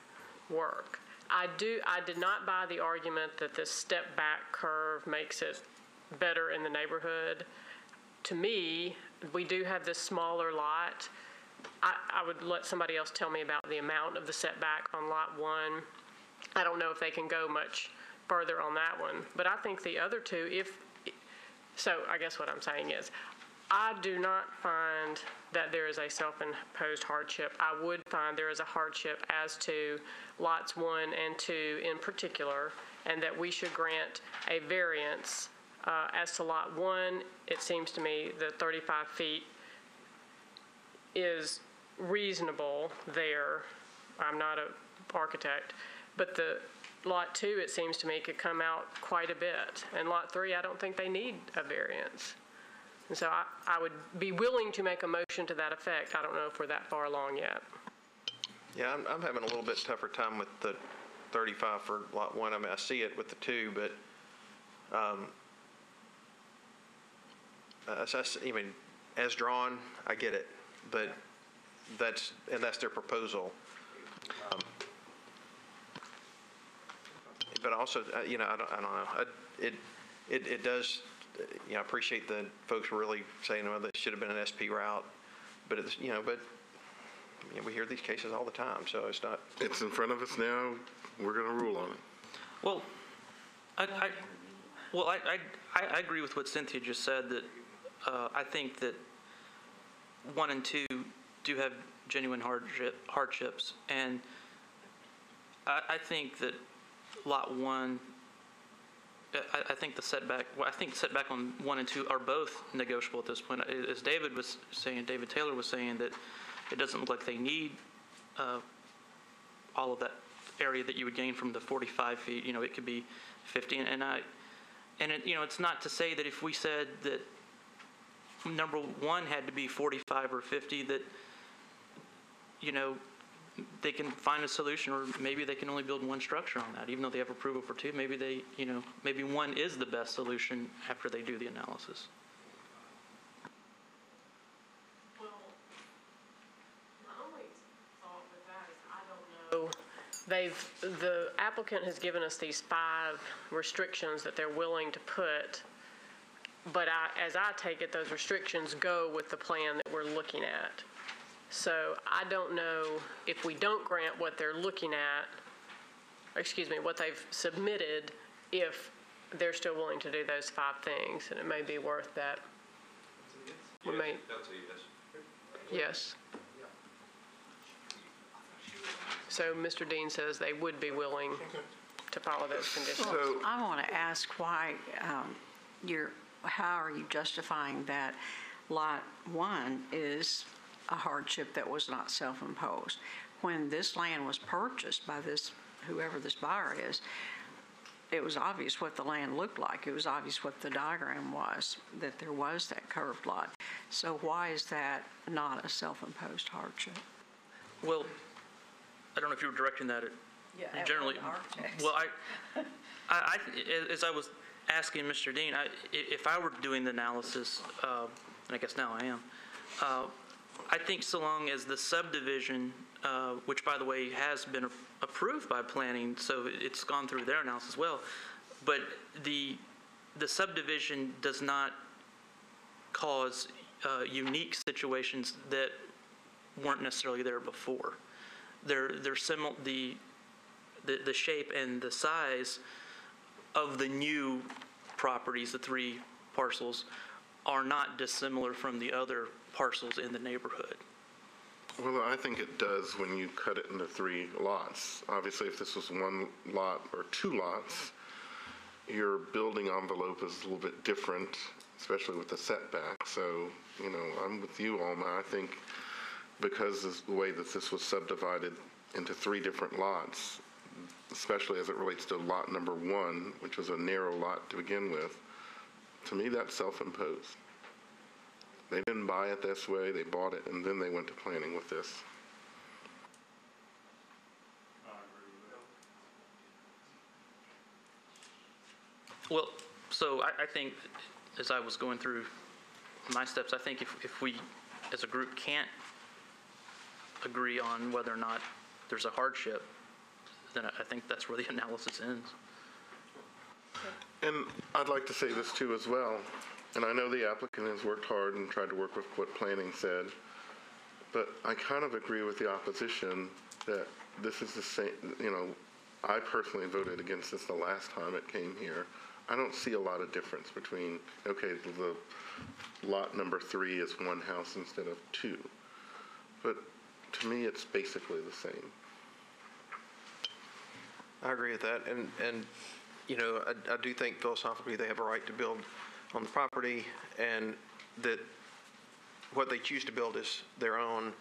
work. I did not buy the argument that this step back curve makes it better in the neighborhood. To me, we do have this smaller lot. I would let somebody else tell me about the amount of the setback on lot 1. I don't know if they can go much further on that one, but I think the other two, so I guess what I'm saying is, I do not find that there is a self-imposed hardship. I would find there is a hardship as to lots 1 and 2 in particular, and that we should grant a variance. As to lot 1, it seems to me that 35 feet is reasonable there. I'm not an architect, but the lot 2, it seems to me, could come out quite a bit. And lot 3, I don't think they need a variance. And so I would be willing to make a motion to that effect. I don't know if we're that far along yet.
Yeah, I'm having a little bit tougher time with the 35 for lot 1. I mean, I see it with the 2, but as drawn, I get it, but that's their proposal. But also, I don't know. It does. I appreciate the folks really saying, well, that should have been an SP route, but it's, we hear these cases all the time, so it's not.
It's in front of us now. We're going to rule on it.
Well, I agree with what Cynthia just said, that I think that 1 and 2 do have genuine hardships, and I think that lot 1, I think the setback, setback on 1 and 2 are both negotiable at this point. As David Taylor was saying, that it doesn't look like they need all of that area that you would gain from the 45 feet. It could be 50, and it's not to say that if we said that number 1 had to be 45 or 50, that they can find a solution, or maybe they can only build 1 structure on that, even though they have approval for 2. Maybe they, maybe 1 is the best solution after they do the analysis.
Well, my only thought with that is I don't know. The applicant has given us these 5 restrictions that they're willing to put, but as I take it, those restrictions go with the plan that we're looking at. So I don't know if we don't grant what they're looking at, what they've submitted, if they're still willing to do those 5 things, and it may be worth that. That's a yes. Yes. So Mr. Dean says they would be willing to follow those conditions.
Well, I want to ask why how are you justifying that lot 1 is a hardship that was not self-imposed? When this land was purchased by whoever this buyer is, it was obvious what the land looked like. It was obvious what the diagram was, that there was that curved lot. So why is that not a self-imposed hardship?
Well, I don't know if you were directing that at generally, well, as I was asking Mr. Dean, if I were doing the analysis, and I guess now I am, I think so long as the subdivision, which by the way has been approved by planning, so it's gone through their analysis as well, but the subdivision does not cause unique situations that weren't necessarily there before. They're similar. The shape and the size of the new properties, the 3 parcels, are not dissimilar from the other parcels in the neighborhood.
Well, I think it does when you cut it into 3 lots. Obviously, if this was 1 lot or 2 lots, your building envelope is a little bit different, especially with the setback. So, you know, I'm with you, Alma. I think because of the way that this was subdivided into 3 different lots, especially as it relates to lot number 1, which was a narrow lot to begin with, to me, that's self-imposed. They didn't buy it this way, they bought it, and then they went to planning with this.
Well, so I think as I was going through my steps, I think if we as a group can't agree on whether or not there's a hardship, then I think that's where the analysis ends.
And I'd like to say this too as well, and I know the applicant has worked hard and tried to work with what planning said, but I kind of agree with the opposition that this is the same, you know, I personally voted against this the last time it came here. I don't see a lot of difference between, okay, the lot number 3 is 1 house instead of 2. But to me, it's basically the same.
I agree with that, and you know, I do think philosophically they have a right to build on the property, and that what they choose to build is their own.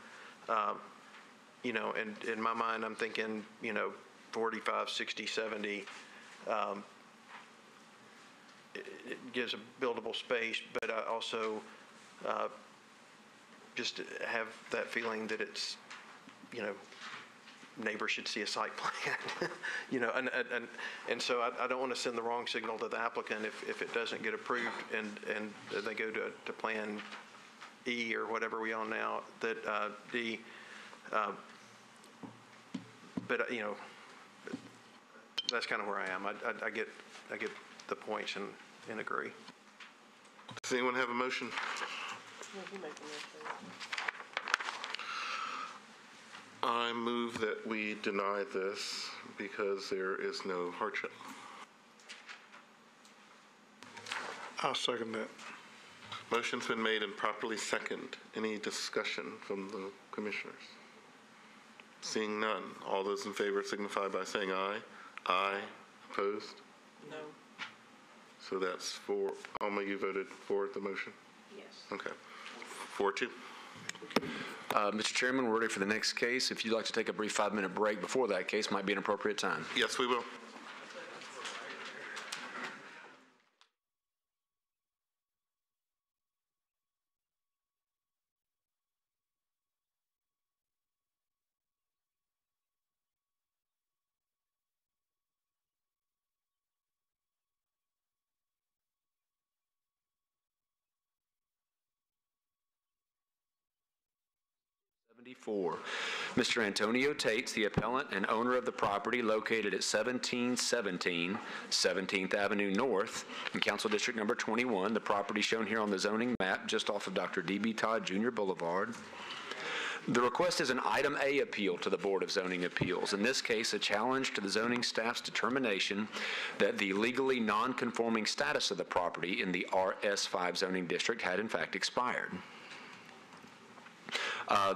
You know, and in my mind, I'm thinking, you know, 45, 60, 70. It gives a buildable space, but I also just have that feeling that it's, you know, neighbors should see a site plan, you know, and so I don't want to send the wrong signal to the applicant if it doesn't get approved and they go to Plan E or whatever we on now, that but you know, that's kind of where I am. I get the points and agree.
Does anyone have a motion? I move that we deny this because there is no hardship.
I'll second that.
Motion's been made and properly second. Any discussion from the commissioners? Seeing none, all those in favor signify by saying aye. Aye. Opposed?
No.
So that's 4. Alma, you voted for the motion?
Yes.
Okay. 4-2.
Mr. Chairman, we're ready for the next case. If you'd like to take a brief 5-minute break before that case, might be an appropriate time.
Yes, we will.
Mr. Antonio Tates, the appellant and owner of the property located at 1717 17th Avenue North in Council District Number 21, the property shown here on the zoning map just off of Dr. D.B. Todd Jr. Boulevard. The request is an Item A appeal to the Board of Zoning Appeals. In this case, a challenge to the zoning staff's determination that the legally non-conforming status of the property in the RS5 zoning district had in fact expired.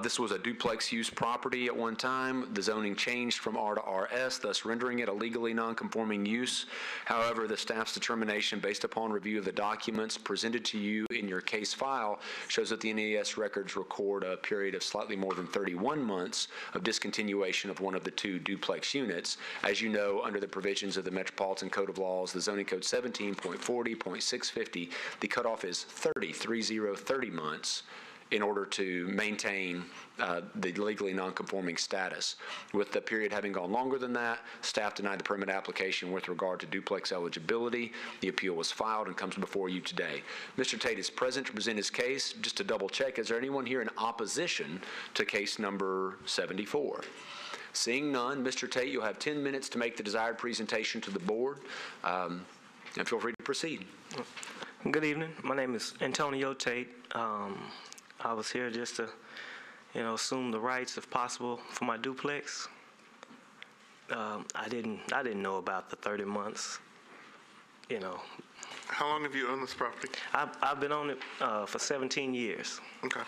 This was a duplex use property at one time. The zoning changed from R to RS, thus rendering it a legally non-conforming use. However, the staff's determination based upon review of the documents presented to you in your case file shows that the NES records record a period of slightly more than 31 months of discontinuation of one of the 2 duplex units. As you know, under the provisions of the Metropolitan Code of Laws, the zoning code 17.40.650, the cutoff is 30 months in order to maintain the legally nonconforming status. With the period having gone longer than that, staff denied the permit application with regard to duplex eligibility. The appeal was filed and comes before you today. Mr. Tate is present to present his case. Just to double check, is there anyone here in opposition to case number 74? Seeing none, Mr. Tate, you'll have 10 minutes to make the desired presentation to the board, and feel free to proceed.
Good evening. My name is Antonio Tate. I was here just to, assume the rights, if possible, for my duplex. I didn't know about the 30 months.
How long have you owned this property?
I've been on it for 17 years.
Okay.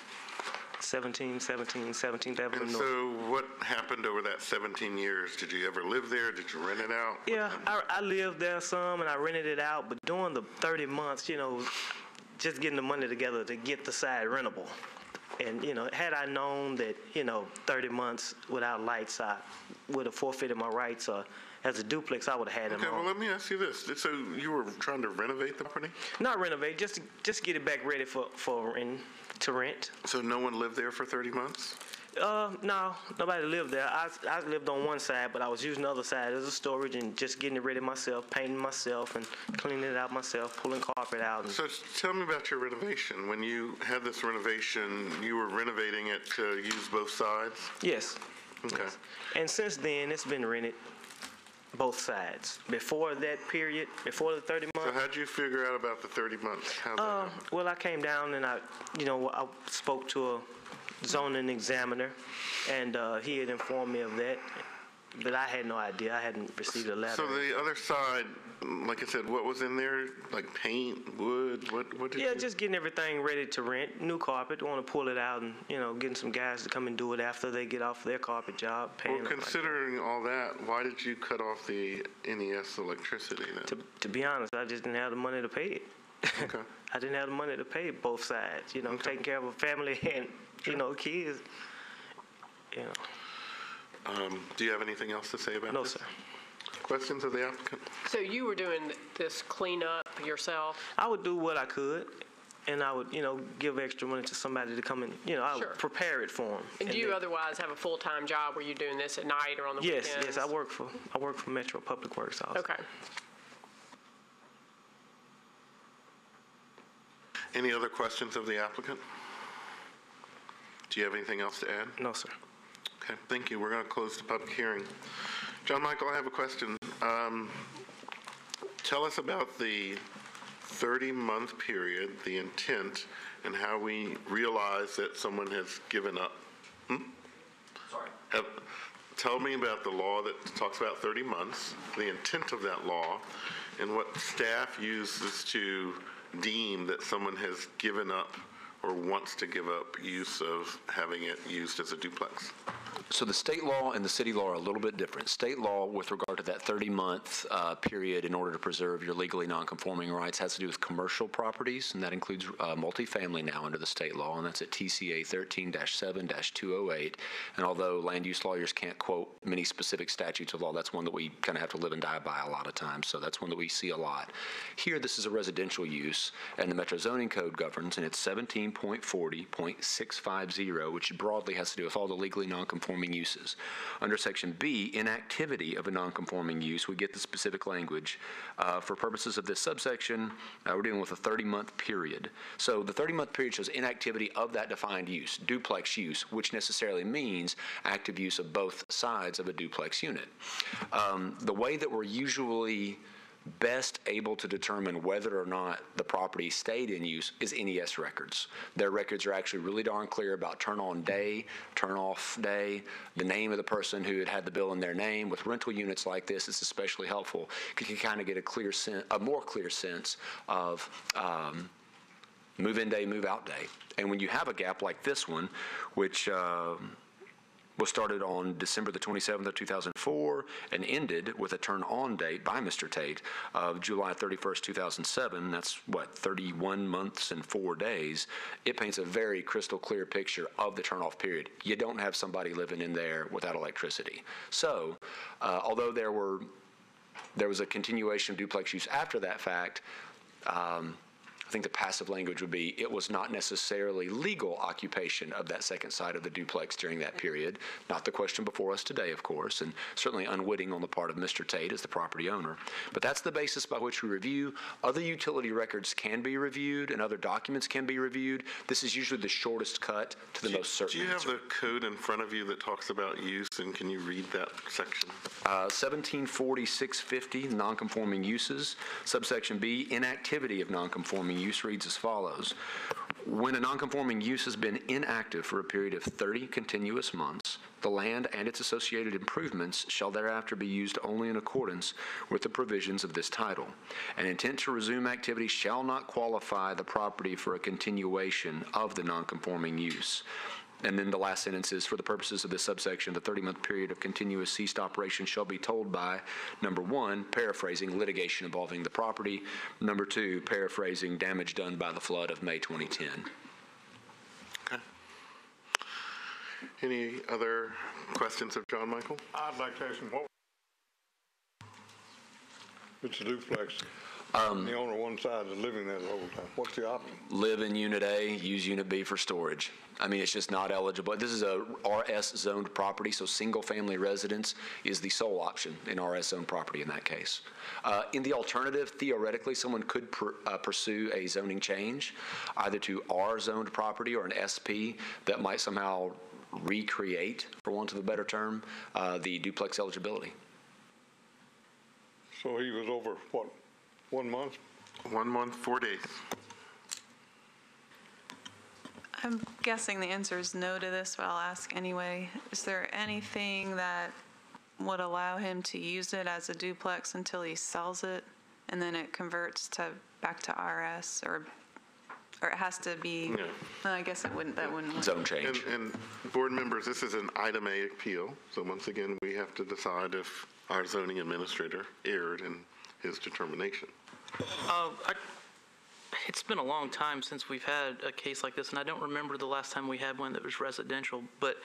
17th Avenue
And
North.
so what happened over that 17 years? Did you ever live there? Did you rent it out?
Yeah, I lived there some and I rented it out, but during the 30 months, just getting the money together to get the side rentable. And, had I known that, 30 months without lights, I would have forfeited my rights, or as a duplex, I would have had them
Okay,
on.
well, let me ask you this. So you were trying to renovate the property?
Not renovate, just get it back ready to rent.
So no one lived there for 30 months?
No, nobody lived there. I lived on one side, but I was using the other side as a storage and just getting it ready myself, painting myself and cleaning it out myself, pulling carpet out.
So tell me about your renovation. When you had this renovation, you were renovating it to use both sides?
Yes.
Okay.
Yes. And since then, it's been rented both sides. Before that period, before the 30 months.
So how'd you figure out about the 30 months? How'd that happen?
Well, I came down and I spoke to a zoning examiner, and he had informed me of that, but I had no idea. I hadn't received a letter.
So the other side, like I said, what was in there? Like paint, wood, what did you?
Yeah, just getting everything ready to rent. New carpet, want to pull it out and, getting some guys to come and do it after they get off their carpet job.
Well, considering all that, why did you cut off the NES electricity then?
To be honest, I just didn't have the money to pay it.
Okay.
I didn't have the money to pay both sides, taking care of a family and, kids,
Do you have anything else to say about
No,
this?
sir.
Questions of the applicant?
So you were doing this cleanup yourself?
I would do what I could, and I would, give extra money to somebody to come and, I
Sure.
would prepare it for them.
And do you otherwise have a full-time job where you're doing this at night or on the weekends?
Yes, I work for Metro Public Works also.
Okay.
Any other questions of the applicant? Do you have anything else to add?
No, sir.
Okay, thank you. We're going to close the public hearing. John Michael, I have a question. Tell us about the 30-month period, the intent, and how we realize that someone has given up. Sorry. Tell me about the law that talks about 30 months, the intent of that law, and what staff uses to deem that someone has given up or wants to give up use of having it used as a duplex.
So the state law and the city law are a little bit different. State law, with regard to that 30-month period in order to preserve your legally nonconforming rights, has to do with commercial properties, and that includes multifamily now under the state law, and that's at TCA 13-7-208. And although land use lawyers can't quote many specific statutes of law, that's one that we kind of have to live and die by a lot of times, so that's one that we see a lot. Here, this is a residential use, and the Metro Zoning Code governs, and it's 17.40.650, which broadly has to do with all the legally nonconforming uses. Under Section B, inactivity of a nonconforming use, we get the specific language. For purposes of this subsection, we're dealing with a 30-month period. So the 30-month period shows inactivity of that defined use, duplex use, which necessarily means active use of both sides of a duplex unit. The way that we're usually best able to determine whether or not the property stayed in use is NES records. Their records are actually really darn clear about turn-on day, turn-off day, the name of the person who had the bill in their name. With rental units like this, it's especially helpful. You can kind of get a more clear sense of move-in day, move-out day. And when you have a gap like this one, which was started on December the 27th of 2004 and ended with a turn-on date by Mr. Tate of July 31st, 2007. That's, 31 months and 4 days. It paints a very crystal clear picture of the turn-off period. You don't have somebody living in there without electricity. So, although there was a continuation of duplex use after that fact, think the passive language would be, it was not necessarily legal occupation of that second side of the duplex during that period. Not the question before us today, of course, and certainly unwitting on the part of Mr. Tate as the property owner. But that's the basis by which we review. Other utility records can be reviewed and other documents can be reviewed. This is usually the shortest cut to the most certain
Do you have
answer.
the code in front of you that talks about use, and can you read that section?
1740-650, nonconforming uses. Subsection B, inactivity of nonconforming use reads as follows. When a nonconforming use has been inactive for a period of 30 continuous months, the land and its associated improvements shall thereafter be used only in accordance with the provisions of this title. An intent to resume activity shall not qualify the property for a continuation of the nonconforming use. And then the last sentence is, for the purposes of this subsection, the 30-month period of continuous ceased operation shall be told by, number one, paraphrasing, litigation involving the property, number two, paraphrasing, damage done by the flood of May 2010.
Okay. Any other questions of John Michael?
I'd like to ask him, what? It's a duplex. The owner one side is living there the whole time. What's the option?
Live in Unit A, use Unit B for storage. I mean, it's just not eligible. This is a RS zoned property, so single family residence is the sole option in RS zoned property in that case. In the alternative, theoretically, someone could pursue a zoning change, either to R zoned property or an SP that might somehow recreate, for want of a better term, the duplex eligibility.
So he was over, what, 1 month?
1 month, 4 days.
I'm guessing the answer is no to this, but I'll ask anyway. Is there anything that would allow him to use it as a duplex until he sells it, and then it converts back to RS, or it has to be?
No.
No, I guess it wouldn't. That wouldn't.
Zone change.
And board members, this is an item A appeal, so once again, we have to decide if our zoning administrator erred in his determination.
It's been a long time since we've had a case like this, and I don't remember the last time we had one that was residential, but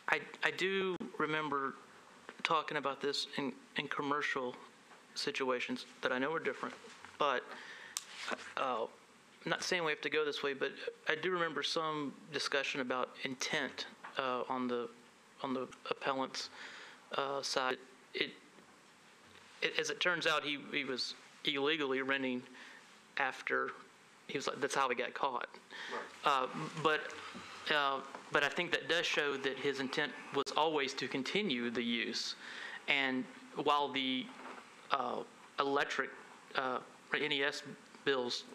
I do remember talking about this in commercial situations that I know are different, but I'm not saying we have to go this way, but I do remember some discussion about intent on the appellant's side. As it turns out, he was illegally renting after that's how he got caught. Right. But I think that does show that his intent was always to continue the use. And while the electric NES bills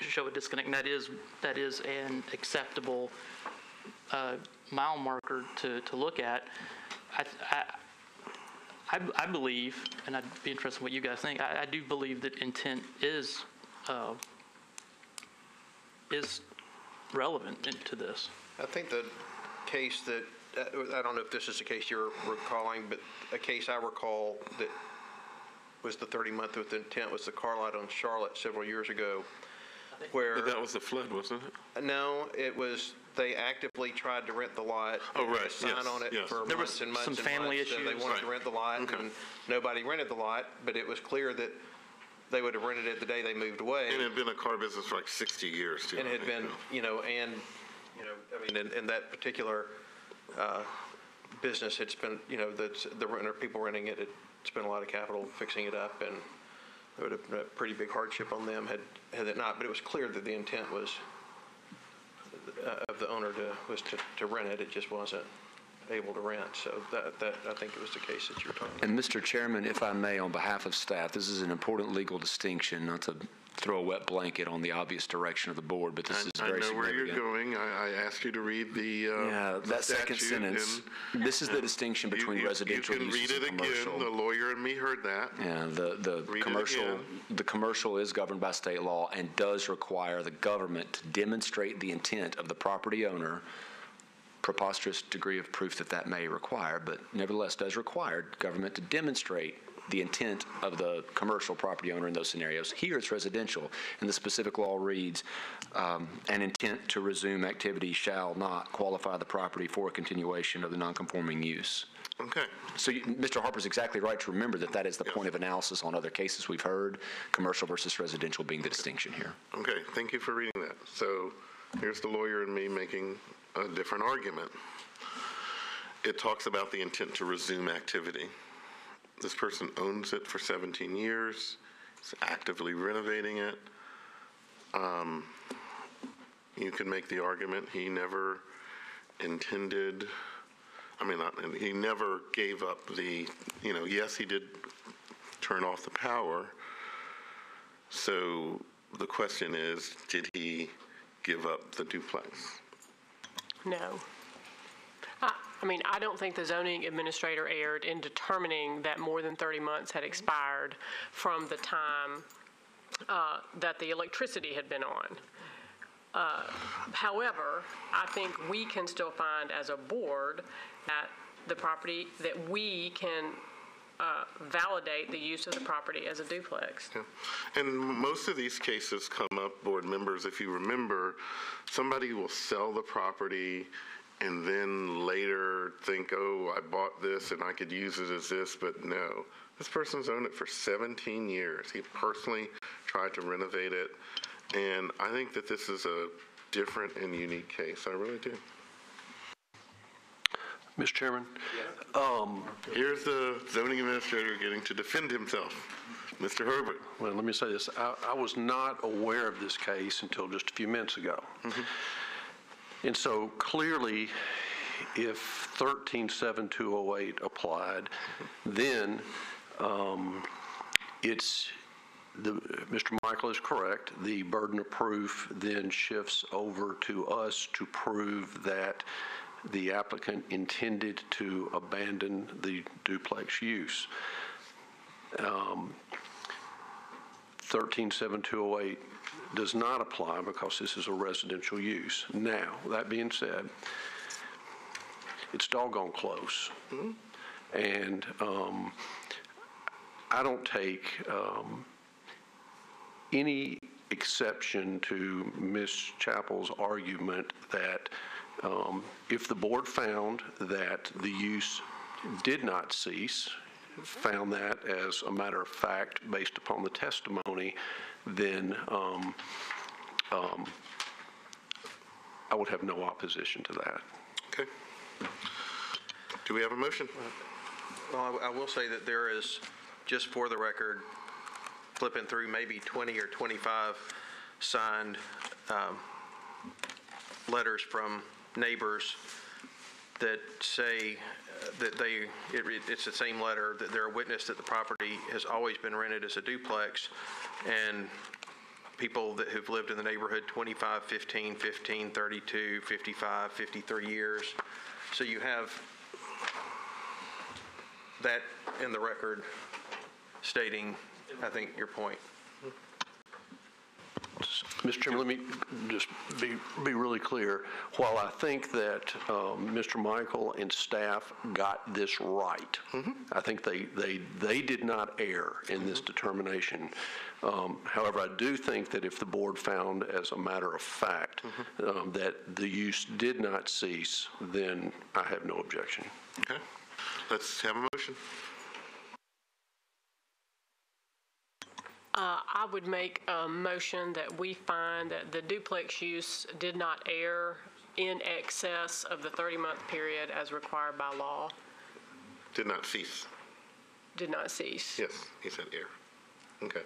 show a disconnect, and that is an acceptable mile marker to look at, I believe, and I'd be interested in what you guys think, I do believe that intent is relevant to this.
I think the case that, I don't know if this is the case you're recalling, but a case I recall that was the 30-month with intent was the car lot on Charlotte several years ago, where...
But that was the flood, wasn't it?
No, it was, they actively tried to rent the lot.
Oh, right,
Sign
yes,
on it
yes.
for
There
months
was
and months
some
and
family
months. So they
issues.
wanted to rent the lot,
Okay.
and nobody rented the lot, but it was clear that they would have rented it the day they moved away.
And it had been a car business for like 60 years, too.
And
I
it had
think,
been, I mean, in that particular business, it's been, the renter, people renting it, had spent a lot of capital fixing it up, and it would have been a pretty big hardship on them had it not. But it was clear that the intent was, of the owner was to rent it. It just wasn't able to rent. So that I think it was the case that you're talking about.
And Mr. Chairman, if I may, on behalf of staff, this is an important legal distinction, not to throw a wet blanket on the obvious direction of the board, but this is very significant.
I know where you're going. I asked you to read the
that second sentence. This is the distinction between residential uses and commercial.
You can read it again. The lawyer and me heard that.
Yeah, the commercial is governed by state law and does require the government to demonstrate the intent of the property owner. Preposterous degree of proof that may require, but nevertheless does require government to demonstrate the intent of the commercial property owner in those scenarios. Here, it's residential, and the specific law reads, an intent to resume activity shall not qualify the property for a continuation of the nonconforming use.
Okay.
So Mr. Harper's exactly right to remember that that is the point of analysis on other cases we've heard, commercial versus residential being the distinction here.
Okay, thank you for reading that. So here's the lawyer and me making a different argument. It talks about the intent to resume activity. This person owns it for 17 years, is actively renovating it. You can make the argument he never intended, he never gave up the, yes, he did turn off the power. So the question is, did he give up the duplex?
No. I don't think the zoning administrator erred in determining that more than 30 months had expired from the time that the electricity had been on. However, I think we can still find as a board that the property, that we can validate the use of the property as a duplex.
Yeah. And most of these cases come up, board members, if you remember, somebody will sell the property and then later think, oh, I bought this and I could use it as this, but no. This person's owned it for 17 years. He personally tried to renovate it, and I think that this is a different and unique case. I really do.
Mr. Chairman?
Here's the zoning administrator getting to defend himself. Mr. Herbert.
Well, let me say this. I was not aware of this case until just a few minutes ago. Mm-hmm. And so clearly, if 13-7208 applied, then Mr. Michael is correct. The burden of proof then shifts over to us to prove that the applicant intended to abandon the duplex use. 13-7208 does not apply because this is a residential use. Now, that being said, it's doggone close. Mm-hmm. And I don't take any exception to Ms. Chappell's argument that if the board found that the use did not cease, found that as a matter of fact based upon the testimony, then I would have no opposition to that.
Okay. Do we have a motion?
Well, I will say that there is, just for the record, flipping through maybe 20 or 25 signed letters from neighbors that say that it's the same letter, that they're a witness that the property has always been rented as a duplex, and people that have lived in the neighborhood 25, 15, 32, 55, 53 years. So you have that in the record stating, I think, your point.
Mr. Chairman, let me just be really clear. While I think that Mr. Michael and staff got this right, mm-hmm. I think they did not err in this determination. However, I do think that if the board found as a matter of fact mm-hmm. That the use did not cease, then I have no objection.
Okay. Let's have a motion.
I would make a motion that we find that the duplex use did not err in excess of the 30-month period as required by law.
Did not cease.
Did not cease.
Yes, he said err. Okay.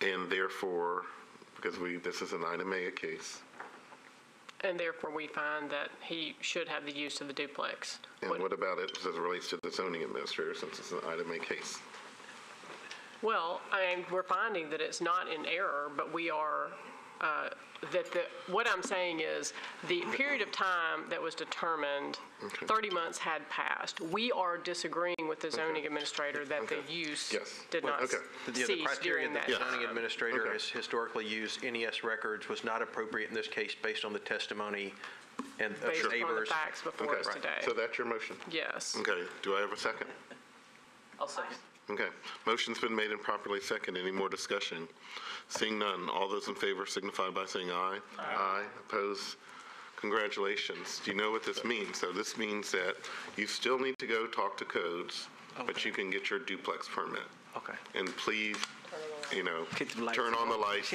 And therefore, because this is an item A case.
And therefore, we find that he should have the use of the duplex.
And what about it as it relates to the zoning administrator, since it's an item A case?
Well, we're finding that it's not in error, but we are, what I'm saying is the period of time that was determined, okay. 30 months had passed. We are disagreeing with the zoning administrator that the use did not cease
the criteria that the zoning administrator
has
historically used, NES records, was not appropriate in this case based on the testimony and of
based
neighbors.
on the facts before us today.
So that's your motion?
Yes.
Okay. Do I have a second?
I'll second.
Okay. Motion's been made and properly seconded. Any more discussion? Seeing none, all those in favor signify by saying aye. Aye. Opposed? Congratulations. Do you know what this means? So this means that you still need to go talk to codes, but you can get your duplex permit.
Okay.
And please,
Keep the lights
turn on the lights.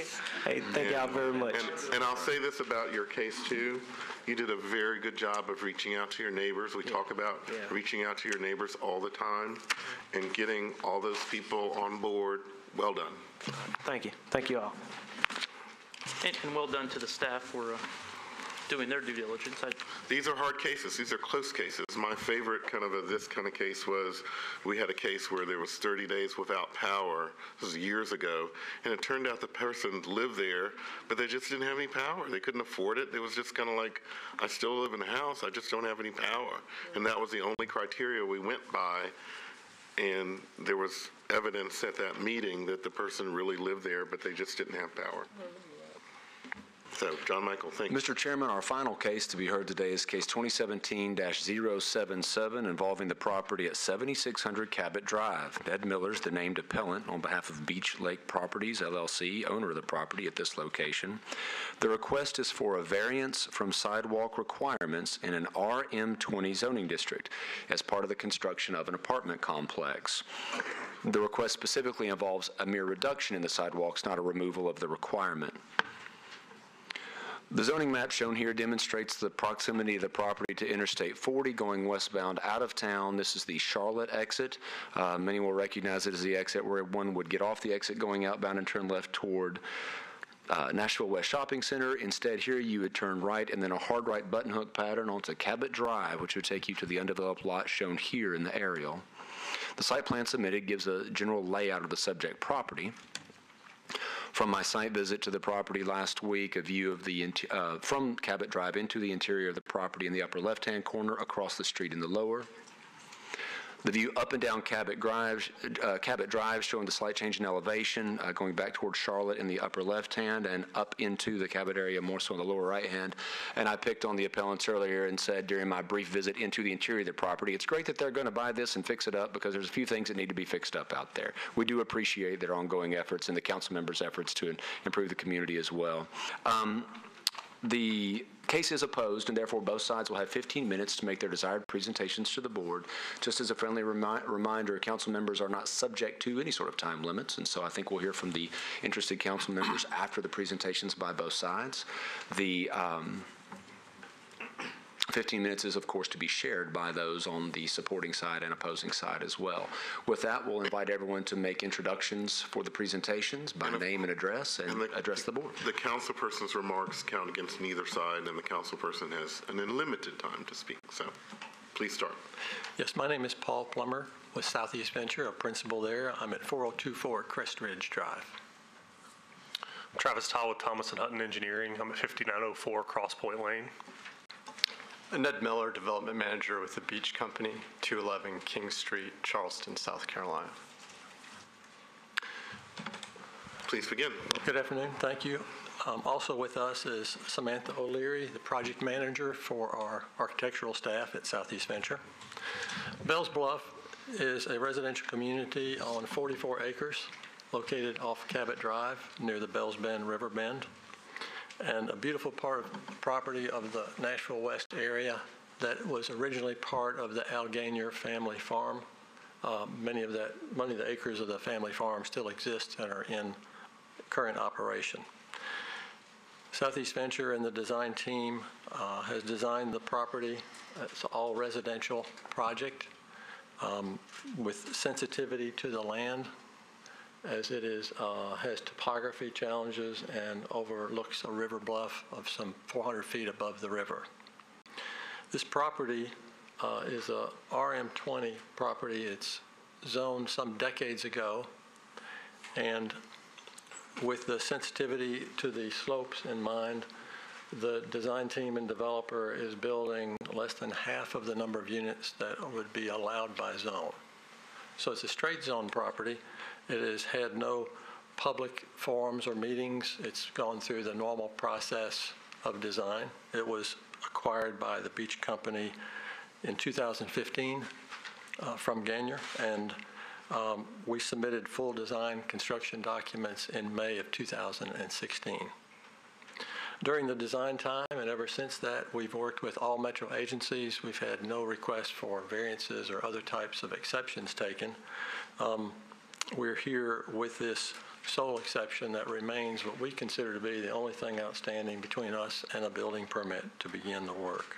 Hey, thank y'all very much.
And I'll say this about your case too. You did a very good job of reaching out to your neighbors. We talk about reaching out to your neighbors all the time and getting all those people on board. Well done.
Thank you. Thank you all.
And well done to the staff for doing their due diligence.
These are hard cases. These are close cases. My favorite kind of this kind of case was we had a case where there was 30 days without power. This was years ago. And it turned out the person lived there, but they just didn't have any power. They couldn't afford it. It was just kind of like, I still live in a house. I just don't have any power. And that was the only criteria we went by. And there was evidence at that meeting that the person really lived there, but they just didn't have power. So, John Michael, thank you.
Mr. Chairman, our final case to be heard today is case 2017-077 involving the property at 7600 Cabot Drive. Ned Miller's the named appellant on behalf of Beach Lake Properties, LLC, owner of the property at this location. The request is for a variance from sidewalk requirements in an RM20 zoning district as part of the construction of an apartment complex. The request specifically involves a mere reduction in the sidewalks, not a removal of the requirement. The zoning map shown here demonstrates the proximity of the property to Interstate 40 going westbound out of town. This is the Charlotte exit. Many will recognize it as the exit where one would get off the exit going outbound and turn left toward Nashville West Shopping Center. Instead, here you would turn right and then a hard right button hook pattern onto Cabot Drive, which would take you to the undeveloped lot shown here in the aerial. The site plan submitted gives a general layout of the subject property. From my site visit to the property last week, a view of the from Cabot Drive into the interior of the property in the upper left-hand corner, across the street in the lower. The view up and down Cabot Drive showing the slight change in elevation, going back towards Charlotte in the upper left-hand and up into the Cabot area more so in the lower right-hand. And I picked on the appellants earlier and said during my brief visit into the interior of the property, it's great that they're going to buy this and fix it up because there's a few things that need to be fixed up out there. We do appreciate their ongoing efforts and the council members' efforts to improve the community as well. The case is opposed, and therefore both sides will have 15 minutes to make their desired presentations to the board. Just as a friendly reminder, council members are not subject to any sort of time limits, and so I think we'll hear from the interested council members after the presentations by both sides. The 15 minutes is, of course, to be shared by those on the supporting side and opposing side as well. With that, we'll invite everyone to make introductions for the presentations by name and address and address the board.
The councilperson's remarks count against neither side, and the councilperson has an unlimited time to speak. So please start.
Yes, my name is Paul Plummer with Southeast Venture, a principal there. I'm at 4024 Crest Ridge Drive.
Travis Tall with Thomas & Hutton Engineering. I'm at 5904 Cross Point Lane.
Ned Miller, Development Manager with the Beach Company, 211 King Street, Charleston, South Carolina.
Please begin.
Good afternoon. Thank you. Also with us is Samantha O'Leary, the Project Manager for our architectural staff at Southeast Venture. Bells Bluff is a residential community on 44 acres located off Cabot Drive near the Bells Bend River Bend, and a beautiful part of property of the Nashville West area that was originally part of the Algainier family farm. Many of the acres of the family farm still exist and are in current operation. Southeast Venture and the design team has designed the property. It's an all residential project with sensitivity to the land, as it is has topography challenges and overlooks a river bluff of some 400 feet above the river. This property is a RM20 property. It's zoned some decades ago, and with the sensitivity to the slopes in mind, the design team and developer is building less than half of the number of units that would be allowed by zone. So it's a straight zone property. It has had no public forums or meetings. It's gone through the normal process of design. It was acquired by the Beach Company in 2015 from Gainier, and We submitted full design construction documents in May of 2016. During the design time and ever since that, we've worked with all metro agencies. We've had no requests for variances or other types of exceptions taken. We're here with this sole exception that remains what we consider to be the only thing outstanding between us and a building permit to begin the work.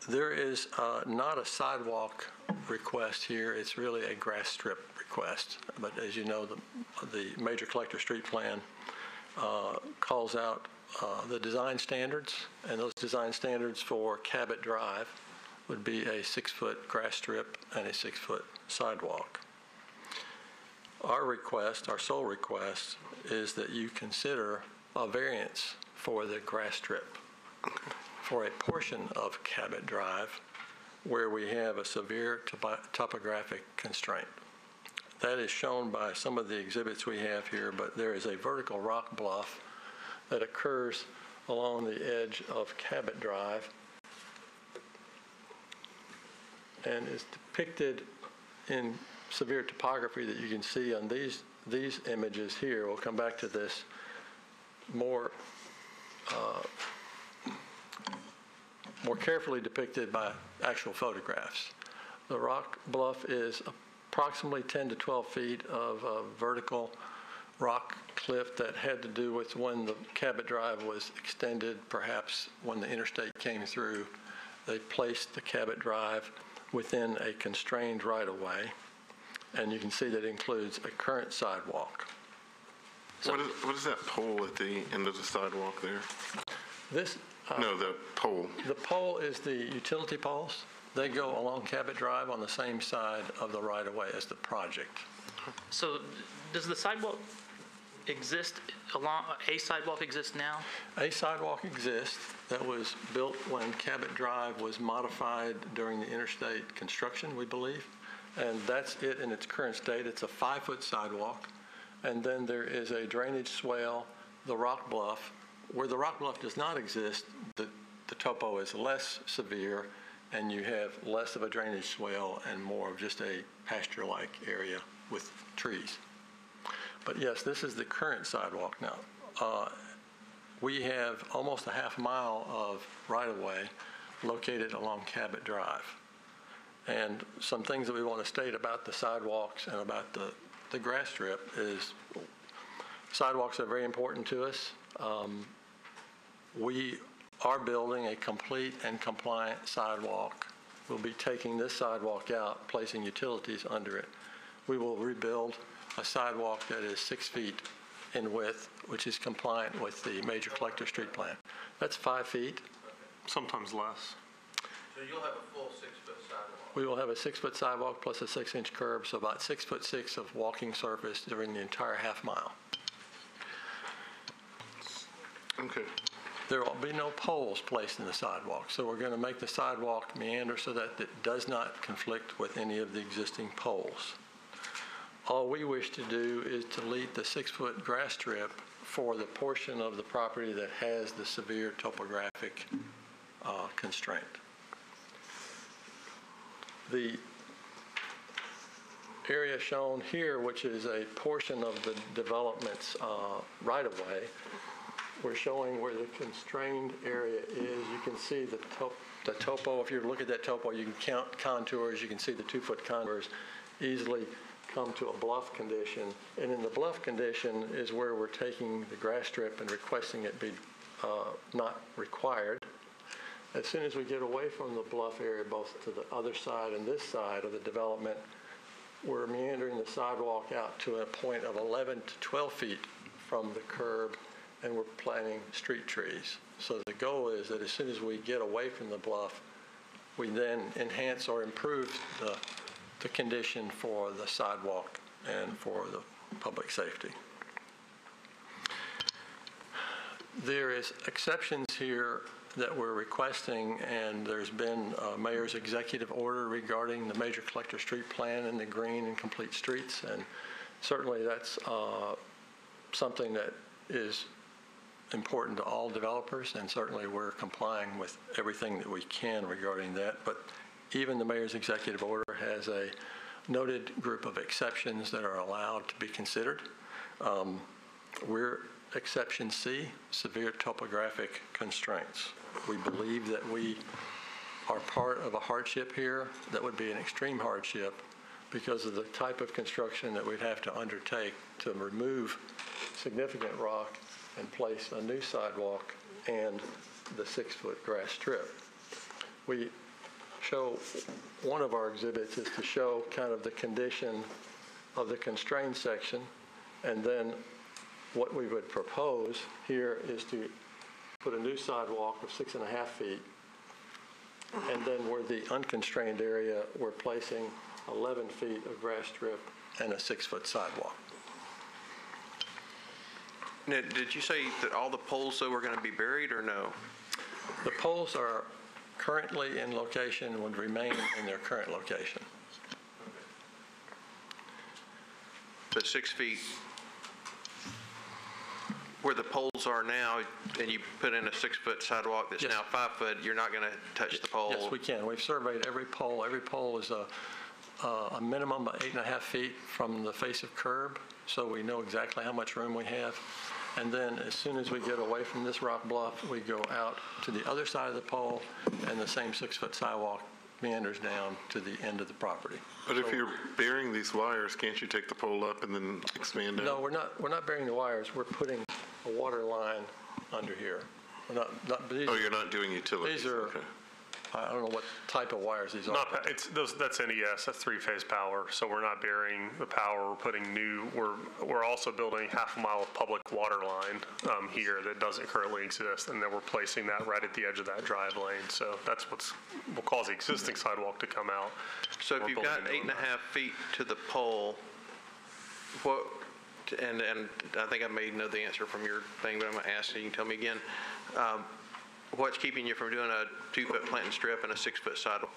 There is not a sidewalk request here. It's really a grass strip request. But as you know, the Major Collector Street Plan calls out the design standards, and those design standards for Cabot Drive would be a 6-foot grass strip and a 6-foot sidewalk. Our request, our sole request, is that you consider a variance for the grass strip for a portion of Cabot Drive where we have a severe topographic constraint. That is shown by some of the exhibits we have here, but there is a vertical rock bluff that occurs along the edge of Cabot Drive and is depicted in severe topography that you can see on these images here. We'll come back to this more carefully depicted by actual photographs. The rock bluff is approximately 10 to 12 feet of a vertical rock cliff that had to do with when the Cabot Drive was extended, perhaps when the interstate came through. They placed the Cabot Drive within a constrained right-of-way, and you can see that includes a current sidewalk.
So what is that pole at the end of the sidewalk there?
This
no, the pole.
The pole is the utility poles. They go along Cabot Drive on the same side of the right-of-way as the project.
So does the sidewalk exist along, a sidewalk exists now?
A sidewalk exists that was built when Cabot Drive was modified during the interstate construction, we believe. And that's it in its current state. It's a 5-foot sidewalk. And then there is a drainage swale, the rock bluff. Where the rock bluff does not exist, the topo is less severe, and you have less of a drainage swale and more of just a pasture-like area with trees. But yes, this is the current sidewalk now. We have almost a half mile of right-of-way located along Cabot Drive. And some things that we want to state about the sidewalks and about the grass strip is sidewalks are very important to us. We are building a complete and compliant sidewalk. We'll be taking this sidewalk out, placing utilities under it. We will rebuild a sidewalk that is 6 feet in width, which is compliant with the Major Collector Street Plan. That's 5 feet.
Sometimes less.
So you'll have a full 6-foot sidewalk?
We will have a 6-foot sidewalk plus a 6-inch curb, so about 6'6" of walking surface during the entire half mile.
Okay.
There will be no poles placed in the sidewalk, so we're going to make the sidewalk meander so that it does not conflict with any of the existing poles. All we wish to do is delete the 6-foot grass strip for the portion of the property that has the severe topographic constraint. The area shown here, which is a portion of the development's right-of-way, we're showing where the constrained area is. You can see the topo. If you look at that topo, you can count contours. You can see the 2-foot contours easily come to a bluff condition. And in the bluff condition is where we're taking the grass strip and requesting it be not required. As soon as we get away from the bluff area, both to the other side and this side of the development, we're meandering the sidewalk out to a point of 11 to 12 feet from the curb, and we're planting street trees. So the goal is that as soon as we get away from the bluff, we then enhance or improve the condition for the sidewalk and for the public safety. There is exceptions here that we're requesting, and there's been a mayor's executive order regarding the Major Collector Street Plan and the green and complete streets, and certainly that's something that is important to all developers, and certainly we're complying with everything that we can regarding that. But even the mayor's executive order has a noted group of exceptions that are allowed to be considered. We're exception C, severe topographic constraints. We believe that we are part of a hardship here that would be an extreme hardship because of the type of construction that we'd have to undertake to remove significant rock and place a new sidewalk and the 6-foot grass strip. We show, one of our exhibits is to show kind of the condition of the constrained section, and then what we would propose here is to put a new sidewalk of 6.5 feet, and then where the unconstrained area, we're placing 11 feet of grass strip and a 6-foot sidewalk.
Now, did you say that all the poles, though, were going to be buried, or no?
The poles are currently in location and would remain in their current location.
But 6 feet where the poles are now, and you put in a 6-foot sidewalk that's now 5 foot, you're not going to touch the pole?
Yes, we can. We've surveyed every pole. Every pole is a minimum of 8.5 feet from the face of curb, so we know exactly how much room we have. And then as soon as we get away from this rock bluff, we go out to the other side of the pole, and the same 6-foot sidewalk meanders down to the end of the property.
But if you're burying these wires, can't you take the pole up and then expand out?
No, we're not burying the wires. We're putting a water line under here. We're not,
oh, you're not doing utilities?
These are,
okay.
I don't know what type of wires these are.
That's NES, that's 3-phase power. So we're not burying the power. We're putting new. We're also building half a mile of public water line here that doesn't currently exist, and then we're placing that right at the edge of that drive lane. So that's will cause the existing sidewalk to come out.
So if you've got 8.5 feet to the pole, what? And I think I may know the answer from your thing, but I'm going to ask you. You can tell me again. What's keeping you from doing a 2-foot planting strip and a 6-foot sidewalk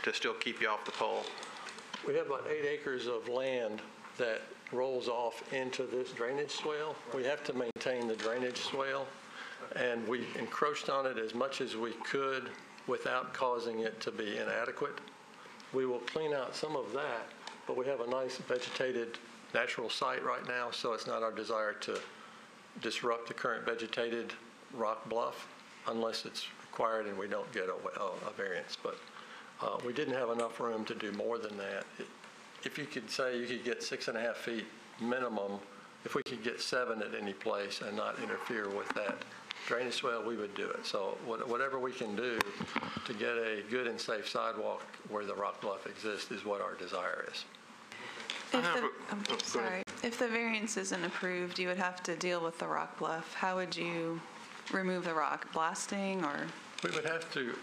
to still keep you off the pole?
We have about 8 acres of land that rolls off into this drainage swale. We have to maintain the drainage swale, and we encroached on it as much as we could without causing it to be inadequate. We will clean out some of that, but we have a nice vegetated natural site right now, so it's not our desire to disrupt the current vegetated rock bluff unless it's required and we don't get a variance. But we didn't have enough room to do more than that. If you could say you could get 6.5 feet minimum, if we could get 7 at any place and not interfere with that drainage swale, we would do it. So whatever we can do to get a good and safe sidewalk where the rock bluff exists is what our desire is.
If the variance isn't approved, you would have to deal with the rock bluff. How would you remove the rock? Blasting or?
We would have to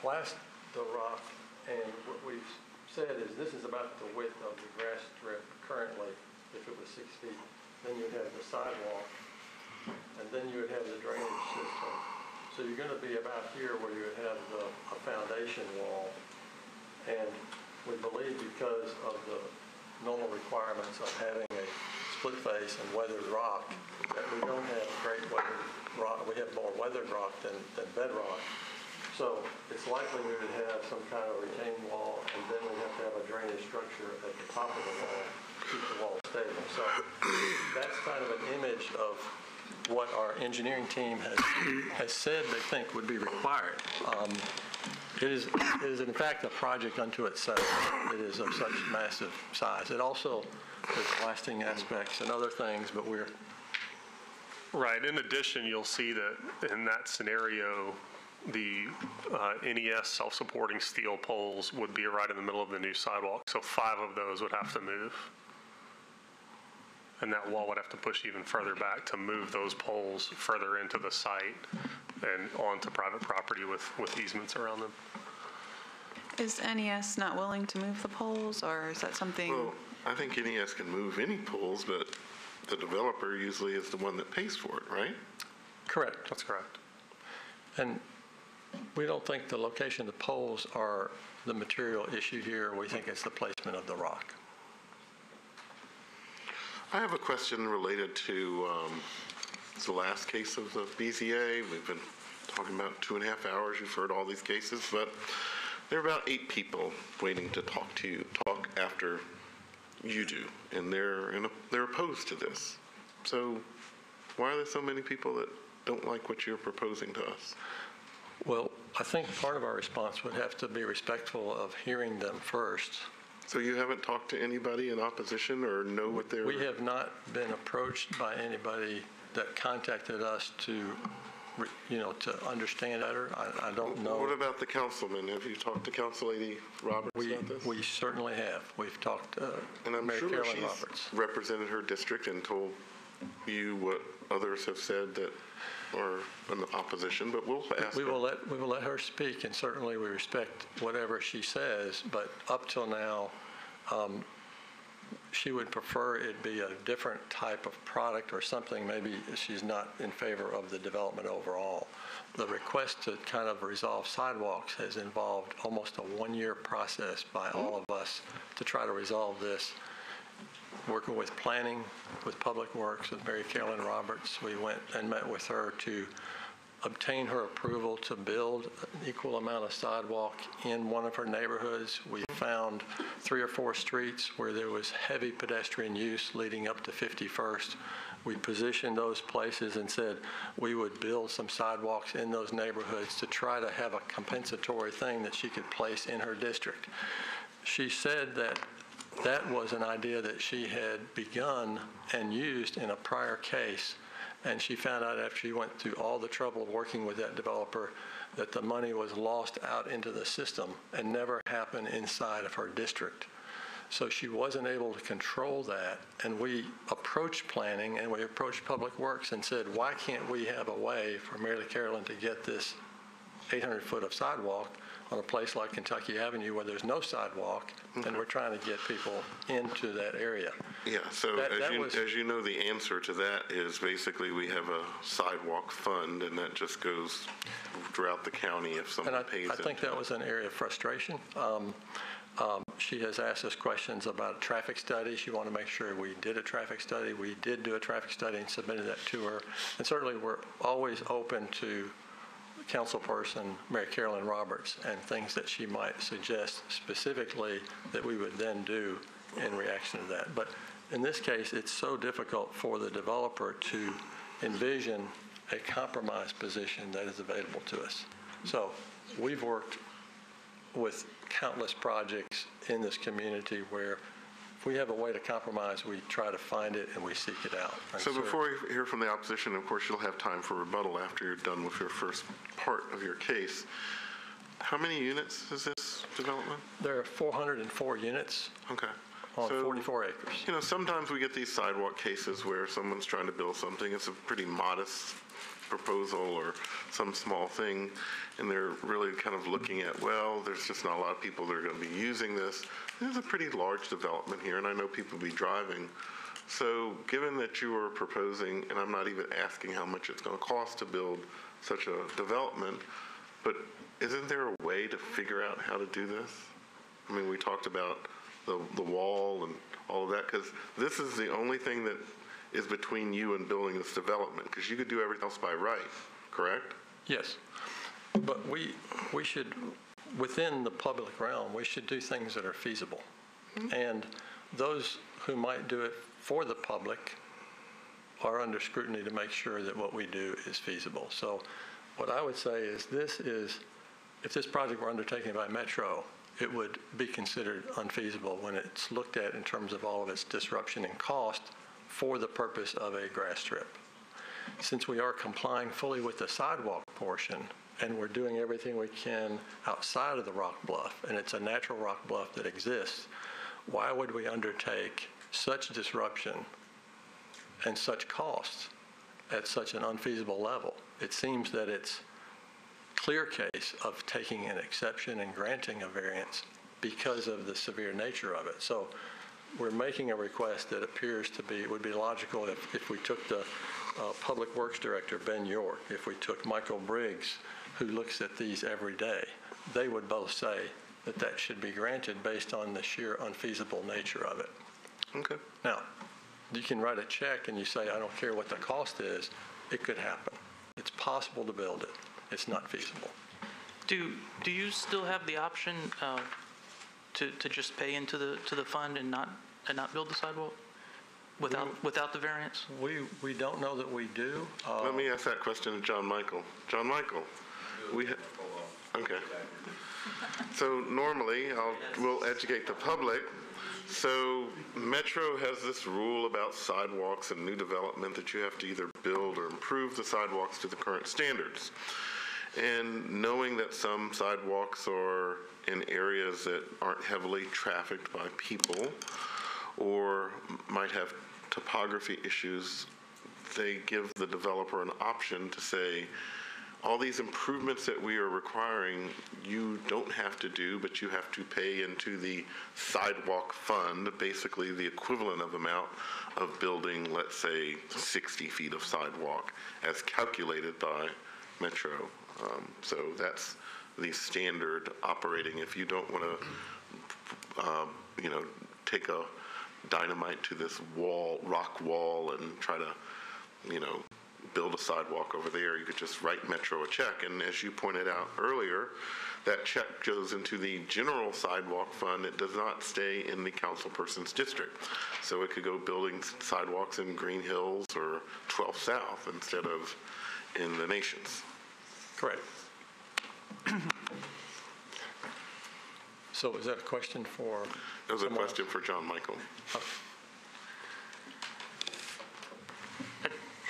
blast the rock, and what we've said is this is about the width of the grass strip currently, if it was 6 feet. Then you'd have the sidewalk, and then you would have the drainage system. So you're going to be about here where you would have a foundation wall, and we believe because of the normal requirements of having a split face and weathered rock, that we don't have great weathered rock. We have more weathered rock than bedrock. So it's likely we would have some kind of retaining wall, and then we have to have a drainage structure at the top of the wall to keep the wall stable. So that's kind of an image of what our engineering team has said they think would be required. It is in fact a project unto itself. It is of such massive size. It also has blasting aspects and other things, but we're...
Right. In addition, you'll see that in that scenario, the NES self-supporting steel poles would be right in the middle of the new sidewalk. So 5 of those would have to move. And that wall would have to push even further back to move those poles further into the site and onto private property with easements around them.
Is NES not willing to move the poles, or is that something?
Well, I think NES can move any poles, but the developer usually is the one that pays for it, right?
Correct.
That's correct.
And we don't think the location of the poles are the material issue here. We think it's the placement of the rock.
I have a question related to the last case of the BZA. We've been talking about 2.5 hours. You've heard all these cases, but there are about 8 people waiting to talk after you do, and they're opposed to this. So why are there so many people that don't like what you're proposing to us?
Well, I think part of our response would have to be respectful of hearing them first.
So you haven't talked to anybody in opposition or know what they're...
We have not been approached by anybody that contacted us to understand better. I don't know.
What about the councilman? Have you talked to Council Lady Roberts about this?
We certainly have. We've talked to
and I'm
Mary
sure
Carolyn
she's
Roberts.
represented her district and told you what others have said that are in opposition, but we'll ask
We
her.
will let her speak, and certainly we respect whatever she says, but up till now, she would prefer it be a different type of product or something. Maybe she's not in favor of the development overall. The request to kind of resolve sidewalks has involved almost a one-year process by all of us to try to resolve this. Working with planning, with Public Works, with Mary Carolyn Roberts, we went and met with her to obtain her approval to build an equal amount of sidewalk in one of her neighborhoods. We found 3 or 4 streets where there was heavy pedestrian use leading up to 51st. We positioned those places and said we would build some sidewalks in those neighborhoods to try to have a compensatory thing that she could place in her district. She said that that was an idea that she had begun and used in a prior case, and she found out after she went through all the trouble of working with that developer that the money was lost out into the system and never happened inside of her district. So she wasn't able to control that, and we approached planning and we approached Public Works and said, why can't we have a way for Mary Carolyn to get this 800 foot of sidewalk on a place like Kentucky Avenue where there's no sidewalk, and we're trying to get people into that area.
Yeah, so as you know, the answer to that is basically we have a sidewalk fund, and that just goes throughout the county if someone pays it.
I think that was an area of frustration. She has asked us questions about a traffic study. She wanted to make sure we did a traffic study. We did do a traffic study and submitted that to her. And certainly we're always open to Councilperson Mary Carolyn Roberts and things that she might suggest specifically that we would then do in reaction to that. But in this case, it's so difficult for the developer to envision a compromise position that is available to us. So we've worked with countless projects in this community where if we have a way to compromise, we try to find it and we seek it out.
So before we hear from the opposition, of course, you'll have time for rebuttal after you're done with your first part of your case. How many units is this development?
There are 404 units.
Okay.
On 44 acres.
You know, sometimes we get these sidewalk cases where someone's trying to build something. It's a pretty modest proposal or some small thing, and they're really kind of looking at, well, there's just not a lot of people that are going to be using this. There's a pretty large development here, and I know people will be driving. So given that you are proposing, and I'm not even asking how much it's going to cost to build such a development, but isn't there a way to figure out how to do this? I mean, we talked about the wall and all of that, because this is the only thing that is between you and building this development, because you could do everything else by right, correct?
Yes. But we should, within the public realm, we should do things that are feasible. And those who might do it for the public are under scrutiny to make sure that what we do is feasible. So what I would say is if this project were undertaken by Metro, it would be considered unfeasible when it's looked at in terms of all of its disruption and cost for the purpose of a grass strip. Since we are complying fully with the sidewalk portion and we're doing everything we can outside of the rock bluff, and it's a natural rock bluff that exists, why would we undertake such disruption and such costs at such an unfeasible level? It seems that it's clear case of taking an exception and granting a variance because of the severe nature of it. So we're making a request that appears to be, it would be logical if we took the Public Works Director, Ben York, if we took Michael Briggs, who looks at these every day, they would both say that that should be granted based on the sheer unfeasible nature of it.
Okay.
Now, you can write a check and you say, I don't care what the cost is. It could happen. It's possible to build it. It's not feasible.
Do you still have the option to just pay into the fund and not build the sidewalk without the variance?
We don't know that we do.
Let me ask that question to John Michael. John Michael, okay. So normally, we'll educate the public. So Metro has this rule about sidewalks and new development that you have to either build or improve the sidewalks to the current standards. And knowing that some sidewalks are in areas that aren't heavily trafficked by people or might have topography issues, they give the developer an option to say, all these improvements that we are requiring, you don't have to do, but you have to pay into the sidewalk fund, basically the equivalent of amount of building, let's say, 60 feet of sidewalk as calculated by Metro. So that's the standard operating. If you don't want to, take a dynamite to this rock wall and try to, build a sidewalk over there, you could just write Metro a check. And as you pointed out earlier, that check goes into the general sidewalk fund. It does not stay in the councilperson's district. So it could go building sidewalks in Green Hills or 12th South instead of in the Nations.
Correct. So is that a question for?
That was a question for John Michael.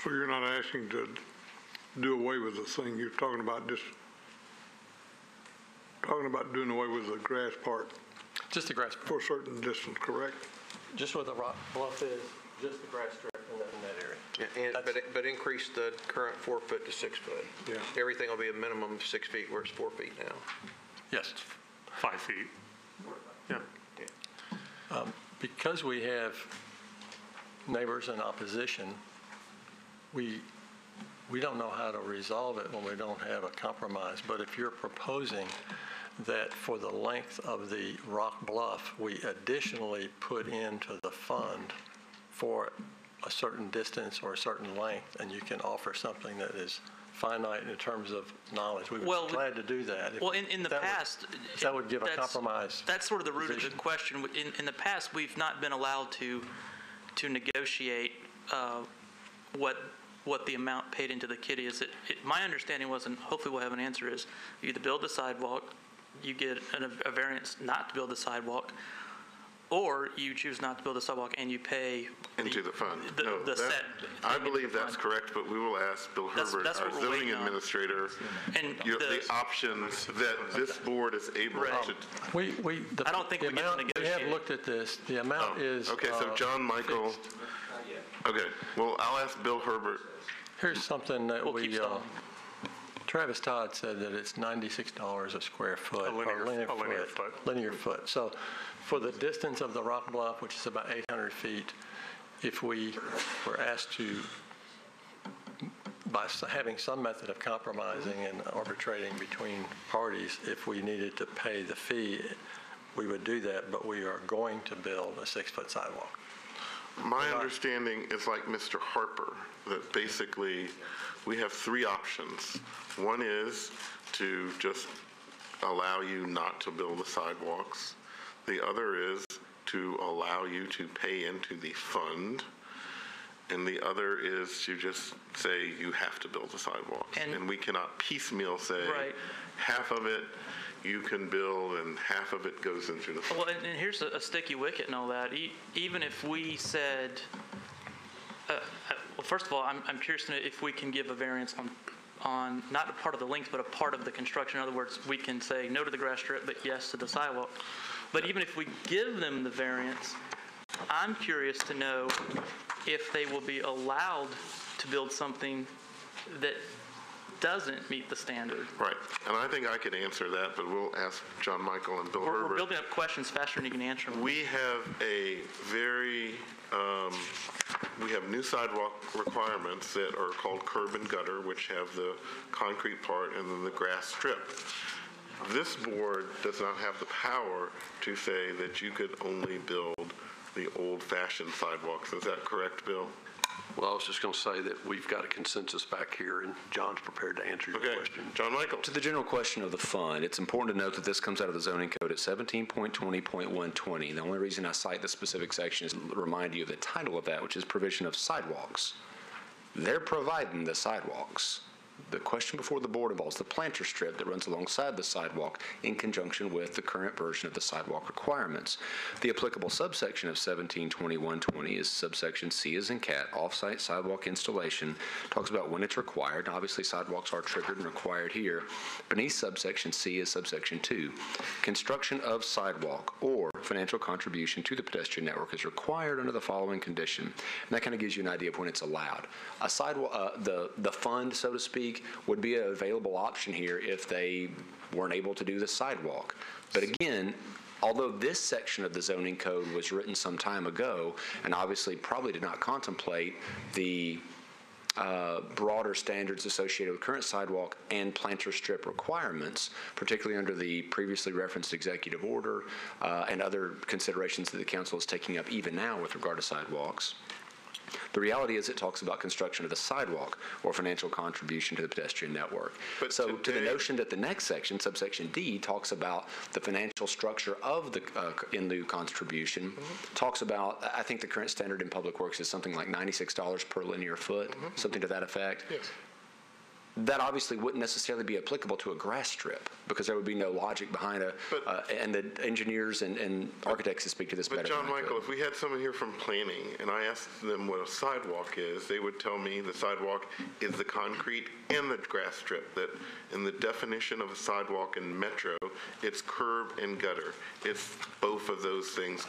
So you're not asking to do away with the thing, you're talking about just doing away with the grass part?
Just the grass part.
For a certain distance, correct?
Just where the rock bluff is, just the grass strip in that area.
Yeah, but increase the current 4 foot to 6 foot.
Yeah.
Everything will be a minimum of 6 feet, where it's 4 feet now.
Yes.
5 feet. Yeah.
Because we have neighbors in opposition, we don't know how to resolve it when we don't have a compromise. But if you're proposing that for the length of the rock bluff, we additionally put into the fund for a certain distance or a certain length, and you can offer something that is finite in terms of knowledge, we would be glad to do that.
Well, in the past,
that would give a compromise.
That's sort of the root of the question. In the past, we've not been allowed to negotiate what the amount paid into the kitty is. My understanding was, and hopefully we'll have an answer, is you either build the sidewalk, you get a variance not to build the sidewalk, or you choose not to build the sidewalk and you pay
into the fund.
I
believe that's correct, but we will ask Bill Herbert, our zoning administrator, the options that this board is able to.
I don't think we get to negotiate.
We have looked at this. The amount is
okay. So John Michael.
Fixed.
Okay. Well, I'll ask Bill Herbert.
Here's something that Travis Todd said that it's $96 a square foot. Linear foot. So for the distance of the rock bluff, which is about 800 feet, if we were asked to, by having some method of compromising and arbitrating between parties, if we needed to pay the fee, we would do that, but we are going to build a 6-foot sidewalk.
My understanding is like Mr. Harper, that basically we have 3 options. One is to just allow you not to build the sidewalks. The other is to allow you to pay into the fund. And the other is to just say you have to build the sidewalks. And we cannot piecemeal say half of it you can build and half of it goes into the fund.
Well, and here's a sticky wicket and all that. Even if we said, well, first of all, I'm curious to know if we can give a variance on not a part of the length, but a part of the construction. In other words, we can say no to the grass strip, but yes to the sidewalk. But even if we give them the variance, I'm curious to know if they will be allowed to build something that doesn't meet the standard.
Right. And I think I could answer that, but we'll ask John Michael and Bill Herbert.
We're building up questions faster than you can answer them.
We have a very, we have new sidewalk requirements that are called curb and gutter, which have the concrete part and then the grass strip. This board does not have the power to say that you could only build the old-fashioned sidewalks. Is that correct, Bill?
Well, I was just going to say that we've got a consensus back here, and John's prepared to answer your question.
John Michael.
To the general question of the fund, it's important to note that this comes out of the zoning code at 17.20.120. The only reason I cite the specific section is to remind you of the title of that, which is provision of sidewalks. They're providing the sidewalks. The question before the board involves the planter strip that runs alongside the sidewalk in conjunction with the current version of the sidewalk requirements. The applicable subsection of 172120 is subsection C as in cat, off-site sidewalk installation. Talks about when it's required. Obviously, sidewalks are triggered and required here. Beneath subsection C is subsection 2. Construction of sidewalk or financial contribution to the pedestrian network is required under the following condition. And that kind of gives you an idea of when it's allowed. A sidewalk, the fund, so to speak, would be an available option here if they weren't able to do the sidewalk. But again, although this section of the zoning code was written some time ago and obviously probably did not contemplate the broader standards associated with current sidewalk and planter strip requirements, particularly under the previously referenced executive order and other considerations that the council is taking up even now with regard to sidewalks. The reality is it talks about construction of the sidewalk or financial contribution to the pedestrian network. But so to the notion that the next section, subsection D, talks about the financial structure of the in lieu contribution, talks about, I think the current standard in public works is something like $96 per linear foot, something to that effect. Yes. That obviously wouldn't necessarily be applicable to a grass strip because there would be no logic behind and the engineers and architects that speak to this better.
But John Michael, if we had someone here from planning and I asked them what a sidewalk is, they would tell me the sidewalk is the concrete and the grass strip. That in the definition of a sidewalk in Metro, it's curb and gutter. It's both of those things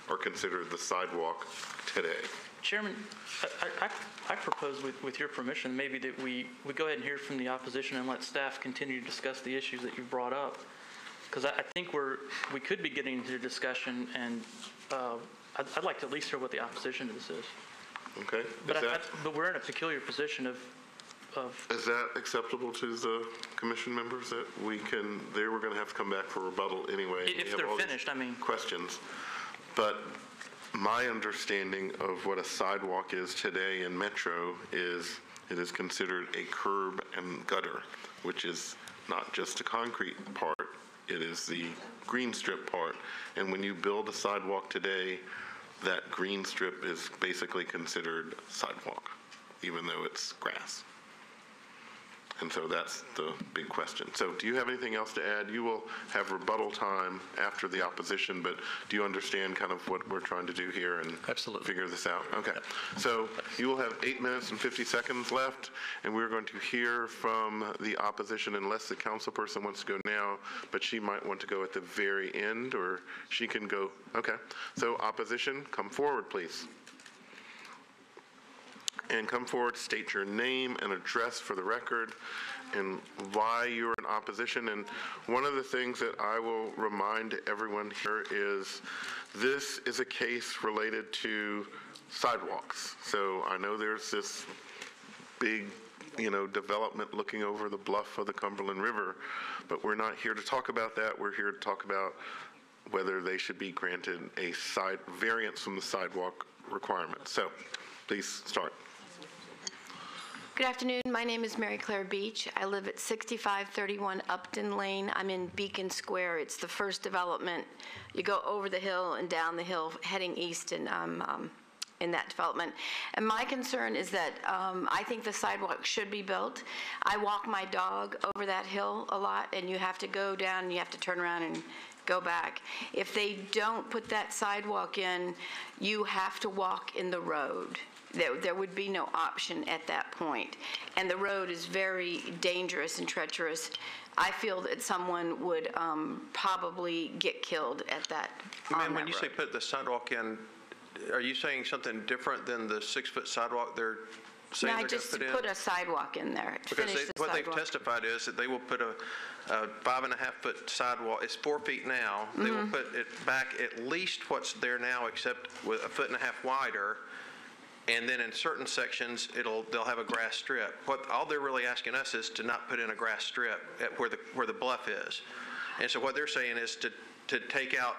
are considered the sidewalk today.
Chairman, I propose, with your permission, maybe that we go ahead and hear from the opposition and let staff continue to discuss the issues that you've brought up. Because I think we could be getting into a discussion, and I'd like to at least hear what the opposition to this is.
Okay.
But we're in a peculiar position of.
Is that acceptable to the commission members that they were going to have to come back for rebuttal anyway?
If they're finished, I mean.
Questions. But my understanding of what a sidewalk is today in Metro is it is considered a curb and gutter, which is not just the concrete part, it is the green strip part. And when you build a sidewalk today, that green strip is basically considered sidewalk, even though it's grass. And so that's the big question. So do you have anything else to add? You will have rebuttal time after the opposition, but do you understand kind of what we're trying to do here and figure this out? Okay. So you will have 8 minutes and 50 seconds left, and we're going to hear from the opposition unless the council person wants to go now, but she might want to go at the very end, or she can go. Okay. So opposition, come forward, please. And come forward, state your name and address for the record and why you're in opposition. And one of the things that I will remind everyone here is this is a case related to sidewalks. So I know there's this big, development looking over the bluff of the Cumberland River, but we're not here to talk about that. We're here to talk about whether they should be granted a variance from the sidewalk requirement. So please start.
Good afternoon. My name is Mary Claire Beach. I live at 6531 Upton Lane. I'm in Beacon Square. It's the first development. You go over the hill and down the hill heading east, and I'm in that development. And my concern is that I think the sidewalk should be built. I walk my dog over that hill a lot, and you have to go down and you have to turn around and go back. If they don't put that sidewalk in, you have to walk in the road. There would be no option at that point. And the road is very dangerous and treacherous. I feel that someone would probably get killed at that.
Ma'am, when you say put the sidewalk in, are you saying something different than the 6-foot sidewalk they're saying they're going to put in?
No, I just put a sidewalk in there.
Because what they've testified is that they will put a 5.5-foot sidewalk. It's 4 feet now. They will put it back at least what's there now, except with 1.5 feet wider. And then in certain sections, they'll have a grass strip. All they're really asking us is to not put in a grass strip at where the bluff is. And so what they're saying is to take out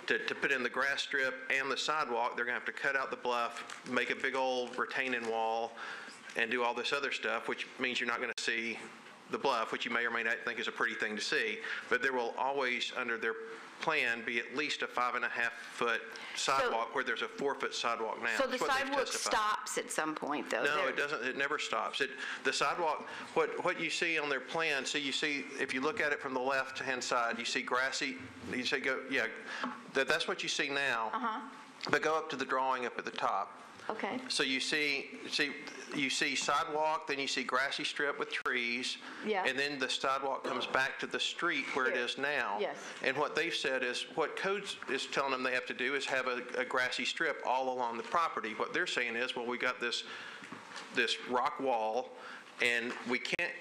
to put in the grass strip and the sidewalk, they're going to have to cut out the bluff, make a big old retaining wall, and do all this other stuff, which means you're not going to see the bluff, which you may or may not think is a pretty thing to see. But there will always, under their plan, be at least a 5.5-foot sidewalk where there's a 4-foot sidewalk now.
So the
That's what they've
sidewalk
testified.
stops at some point, though?
No, it doesn't. It never stops. The sidewalk, what you see on their plan, so you see, if you look at it from the left-hand side, you see grassy, you say that's what you see now. But go up to the drawing up at the top.
Okay.
So you see sidewalk, then you see grassy strip with trees.
Yeah.
And then the sidewalk comes back to the street where it is now.
Yes.
And what they've said is, what code is telling them they have to do is have a grassy strip all along the property. What they're saying is, well, we got this rock wall, and we can't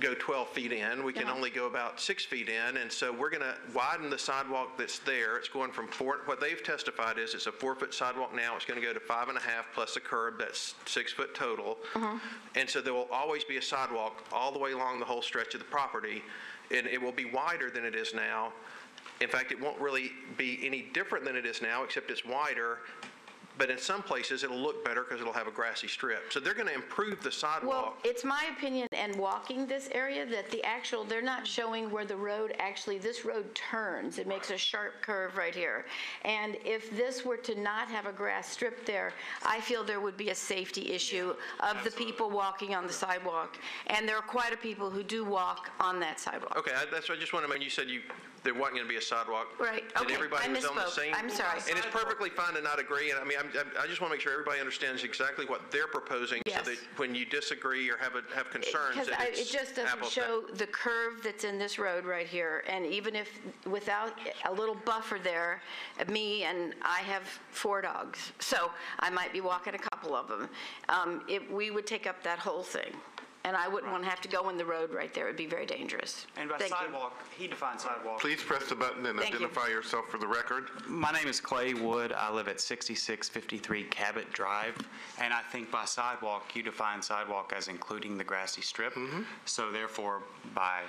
go 12 feet in. We can only go about 6 feet in, and so we're going to widen the sidewalk that's there. It's going from what they've testified is it's a 4-foot sidewalk now. It's going to go to 5.5 plus a curb. That's 6 foot total. And so there will always be a sidewalk all the way along the whole stretch of the property, and it will be wider than it is now. In fact, it won't really be any different than it is now, except it's wider. But in some places, it'll look better because it'll have a grassy strip. So they're going to improve the sidewalk.
Well, it's my opinion, and walking this area, that they're not showing where the road this road turns. It makes a sharp curve right here. And if this were to not have a grass strip there, I feel there would be a safety issue of the people walking on the sidewalk. And there are quite a people who do walk on that sidewalk.
Okay, that's what I just want to mention. You said there wasn't going to be a sidewalk.
Right,
And
okay,
everybody
I
was on the
misspoke.
same.
I'm sorry.
And it's perfectly fine to not agree. And I mean, I just want to make sure everybody understands exactly what they're proposing,
Yes.
so that when you disagree or have concerns,
Because
that
it
it's
just doesn't
apples to
show the curve that's in this road right here. And even if, without a little buffer there, me and I have 4 dogs, so I might be walking a couple of them. We would take up that whole thing. And I wouldn't want to have to go in the road right there. It'd be very dangerous.
And by
Thank you.
sidewalk, he defines sidewalk.
Please press the button and
Thank you.
identify yourself for the record.
My name is Clay Wood. I live at 6653 Cabot Drive. And I think by sidewalk, you define sidewalk as including the grassy strip. So therefore, by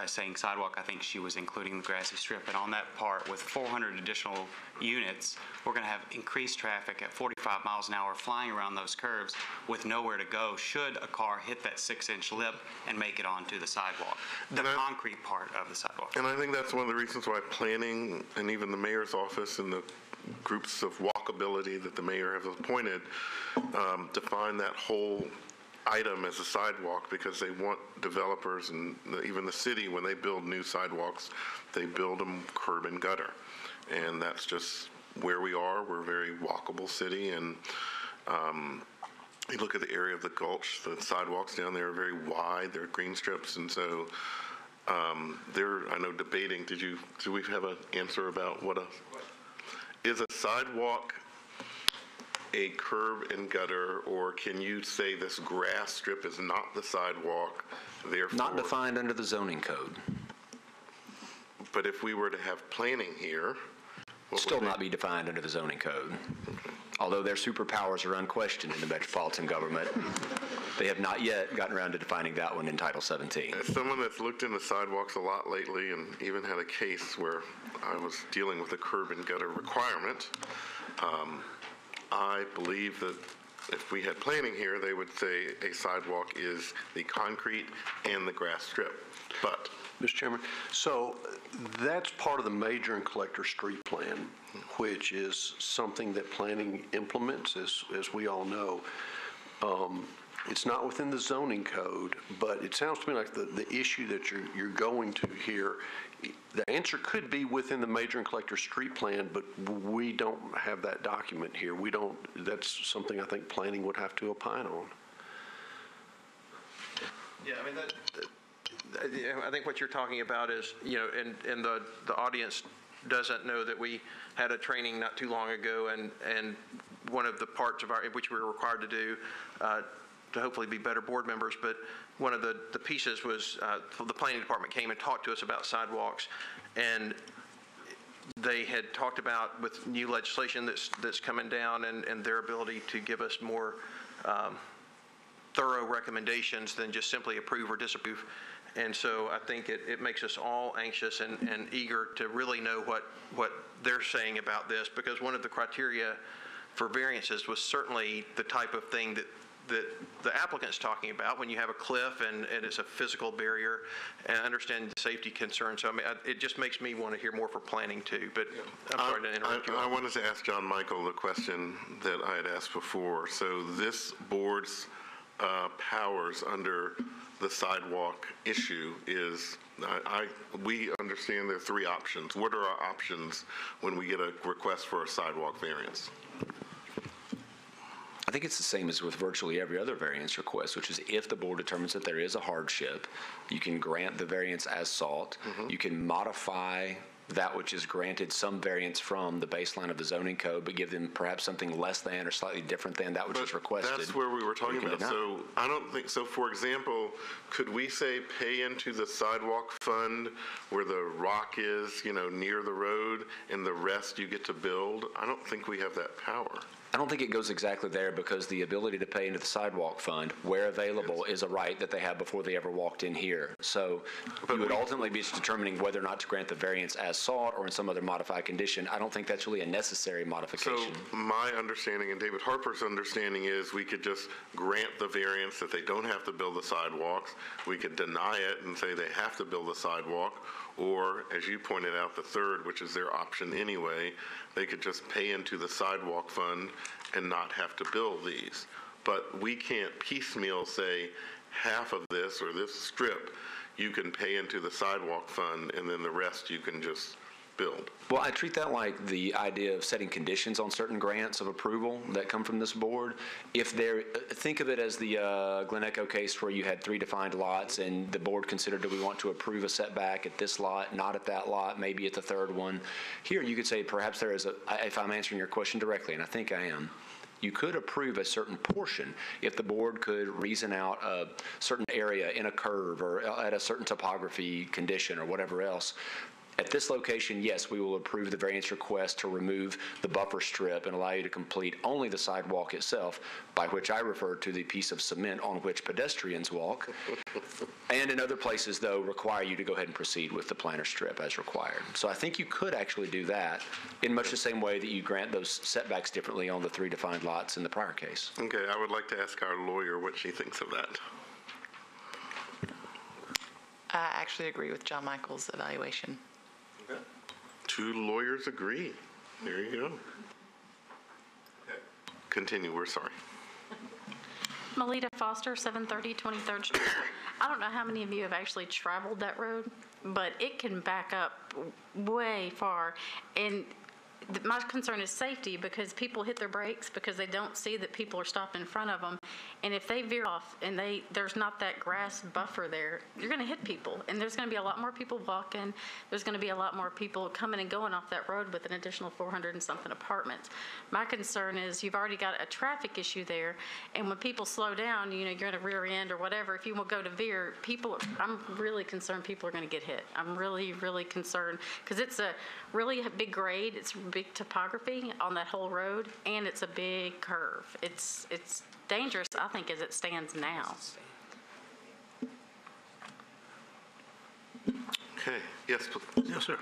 saying sidewalk, I think she was including the grassy strip. And on that part, with 400 additional units, we're going to have increased traffic at 45 miles an hour flying around those curves with nowhere to go should a car hit that 6-inch lip and make it onto the sidewalk, the concrete part of the sidewalk.
And I think that's one of the reasons why planning and even the mayor's office and the groups of walkability that the mayor has appointed define that whole item as a sidewalk, because they want developers and even the city, when they build new sidewalks, they build them curb and gutter. And that's just where we are. We're a very walkable city, and you look at the area of the Gulch, the sidewalks down there are very wide. They're green strips, and so they're, I know, debating. Do we have an answer about is a sidewalk a curb and gutter, or can you say this grass strip is not the sidewalk, therefore?
Not defined under the zoning code.
But if we were to have planning here,
Still not be defined under the zoning code. Although their superpowers are unquestioned in the metropolitan government, they have not yet gotten around to defining that one in Title 17.
As someone that's looked into sidewalks a lot lately and even had a case where I was dealing with a curb and gutter requirement, I believe that if we had planning here, they would say a sidewalk is the concrete and the grass strip. But
Mr. Chairman, so that's part of the major and collector street plan, which is something that planning implements, as we all know. It's not within the zoning code, but it sounds to me like the issue that you're going to here, the answer could be within the major and collector street plan, but we don't have that document here. We don't, that's something I think planning would have to opine on.
Yeah, I mean, I think what you're talking about is, and the audience doesn't know that we had a training not too long ago, and one of the parts of which we were required to do to hopefully be better board members, but one of the pieces was the planning department came and talked to us about sidewalks, and they had talked about with new legislation that's coming down and their ability to give us more thorough recommendations than just simply approve or disapprove. And so I think it makes us all anxious and eager to really know what they're saying about this, because one of the criteria for variances was certainly the type of thing that the applicant's talking about, when you have a cliff and it's a physical barrier, and I understand the safety concerns. So I mean, it just makes me want to hear more for planning too, but I'm sorry to interrupt you.
I wanted to ask John Michael the question that I had asked before. So this board's powers under the sidewalk issue is, we understand there are 3 options. What are our options when we get a request for a sidewalk variance?
I think it's the same as with virtually every other variance request, which is if the board determines that there is a hardship, you can grant the variance as sought. You can modify that which is granted some variance from the baseline of the zoning code, but give them perhaps something less than or slightly different than that which is requested.
That's where we were talking about. So I don't think, so for example, could we say pay into the sidewalk fund where the rock is, near the road, and the rest you get to build? I don't think we have that power.
I don't think it goes exactly there, because the ability to pay into the sidewalk fund, where available, is a right that they have before they ever walked in here. So you would ultimately be determining whether or not to grant the variance as sought or in some other modified condition. I don't think that's really a necessary modification.
So my understanding and David Harper's understanding is we could just grant the variance that they don't have to build the sidewalks. We could deny it and say they have to build the sidewalk. Or, as you pointed out, the third, which is their option anyway, they could just pay into the sidewalk fund and not have to build these. But we can't piecemeal say half of this or this strip you can pay into the sidewalk fund and then the rest you can just build.
Well, I treat that like the idea of setting conditions on certain grants of approval that come from this board. If think of it as the Glen Echo case where you had 3 defined lots and the board considered, do we want to approve a setback at this lot, not at that lot, maybe at the third one. Here you could say perhaps there is if I'm answering your question directly, and I think I am, you could approve a certain portion if the board could reason out a certain area in a curve or at a certain topography condition or whatever else. At this location, yes, we will approve the variance request to remove the buffer strip and allow you to complete only the sidewalk itself, by which I refer to the piece of cement on which pedestrians walk. And in other places, though, require you to go ahead and proceed with the planter strip as required. So I think you could actually do that in much the same way that you grant those setbacks differently on the 3 defined lots in the prior case.
Okay, I would like to ask our lawyer what she thinks of that.
I actually agree with John Michael's evaluation.
2 lawyers agree. There you go. Continue, we're sorry.
Melita Foster, 730 23rd Street. I don't know how many of you have actually traveled that road, but it can back up way far. And my concern is safety, because people hit their brakes because they don't see that people are stopping in front of them. And if they veer off and there's not that grass buffer there, you're going to hit people. And there's going to be a lot more people walking. There's going to be a lot more people coming and going off that road with an additional 400 and something apartments. My concern is you've already got a traffic issue there. And when people slow down, you're in a rear end or whatever, if you will go to veer, I'm really concerned people are going to get hit. I'm really, really concerned, because it's a really big grade. It's big topography on that whole road, and it's a big curve. It's dangerous, I think, as it stands now.
Okay, yes, please.
Yes, sir.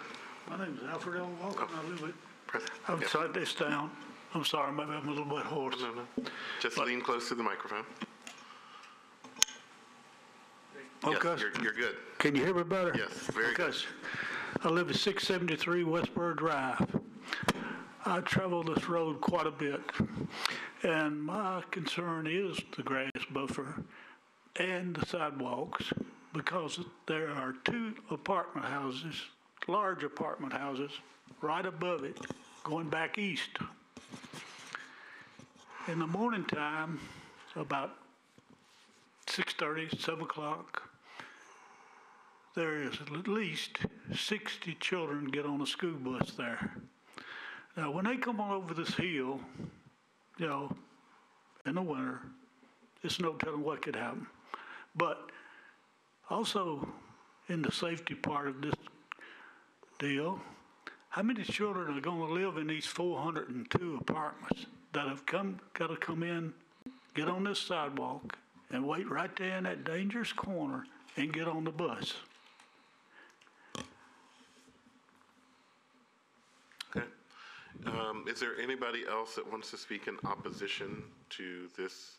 My name is Alfred L. Walker, and I live at, I've shut this down. I'm sorry, maybe I'm a little bit hoarse.
No. Just lean close to the microphone.
Okay.
Yes, you're good.
Can you hear me better?
Yes, very good.
I live at 673 Westboro Drive. I travel this road quite a bit, and my concern is the grass buffer and the sidewalks, because there are 2 apartment houses, large apartment houses, right above it, going back east. In the morning time, about 6:30, 7 o'clock, there is at least 60 children get on a school bus there. Now, when they come on over this hill, in the winter, there's no telling what could happen. But also, in the safety part of this deal, how many children are going to live in these 402 apartments that have got to come in, get on this sidewalk, and wait right there in that dangerous corner and get on the bus.
Okay. Is there anybody else that wants to speak in opposition to this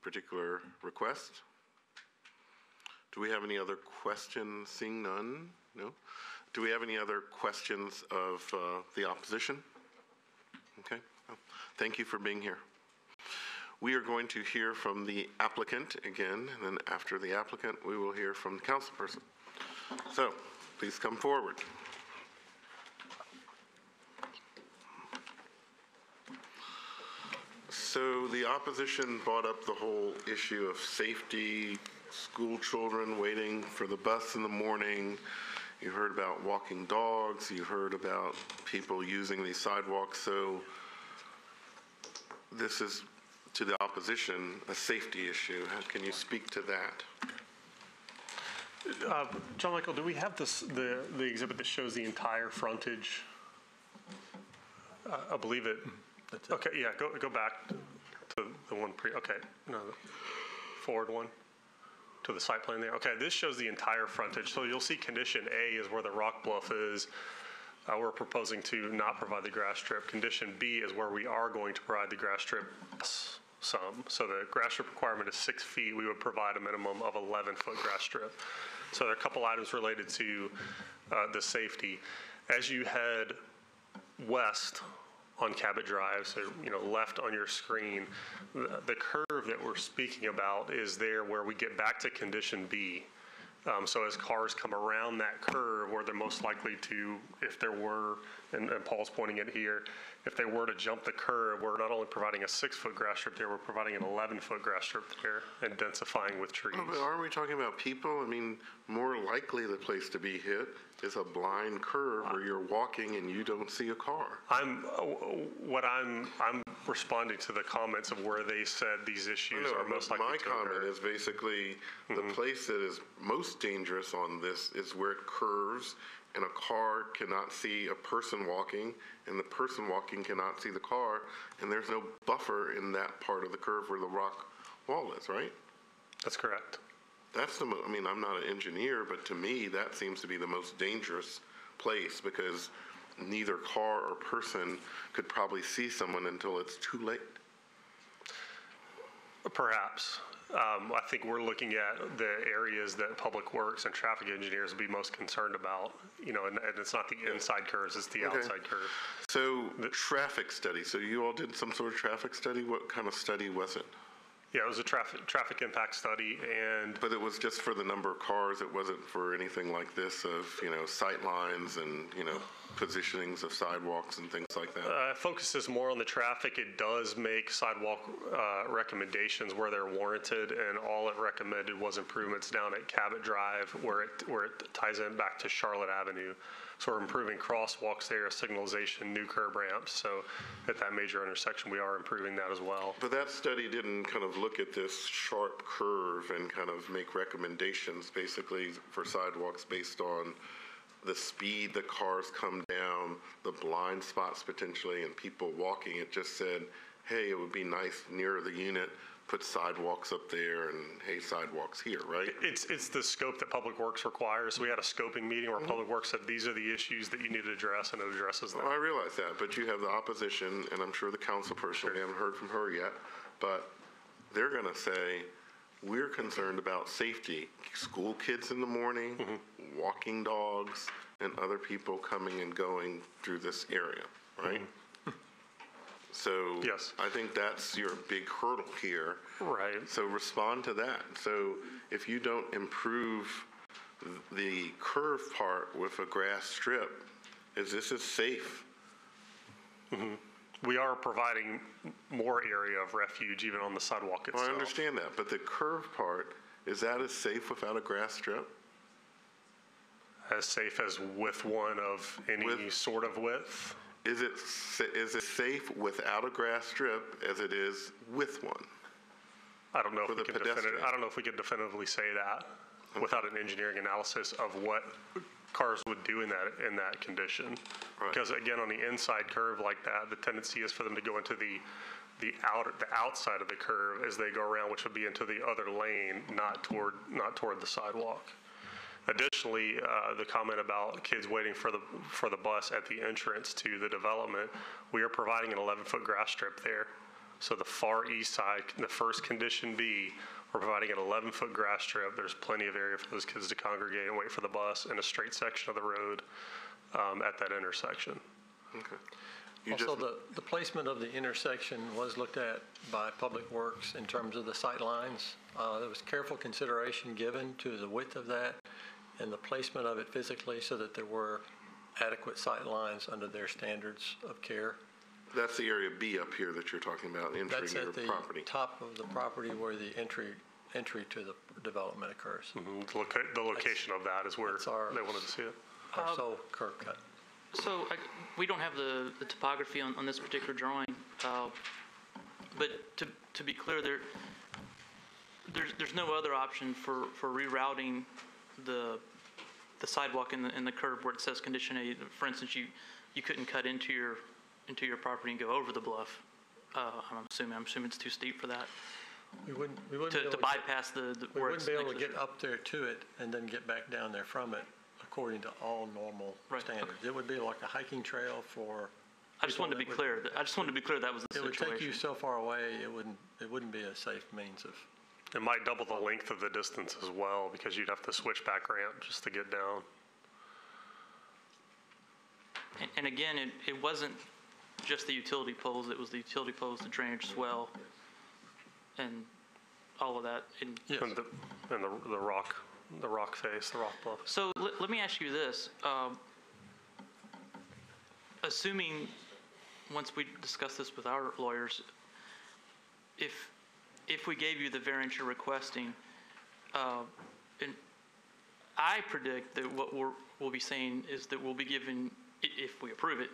particular request? Do we have any other questions? Seeing none? No? Do we have any other questions of the opposition? Okay. Oh, thank you for being here. We are going to hear from the applicant again, and then after the applicant, we will hear from the councilperson. So, please come forward. So the opposition brought up the whole issue of safety, school children waiting for the bus in the morning. You heard about walking dogs. You heard about people using these sidewalks. So this is, to the opposition, a safety issue. How can you speak to that?
John Michael, do we have this, the exhibit that shows the entire frontage? I believe it. Okay, yeah, go back to the one okay, no, forward one to the site plan there. Okay, this shows the entire frontage. So you'll see condition A is where the rock bluff is. We're proposing to not provide the grass strip. Condition B is where we are going to provide the grass strip some. So the grass strip requirement is 6 feet. We would provide a minimum of 11-foot grass strip. So there are a couple items related to the safety. As you head west on Cabot Drive, so left on your screen, the curve that we're speaking about is there where we get back to condition B. So as cars come around that curve, where they're most likely to, if there were, and Paul's pointing it here, if they were to jump the curve, we're not only providing a 6-foot grass strip there, we're providing an 11-foot grass strip there and densifying with trees.
Oh, but aren't we talking about people? I mean, more likely the place to be hit is a blind curve where you're walking and you don't see a car.
I'm responding to the comments of where they said these issues are most likely to occur.
My comment is basically the place that is most dangerous on this is where it curves and a car cannot see a person walking and the person walking cannot see the car, and there's no buffer in that part of the curve where the rock wall is, right?
That's correct.
That's the, I mean, I'm not an engineer, but to me, that seems to be the most dangerous place because neither car or person could probably see someone until it's too late.
Perhaps. I think we're looking at the areas that Public Works and traffic engineers would be most concerned about, and it's not the inside curves, it's the outside curve.
So the traffic study, so you all did some sort of traffic study? What kind of study was it?
Yeah, it was a traffic impact study, and...
But it was just for the number of cars, it wasn't for anything like this of, sight lines and, positionings of sidewalks and things like that?
It focuses more on the traffic. It does make sidewalk recommendations where they're warranted, and all it recommended was improvements down at Cabot Drive where it ties in back to Charlotte Avenue. So we're improving crosswalks there, signalization, new curb ramps. So at that major intersection, we are improving that as well.
But that study didn't kind of look at this sharp curve and kind of make recommendations basically for sidewalks based on the speed the cars come down, the blind spots potentially, and people walking. It just said, hey, it would be nice near the unit, put sidewalks up there, and hey, sidewalks here, right?
It's the scope that Public Works requires. We had a scoping meeting where Public Works said these are the issues that you need to address, and it addresses them.
Well, I realize that, but you have the opposition, and I'm sure the council person, we haven't heard from her yet, but they're going to say, we're concerned about safety. School kids in the morning, walking dogs, and other people coming and going through this area, right? So
yes.
I think that's your big hurdle here.
Right.
So respond to that. So if you don't improve the curve part with a grass strip, is this as safe?
We are providing more area of refuge even on the sidewalk itself.
Well, I understand that, but the curve part, is that as safe without a grass strip?
As safe as with one of any sort of width?
Is it safe without a grass strip as it is with one?
I don't know if we could definitively say that without an engineering analysis of what cars would do in that condition. Right. Because again, on the inside curve like that, the tendency is for them to go into the outside of the curve as they go around, which would be into the other lane, not toward the sidewalk. Additionally, the comment about kids waiting for the bus at the entrance to the development, we are providing an 11-foot grass strip there. So the far east side, the first condition B, we're providing an 11-foot grass strip. There's plenty of area for those kids to congregate and wait for the bus in a straight section of the road at that intersection.
Okay.
Also, the placement of the intersection was looked at by Public Works in terms of the sight lines. There was careful consideration given to the width of that and the placement of it physically so that there were adequate sight lines under their standards of care.
That's the area B up here that you're talking about, entering
That's
your
at the
property.
top of the property where the entry to the development occurs.
The location of that is where they wanted to see it.
Our sole curb cut.
So we don't have the topography on this particular drawing, but to be clear, there's no other option for rerouting the sidewalk in the curb where it says condition A. For instance, you couldn't cut into your property and go over the bluff. I'm assuming it's too steep for that.
We wouldn't be able
to bypass the
we
where
wouldn't
it's
be able
next
to
to
get up there to it and then get back down there from it according to all normal standards. It would be like a hiking trail for.
I just wanted to be clear. That was the situation.
It would take you so far away. It wouldn't be a safe means of.
It might double the length of the distance as well because you'd have to switch back ramp just to get down.
And again, it wasn't just the utility poles. It was the utility poles, the drainage swell, and all of that. And
the rock face, the rock bluff.
So let me ask you this. Assuming, once we discuss this with our lawyers, if we gave you the variance you're requesting, and I predict that what we'll be saying is that we'll be given, if we approve it,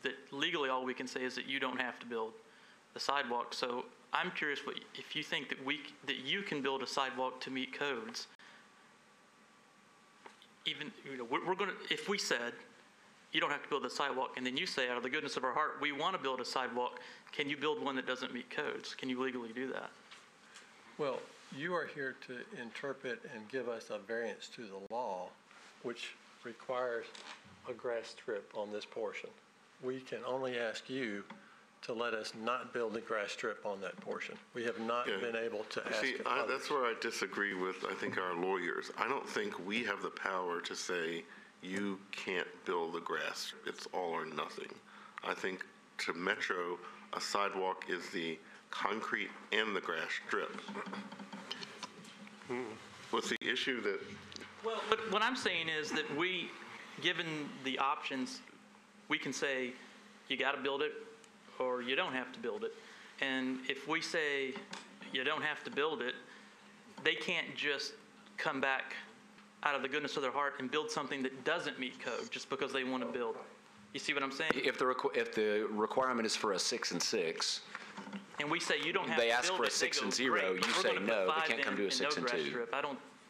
that legally all we can say is that you don't have to build the sidewalk. So I'm curious if you think that you can build a sidewalk to meet codes. Even we're going to, if we said you don't have to build a sidewalk, and then you say out of the goodness of our heart we want to build a sidewalk, can you build one that doesn't meet codes? Can you legally do that?
Well, you are here to interpret and give us a variance to the law, which requires a grass strip on this portion. We can only ask you to let us not build a grass strip on that portion. We have not been able to ask
See,
others.
that's where I disagree with, I think, our lawyers. I don't think we have the power to say you can't build the grass. It's all or nothing. I think to Metro, a sidewalk is the concrete and the grass strip. What's the issue that...
Well, but what I'm saying is that given the options, we can say you got to build it or you don't have to build it. And if we say you don't have to build it, they can't just come back out of the goodness of their heart and build something that doesn't meet code just because they want to build. You see what I'm saying?
If the requirement is for a 6 and 6,
and we say you don't have
they
to
ask
build
for a
it,
6 and
go,
0,
"Great,
you
but we're
say
gonna put
no, they
5
can't come
in
do a 6
no
and
grass
2.
strip."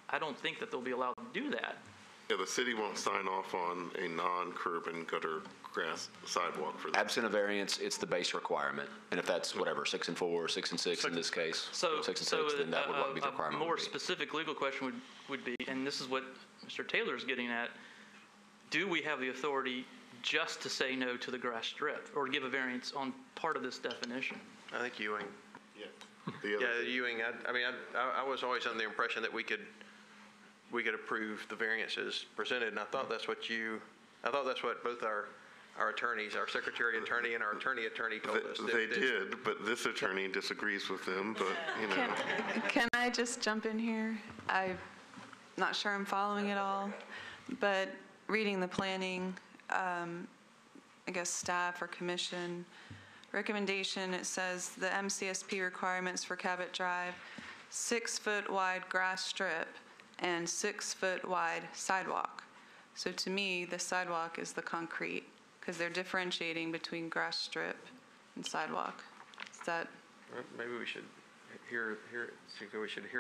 I don't think that they'll be allowed to do that.
Yeah, the city won't sign off on a non-curb and gutter grass sidewalk for that.
Absent a variance, it's the base requirement. And if that's whatever, 6 and 4 or 6 and 6 in this case, 6 and 6, then that would be the requirement.
A more specific legal question would be, and this is what Mr. Taylor is getting at, do we have the authority just to say no to the grass strip or give a variance on part of this definition?
I think Ewing.
Yeah.
Ewing. I was always under the impression that we could approve the variances presented, and I thought that's what both our attorneys, our secretary attorney and our attorney told us.
They did, but this attorney disagrees with them, but, you know.
Can I just jump in here? I'm not sure I'm following it all, but reading the planning, I guess staff or commission recommendation, it says the MCSP requirements for Cabot Drive, 6-foot wide grass strip and 6-foot wide sidewalk. So to me, the sidewalk is the concrete because they're differentiating between grass strip and sidewalk. Is that?
Maybe we should hear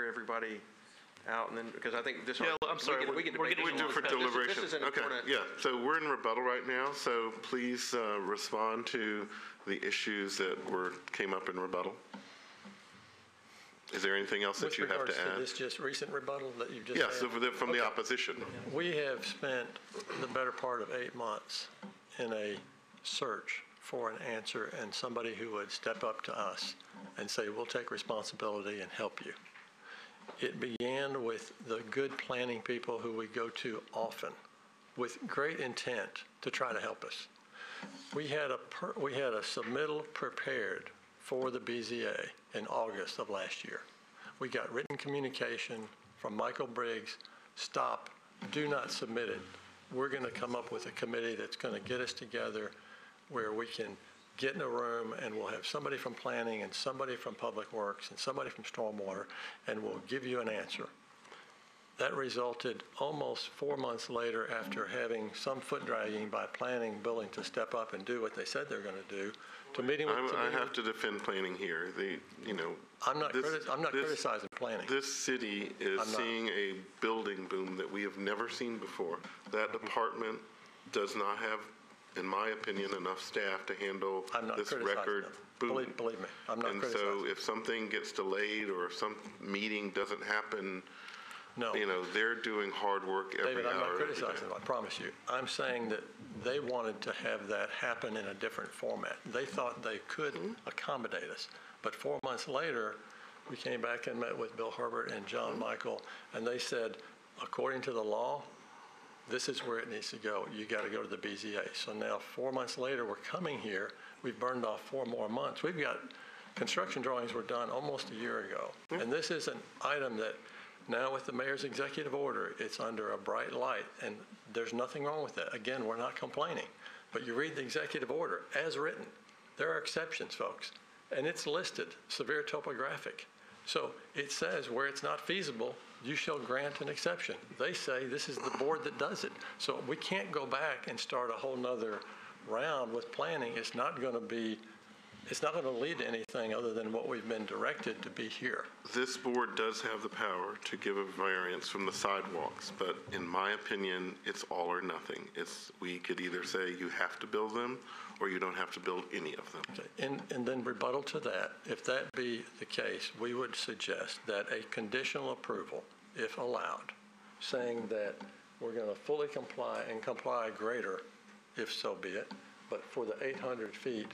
everybody out, and then, because I think this.
Yeah, I'm sorry,
we can
we're
debate
getting
this
We do
one.
for deliberation.
This is an
Okay,
important.
yeah, so we're in rebuttal right now, so please respond to the issues that came up in rebuttal. Is there anything else that you have to
With regards
add?
to this just recent rebuttal that you just
Yes,
had?
from the opposition.
We have spent the better part of 8 months in a search for an answer and somebody who would step up to us and say, we'll take responsibility and help you. It began with the good planning people who we go to often with great intent to try to help us. We had a submittal prepared for the BZA in August of last year. We got written communication from Michael Briggs, stop, do not submit it. We're going to come up with a committee that's going to get us together where we can get in a room and we'll have somebody from planning and somebody from public works and somebody from stormwater, and we'll give you an answer. That resulted almost 4 months later, after having some foot dragging by planning, building to step up and do what they said they're going to do, to meeting with.
I have to defend planning here.
I'm not criticizing planning.
This city is seeing a building boom that we have never seen before. That department does not have, in my opinion, enough staff to handle this record boom.
Believe me, I'm not criticizing.
And so if something gets delayed or if some meeting doesn't happen, they're doing hard work every
David, I'm not
hour.
criticizing them, I promise you. I'm saying that they wanted to have that happen in a different format. They thought they could accommodate us. But 4 months later, we came back and met with Bill Herbert and John Michael, and they said, according to the law, this is where it needs to go. You got to go to the BZA. So now 4 months later, we're coming here. We've burned off 4 more months. We've got construction drawings were done almost a year ago. And this is an item that now with the mayor's executive order, it's under a bright light, and there's nothing wrong with that. Again, we're not complaining. But you read the executive order as written. There are exceptions, folks. And it's listed, severe topographic. So it says where it's not feasible, you shall grant an exception. They say this is the board that does it. So we can't go back and start a whole nother round with planning. It's not going to lead to anything other than what we've been directed to be here.
This board does have the power to give a variance from the sidewalks, but in my opinion, it's all or nothing. We could either say you have to build them or you don't have to build any of them.
Okay. And then rebuttal to that, if that be the case, we would suggest that a conditional approval, if allowed, saying that we're going to fully comply and comply greater, if so be it, but for the 800 feet,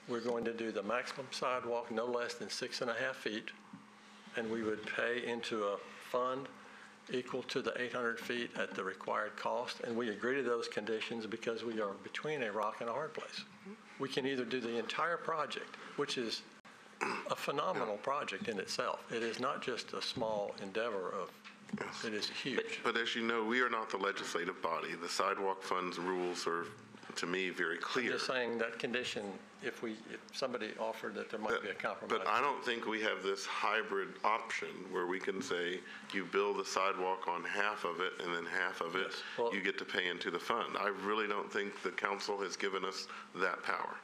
we're going to do the maximum sidewalk no less than 6.5 feet, and we would pay into a fund equal to the 800 feet at the required cost. And we agree to those conditions because we are between a rock and a hard place. We can either do the entire project, which is a phenomenal project in itself. It is not just a small endeavor it is huge.
But as you know, we are not the legislative body. The sidewalk funds rules are, to me, very clear.
I'm just saying that condition, if somebody offered that there might be a compromise.
But I don't think we have this hybrid option where we can say you build the sidewalk on half of it and then half of it you get to pay into the fund. I really don't think the council has given us that power.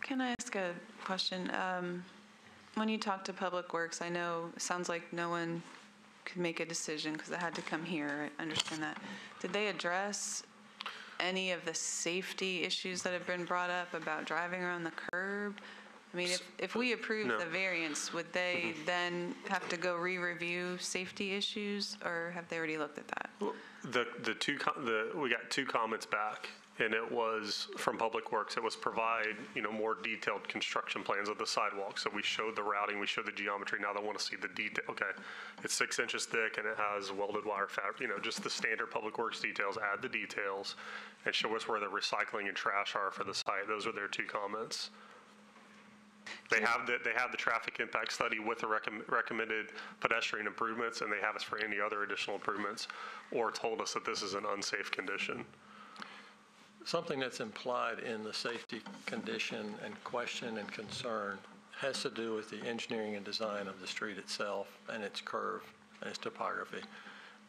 Can I ask a question? When you talk to Public Works, I know it sounds like no one could make a decision because it had to come here. I understand that. Did they address any of the safety issues that have been brought up about driving around the curb? I mean, if we approve the variance, would they then have to go re-review safety issues, or have they already looked at that?
We got 2 comments back, and it was from Public Works. It was provide, more detailed construction plans of the sidewalk. So we showed the routing, we showed the geometry. Now they want to see the detail. Okay, it's 6 inches thick and it has welded wire fabric. Just the standard Public Works details. Add the details and show us where the recycling and trash are for the site. Those are their 2 comments. They have the traffic impact study with the recommended pedestrian improvements, and they have us for any other additional improvements, or told us that this is an unsafe condition.
Something that's implied in the safety condition and question and concern has to do with the engineering and design of the street itself and its curve and its topography.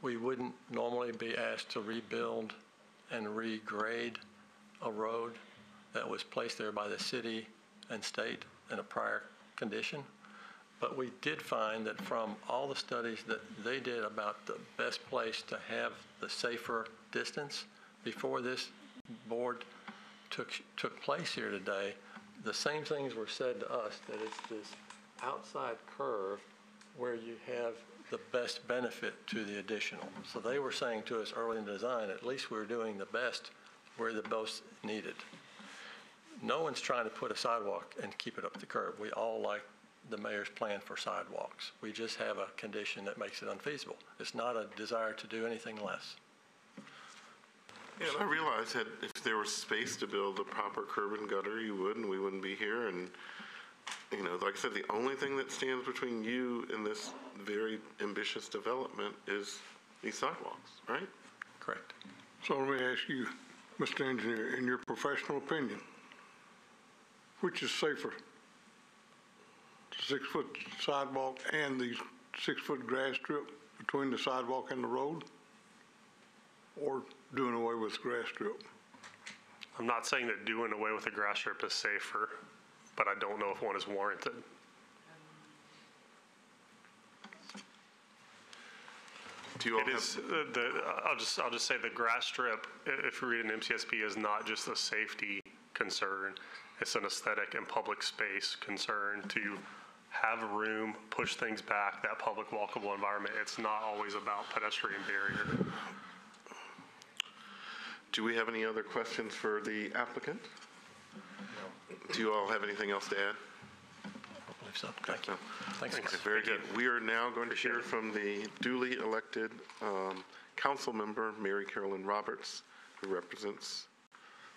We wouldn't normally be asked to rebuild and regrade a road that was placed there by the city and state in a prior condition. But we did find that from all the studies that they did about the best place to have the safer distance, before this board took place here today, the same things were said to us, that it's this outside curve where you have the best benefit to the additional. So they were saying to us early in the design, at least we're doing the best where the most needed. No one's trying to put a sidewalk and keep it up the curb. We all like the mayor's plan for sidewalks. We just have a condition that makes it unfeasible. It's not a desire to do anything less.
Yeah, and I realize that if there was space to build a proper curb and gutter, you would, and we wouldn't be here. And, you know, like I said, the only thing that stands between you and this very ambitious development is these sidewalks, right?
Correct.
So let me ask you, Mr. Engineer, in your professional opinion, which is safer? The 6-foot sidewalk and the 6-foot grass strip between the sidewalk and the road? Or doing away with the grass strip?
I'm not saying that doing away with the grass strip is safer, but I don't know if one is warranted. I'll just say the grass strip, if you read an MCSP, is not just a safety concern. It's an aesthetic and public space concern to have room, push things back, that public walkable environment. It's not always about pedestrian barrier.
Do we have any other questions for the applicant? Do you all have anything else to add?
I believe so. Thank you. Thanks.
Okay, very good. We are now going to hear from the duly elected council member, Mary Carolyn Roberts, who represents.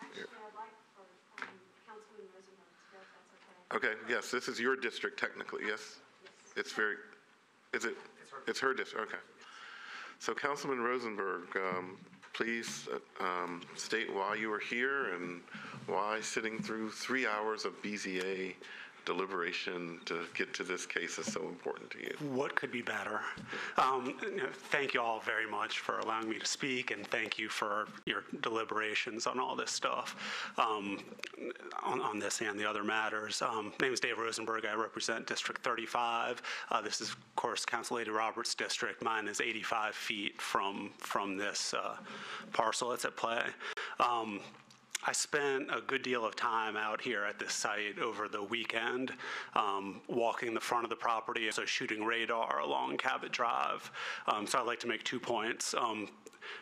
Actually, I'd like for Councilman Rosenberg to go, if that's okay.
Okay, yes, this is your district technically, yes? It's very, is it? It's her district, okay. So Councilman Rosenberg, please state why you are here and why sitting through 3 hours of BZA deliberation to get to this case is so important to you.
What could be better? Thank you all very much for allowing me to speak, and thank you for your deliberations on all this stuff, on this and the other matters. My name is Dave Rosenberg. I represent District 35. This is, of course, Council Lady Roberts' district. Mine is 85 feet from this parcel that's at play. I spent a good deal of time out here at this site over the weekend, walking the front of the property, so shooting radar along Cabot Drive. So I'd like to make 2 points.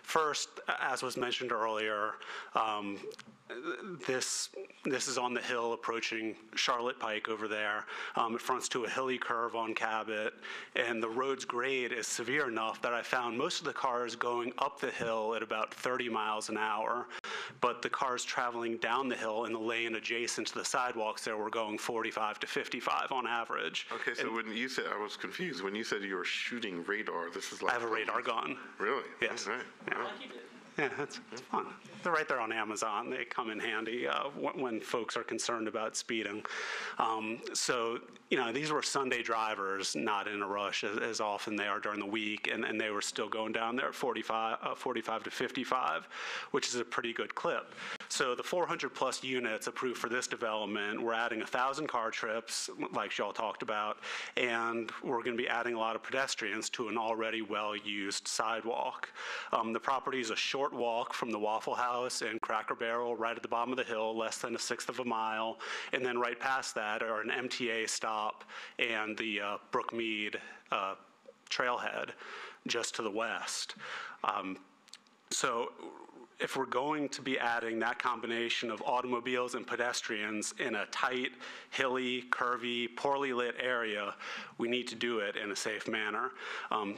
First, as was mentioned earlier, this is on the hill approaching Charlotte Pike over there. It fronts to a hilly curve on Cabot, and the road's grade is severe enough that I found most of the cars going up the hill at about 30 miles an hour, but the cars traveling down the hill in the lane adjacent to the sidewalks there were going 45 to 55 on average.
Okay, so when you said, I was confused, when you said you were shooting radar, this is like...
I have a radar gun.
Really?
Yes.
Right.
Yeah. Yeah, it's fun. They're right there on Amazon. They come in handy when folks are concerned about speeding. So, you know, these were Sunday drivers, not in a rush as often they are during the week, and they were still going down there at 45 to 55, which is a pretty good clip. So the 400-plus units approved for this development, we're adding 1,000 car trips, like y'all talked about, and we're going to be adding a lot of pedestrians to an already well-used sidewalk. The property is a short walk from the Waffle House and Cracker Barrel right at the bottom of the hill, less than 1/6 of a mile, and then right past that are an MTA stop and the Brookmead trailhead just to the west. So if we're going to be adding that combination of automobiles and pedestrians in a tight, hilly, curvy, poorly lit area, we need to do it in a safe manner.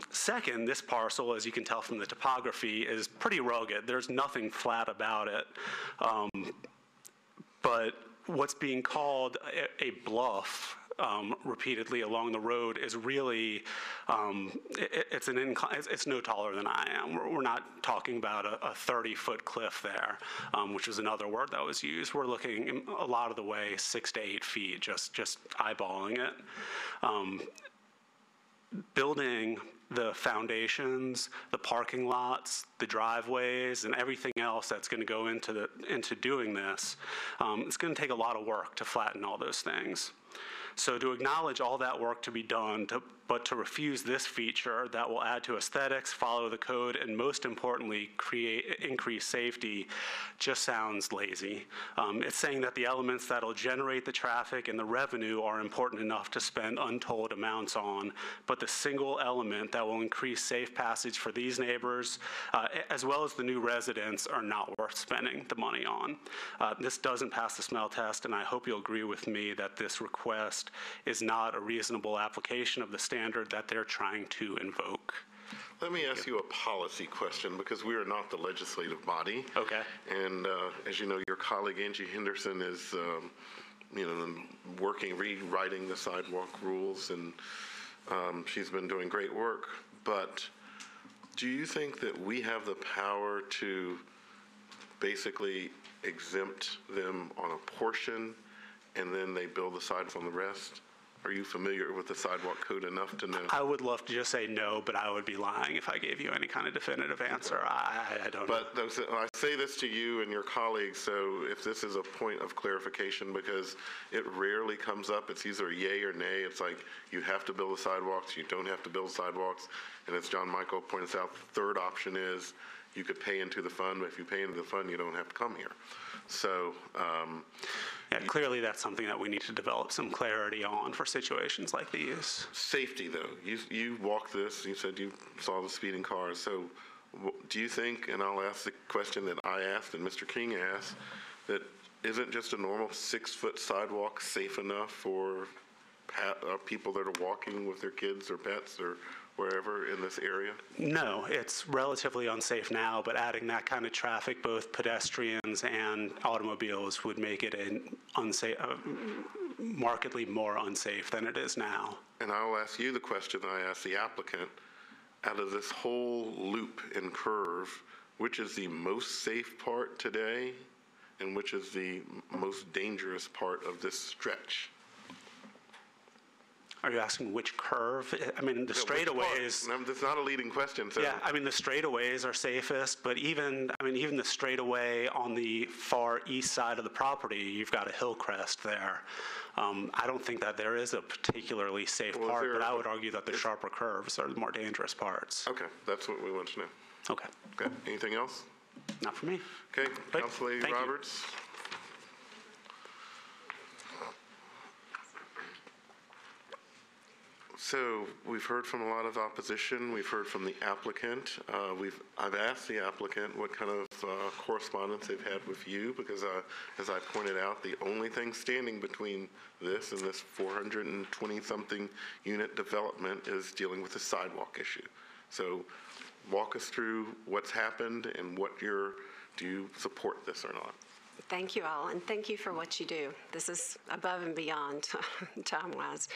Second, this parcel, as you can tell from the topography, is pretty rugged. There's nothing flat about it. But what's being called a bluff repeatedly along the road is really, it's an incline, it's no taller than I am. We're not talking about a 30-foot cliff there, which was another word that was used. We're looking a lot of the way 6 to 8 feet, just eyeballing it. Building the foundations, the parking lots, the driveways, and everything else that's going to go into doing this, it's going to take a lot of work to flatten all those things. So to acknowledge all that work to be done, but to refuse this feature that will add to aesthetics, follow the code, and most importantly, increase safety, just sounds lazy. It's saying that the elements that will generate the traffic and the revenue are important enough to spend untold amounts on, but the single element that will increase safe passage for these neighbors, as well as the new residents, are not worth spending the money on. This doesn't pass the smell test, and I hope you'll agree with me that this request is not a reasonable application of the standard that they're trying to invoke.
Let me ask you a policy question, because we are not the legislative body.
Okay.
And as you know, your colleague Angie Henderson is, rewriting the sidewalk rules, and she's been doing great work. But do you think that we have the power to basically exempt them on a portion, and then they build the sidewalk on the rest? Are you familiar with the sidewalk code enough to know?
I would love to just say no, but I would be lying if I gave you any kind of definitive answer. I don't know.
But I say this to you and your colleagues, so if this is a point of clarification, because it rarely comes up, it's either yay or nay. It's like you have to build the sidewalks, you don't have to build sidewalks. And as John Michael points out, the third option is you could pay into the fund, but if you pay into the fund, you don't have to come here. So,
yeah, clearly that's something that we need to develop some clarity on for situations like these.
Safety, though. You walked this, you said you saw the speeding cars. So do you think, and I'll ask the question that I asked and Mr. King asked, that isn't just a normal 6-foot sidewalk safe enough for people that are walking with their kids or pets or wherever in this area?
No, it's relatively unsafe now, but adding that kind of traffic, both pedestrians and automobiles, would make it markedly more unsafe than it is now.
And I'll ask you the question that I asked the applicant. Out of this whole loop and curve, which is the most safe part today, and which is the most dangerous part of this stretch?
Are you asking which curve? I mean, the straightaways.
That's not a leading question. So.
Yeah, I mean, the straightaways are safest, but even the straightaway on the far east side of the property, you've got a hill crest there. I don't think that there is a particularly safe part, but I would argue that the sharper curves are the more dangerous parts.
Okay, that's what we want to know.
Okay.
Okay, anything else?
Not for me.
Okay, Councilor Roberts. So we've heard from a lot of opposition. We've heard from the applicant. I've asked the applicant what kind of correspondence they've had with you, because as I pointed out, the only thing standing between this and this 420-something unit development is dealing with the sidewalk issue. So walk us through what's happened and do you support this or not?
Thank you all, and thank you for what you do. This is above and beyond time-wise.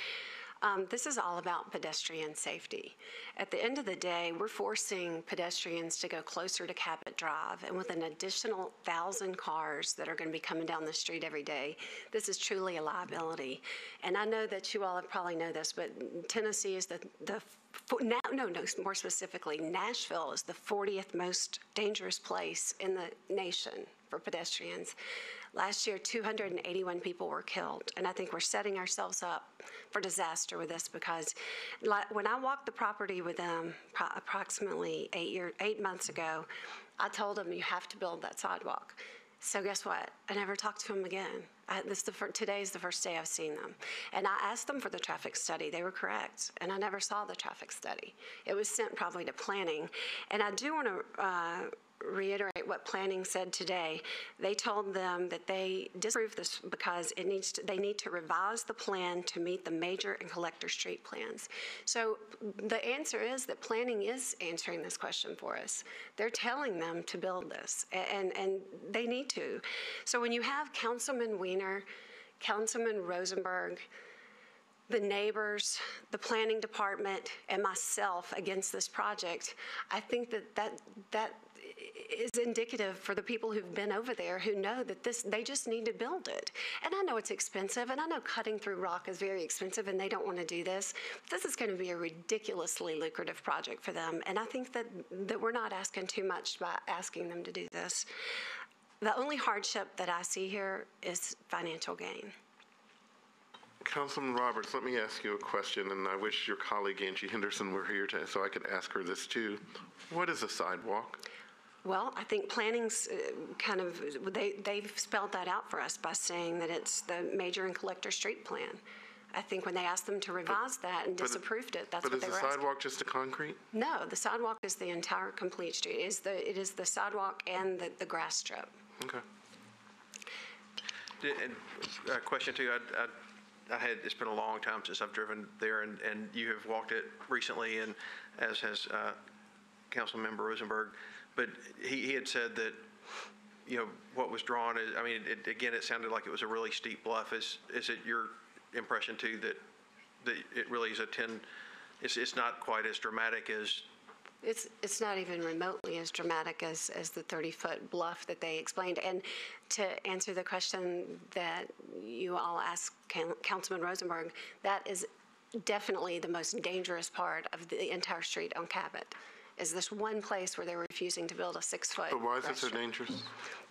This is all about pedestrian safety. At the end of the day, we're forcing pedestrians to go closer to Cabot Drive, and with an additional 1,000 cars that are going to be coming down the street every day, this is truly a liability. And I know that you all probably know this, but Tennessee is more specifically, Nashville is the 40th most dangerous place in the nation for pedestrians. Last year, 281 people were killed, and I think we're setting ourselves up for disaster with this, because when I walked the property with them approximately 8 months ago, I told them, you have to build that sidewalk. So guess what? I never talked to them again. Today is the first day I've seen them. And I asked them for the traffic study. They were correct. And I never saw the traffic study. It was sent probably to planning. And I do want to reiterate what planning said today. They told them that they disapproved this because they need to revise the plan to meet the major and collector street plans. So the answer is that planning is answering this question for us. They're telling them to build this, and they need to. So when you have Councilman Wiener, Councilman Rosenberg, the neighbors, the planning department, and myself against this project, I think that is indicative for the people who've been over there, who know that they just need to build it. And I know it's expensive, and I know cutting through rock is very expensive, and they don't want to do this. But this is going to be a ridiculously lucrative project for them, and I think that we're not asking too much by asking them to do this. The only hardship that I see here is financial gain.
Councilman Roberts, let me ask you a question, and I wish your colleague Angie Henderson were here so I could ask her this too. What is a sidewalk?
Well, I think planning's they've spelled that out for us by saying that it's the major and collector street plan. I think when they asked them to revise that and disapproved it, that's what they were asking.
But is the sidewalk just a concrete?
No, the sidewalk is the entire complete street. It is the sidewalk and the grass strip.
Okay.
And a question too, it's been a long time since I've driven there, and you have walked it recently, and as has Councilmember Rosenberg, but he had said that, what was drawn is, it sounded like it was a really steep bluff. Is it your impression too that it really is it's not quite as dramatic as?
It's not even remotely as dramatic as the 30-foot bluff that they explained. And to answer the question that you all asked Councilman Rosenberg, that is definitely the most dangerous part of the entire street on Cabot, is this one place where they're refusing to build a 6-foot.
But why is it so dangerous?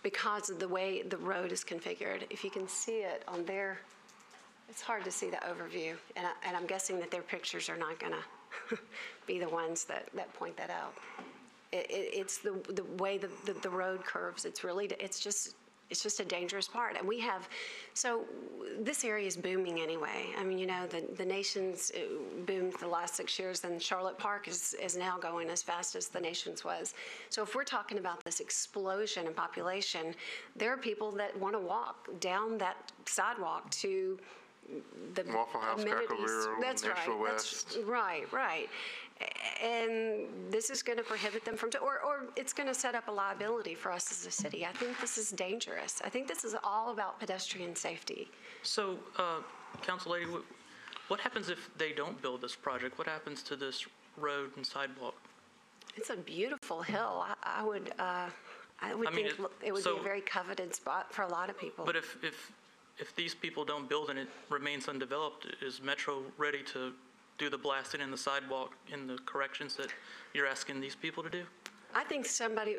Because of the way the road is configured. If you can see it on there, it's hard to see the overview. And I'm guessing that their pictures are not going to be the ones that point that out. It's the way the road curves. It's just a dangerous part. And so this area is booming anyway. The nation's boomed the last 6 years, and Charlotte Park is now going as fast as the nation's was. So if we're talking about this explosion in population, there are people that want to walk down that sidewalk to the
Waffle House,
amenities.
Cracker Barrel, Nashville West.
Right. And this is going to prohibit them from, or it's going to set up a liability for us as a city. I think this is dangerous. I think this is all about pedestrian safety.
So, Council Lady, what happens if they don't build this project? What happens to this road and sidewalk?
It's a beautiful hill. I would think it would be a very coveted spot for a lot of people.
But if these people don't build and it remains undeveloped, is Metro ready to do the blasting in the sidewalk in the corrections that you're asking these people to do?
I think somebody,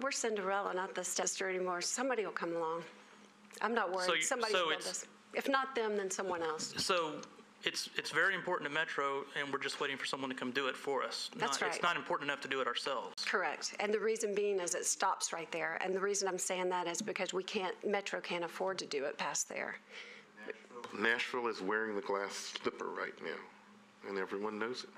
we're Cinderella, not the stepsister anymore. Somebody will come along. I'm not worried. Somebody will build this. If not them, then someone else.
So it's very important to Metro, and we're just waiting for someone to come do it for us.
That's right.
It's not important enough to do it ourselves.
Correct. And the reason being is it stops right there. And the reason I'm saying that is because Metro can't afford to do it past there.
Nashville is wearing the glass slipper right now, and everyone knows it.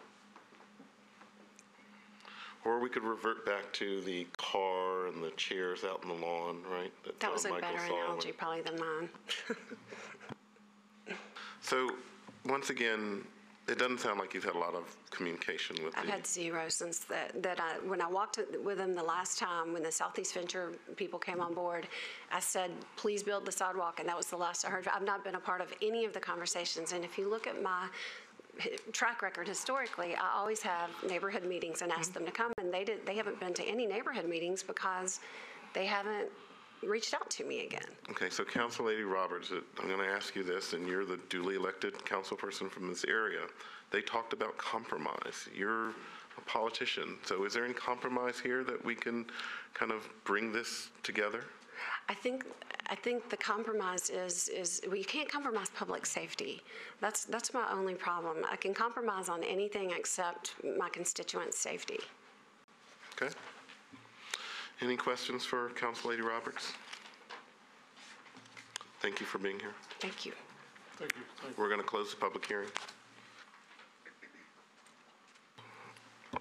Or we could revert back to the car and the chairs out in the lawn, right?
That was a better analogy probably than mine.
So, once again, it doesn't sound like you've had a lot of communication with
I've had zero since when I walked with them the last time when the Southeast Venture people came on board, I said, please build the sidewalk, and that was the last I heard. I've not been a part of any of the conversations, and if you look at my track record historically, I always have neighborhood meetings and ask them to come, and they haven't been to any neighborhood meetings because they haven't reached out to me again.
Okay, so Council Lady Roberts, I'm going to ask you this, and you're the duly elected councilperson from this area. They talked about compromise. You're a politician, so is there any compromise here that we can kind of bring this together?
I think the compromise is you can't compromise public safety. That's my only problem. I can compromise on anything except my constituents' safety.
Okay. Any questions for Council Lady Roberts? Thank you for being here.
Thank you.
Thank you.
We're going to close the public hearing.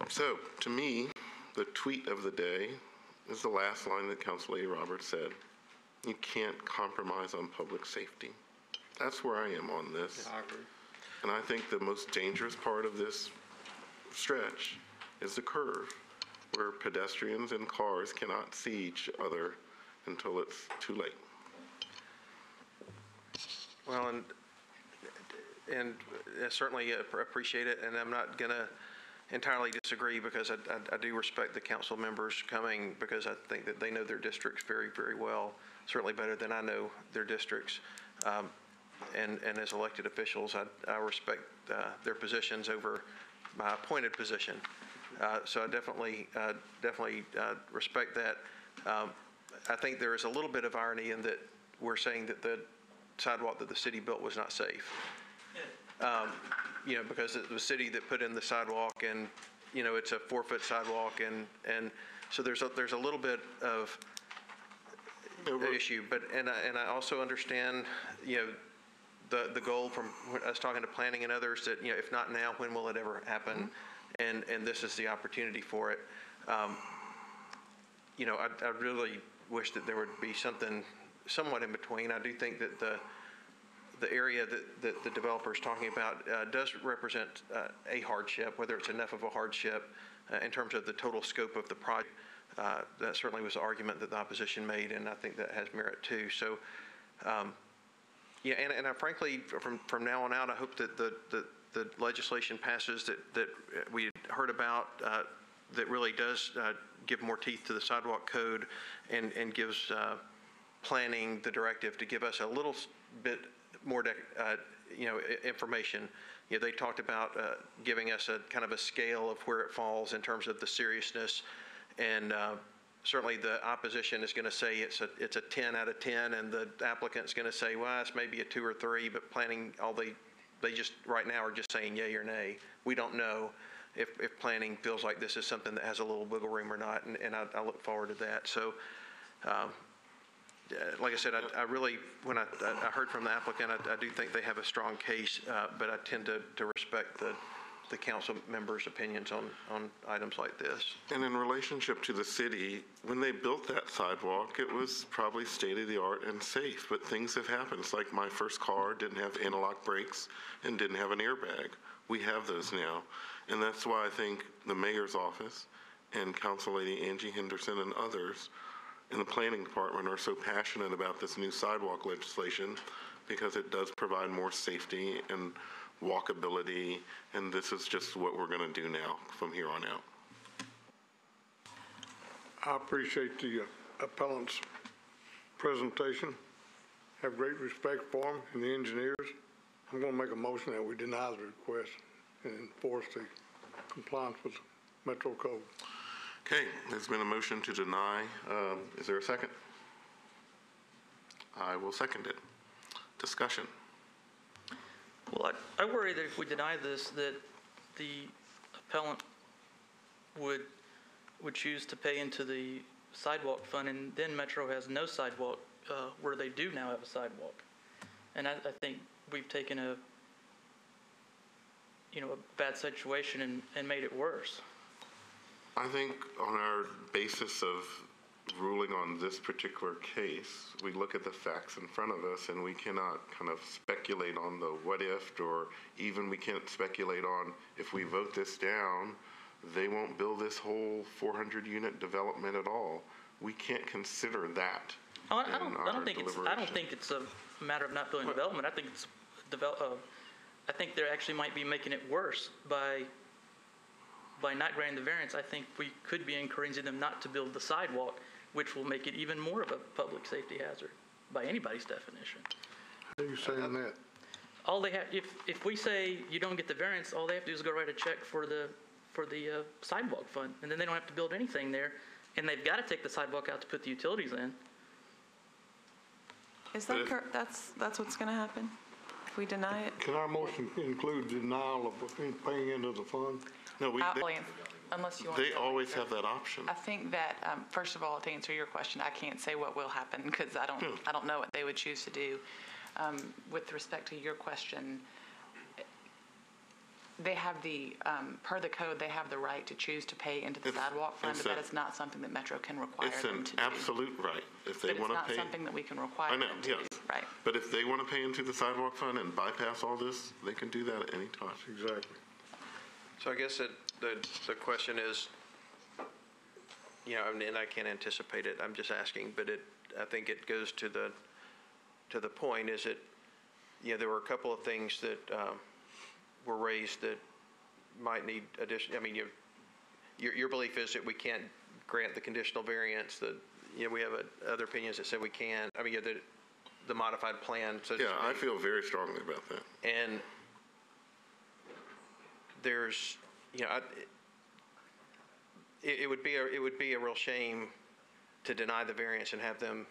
So, to me, the tweet of the day is the last line that Council Lady Roberts said. You can't compromise on public safety. That's where I am on this.
Yeah, I agree.
And I think the most dangerous part of this stretch is the curve, where pedestrians and cars cannot see each other until it's too late.
Well, and I certainly appreciate it, and I'm not going to entirely disagree because I do respect the council members coming because I think that they know their districts very, very well, certainly better than I know their districts. And as elected officials, I respect their positions over my appointed position. So I definitely respect that. I think there is a little bit of irony in that we're saying that the sidewalk that the city built was not safe. because it was the city that put in the sidewalk, and, it's a 4-foot sidewalk, and so there's a little bit of issue, but, and I also understand, the goal from us talking to planning and others that, if not now, when will it ever happen? And this is the opportunity for it. I really wish that there would be something somewhat in between. I do think that the area that the developer is talking about does represent a hardship, whether it's enough of a hardship in terms of the total scope of the project. That certainly was the argument that the opposition made, and I think that has merit too. So, and I frankly, from now on out, I hope that the legislation passes that we heard about that really does give more teeth to the sidewalk code and gives planning the directive to give us a little bit more, information. They talked about giving us a kind of a scale of where it falls in terms of the seriousness, and certainly the opposition is going to say it's a 10 out of 10, and the applicant's going to say, well, it's maybe a 2 or 3, but planning, they just right now are just saying yay or nay. We don't know if planning feels like this is something that has a little wiggle room or not, and I look forward to that. So, like I said, I really, when I heard from the applicant, I do think they have a strong case, but I tend to respect the council members' opinions on items like this.
And in relationship to the city, when they built that sidewalk, it was probably state-of-the-art and safe, but things have happened. It's like my first car didn't have anti-lock brakes and didn't have an airbag. We have those now, and that's why I think the mayor's office and Council Lady Angie Henderson and others in the planning department are so passionate about this new sidewalk legislation, because it does provide more safety and walkability, and this is just what we're going to do now from here on out.
I appreciate the appellant's presentation. Have great respect for him and the engineers. I'm going to make a motion that we deny the request and enforce the compliance with Metro Code.
Okay, there's been a motion to deny. Is there a second? I will second it. Discussion.
Well, I worry that if we deny this, that the appellant would choose to pay into the sidewalk fund, and then Metro has no sidewalk where they do now have a sidewalk. And I think we've taken a bad situation and made it worse.
I think on our basis of ruling on this particular case, we look at the facts in front of us, and we cannot kind of speculate on the what if, or even we can't speculate on if we vote this down, they won't build this whole 400-unit development at all. We can't consider that.
I don't think it's a matter of not building development. I think it's I think they actually might be making it worse by not granting the variance. I think we could be encouraging them not to build the sidewalk, which will make it even more of a public safety hazard by anybody's definition.
How are you saying that?
All they have, if we say you don't get the variance, all they have to do is go write a check for the sidewalk fund, and then they don't have to build anything there, and they've got to take the sidewalk out to put the utilities in.
Is that correct? That's what's going to happen if we deny it?
Can our motion include denial of paying into the fund?
No,
Unless you want
they always have that option.
I think that, first of all, to answer your question, I can't say what will happen because I don't know what they would choose to do. With respect to your question, they have per the code, they have the right to choose to pay into the sidewalk fund, but that is not something that Metro can require them to do.
It's an absolute right. If they want to pay.
But it's not something that we can require them to do. Right.
But if they want to pay into the sidewalk fund and bypass all this, they can do that at any time.
Exactly.
So I guess the question is, and I can't anticipate it, I'm just asking, but I think it goes to the point, is it, there were a couple of things that were raised that might need addition. I mean, your belief is that we can't grant the conditional variance, we have other opinions that say we can. I mean, the modified plan. So
yeah, I feel very strongly about that.
And there's, it would be a real shame to deny the variance and have them.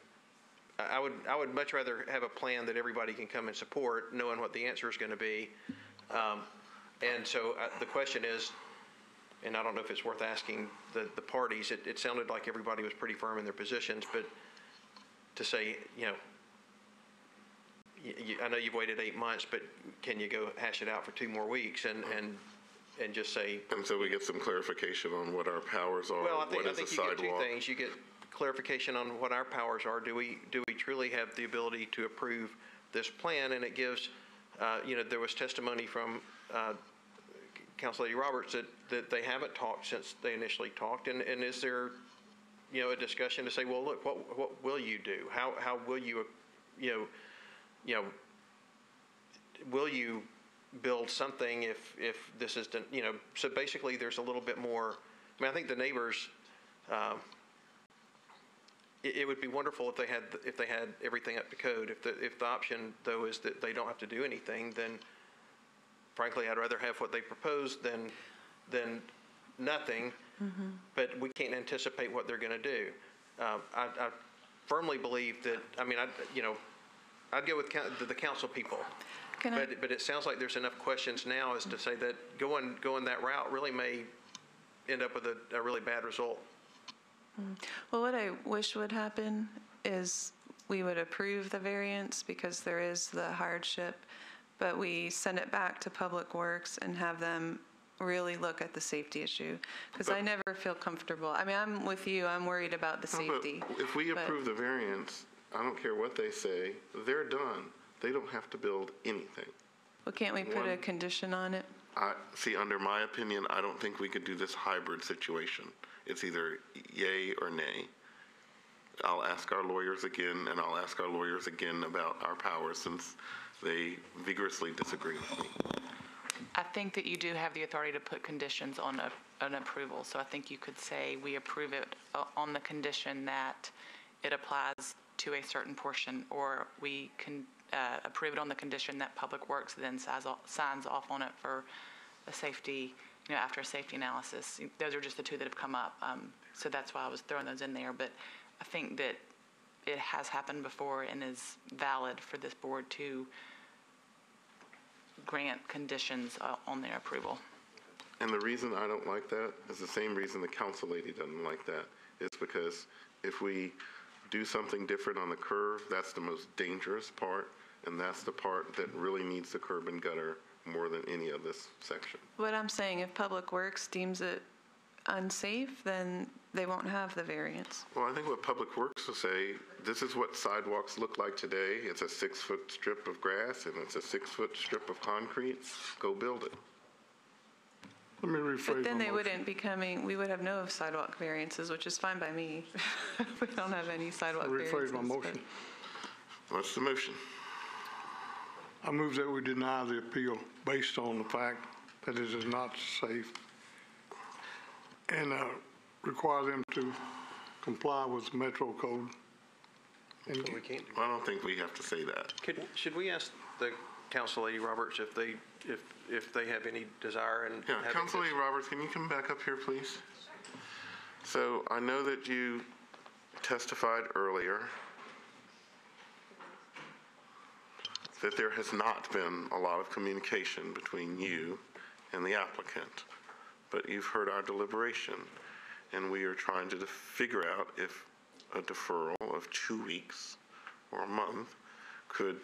I would much rather have a plan that everybody can come and support, knowing what the answer is going to be, And so the question is, and I don't know if it's worth asking the parties, it sounded like everybody was pretty firm in their positions, but to say, I know you've waited 8 months, but can you go hash it out for 2 more weeks and just say?
And so we get some clarification on what our powers are.
Well, I think
what is a
you get 2
sidewalk?
things. You get clarification on what our powers are. Do we truly have the ability to approve this plan? And it gives, there was testimony from Councilor Roberts that they haven't talked since they initially talked. And is there, a discussion to say, well, look, what will you do? How will you, will you build something if this is done, so basically there's a little bit more. I mean, I think the neighbors, it would be wonderful if they had everything up to code. If the option though is that they don't have to do anything, then frankly I'd rather have what they proposed than nothing. Mm-hmm. But we can't anticipate what they're going to do. I firmly believe that. I mean, I'd go with the council people. But it sounds like there's enough questions now as to say that going that route really may end up with a really bad result.
Well, what I wish would happen is we would approve the variance because there is the hardship, but we send it back to Public Works and have them really look at the safety issue, because I never feel comfortable. I mean, I'm with you. I'm worried about the safety.
But if we approve the variance, I don't care what they say, they're done. They don't have to build anything.
Well, can't we put a condition on it?
See, under my opinion, I don't think we could do this hybrid situation. It's either yay or nay. I'll ask our lawyers again, and I'll ask our lawyers again about our powers since they vigorously disagree with me.
I think that you do have the authority to put conditions on an approval. So I think you could say we approve it on the condition that it applies to a certain portion, or we can approve it on the condition that Public Works then signs off on it for a safety, after a safety analysis. Those are just the 2 that have come up. So that's why I was throwing those in there. But I think that it has happened before and is valid for this board to grant conditions on their approval.
And the reason I don't like that is the same reason the council lady doesn't like that. It's because if we do something different on the curve, that's the most dangerous part, and that's the part that really needs the curb and gutter more than any of this section.
What I'm saying, if Public Works deems it unsafe, then they won't have the variance.
Well, I think what Public Works will say, this is what sidewalks look like today. It's a 6-foot strip of grass and it's a 6-foot strip of concrete. Go build it.
Let me rephrase
But then
my
they
motion.
wouldn't be coming, we would have no sidewalk variances, which is fine by me. We don't have any sidewalk variances.
Rephrase my motion.
What's the motion?
I move that we deny the appeal based on the fact that it is not safe and require them to comply with Metro Code.
So we can't do
I don't think we have to say that.
Should we ask the Council Lady Roberts if they have any desire in
Yeah,
having
Council
this?
Lady Roberts, can you come back up here, please? So I know that you testified earlier that there has not been a lot of communication between you and the applicant, but you've heard our deliberation, and we are trying to figure out if a deferral of 2 weeks or a month could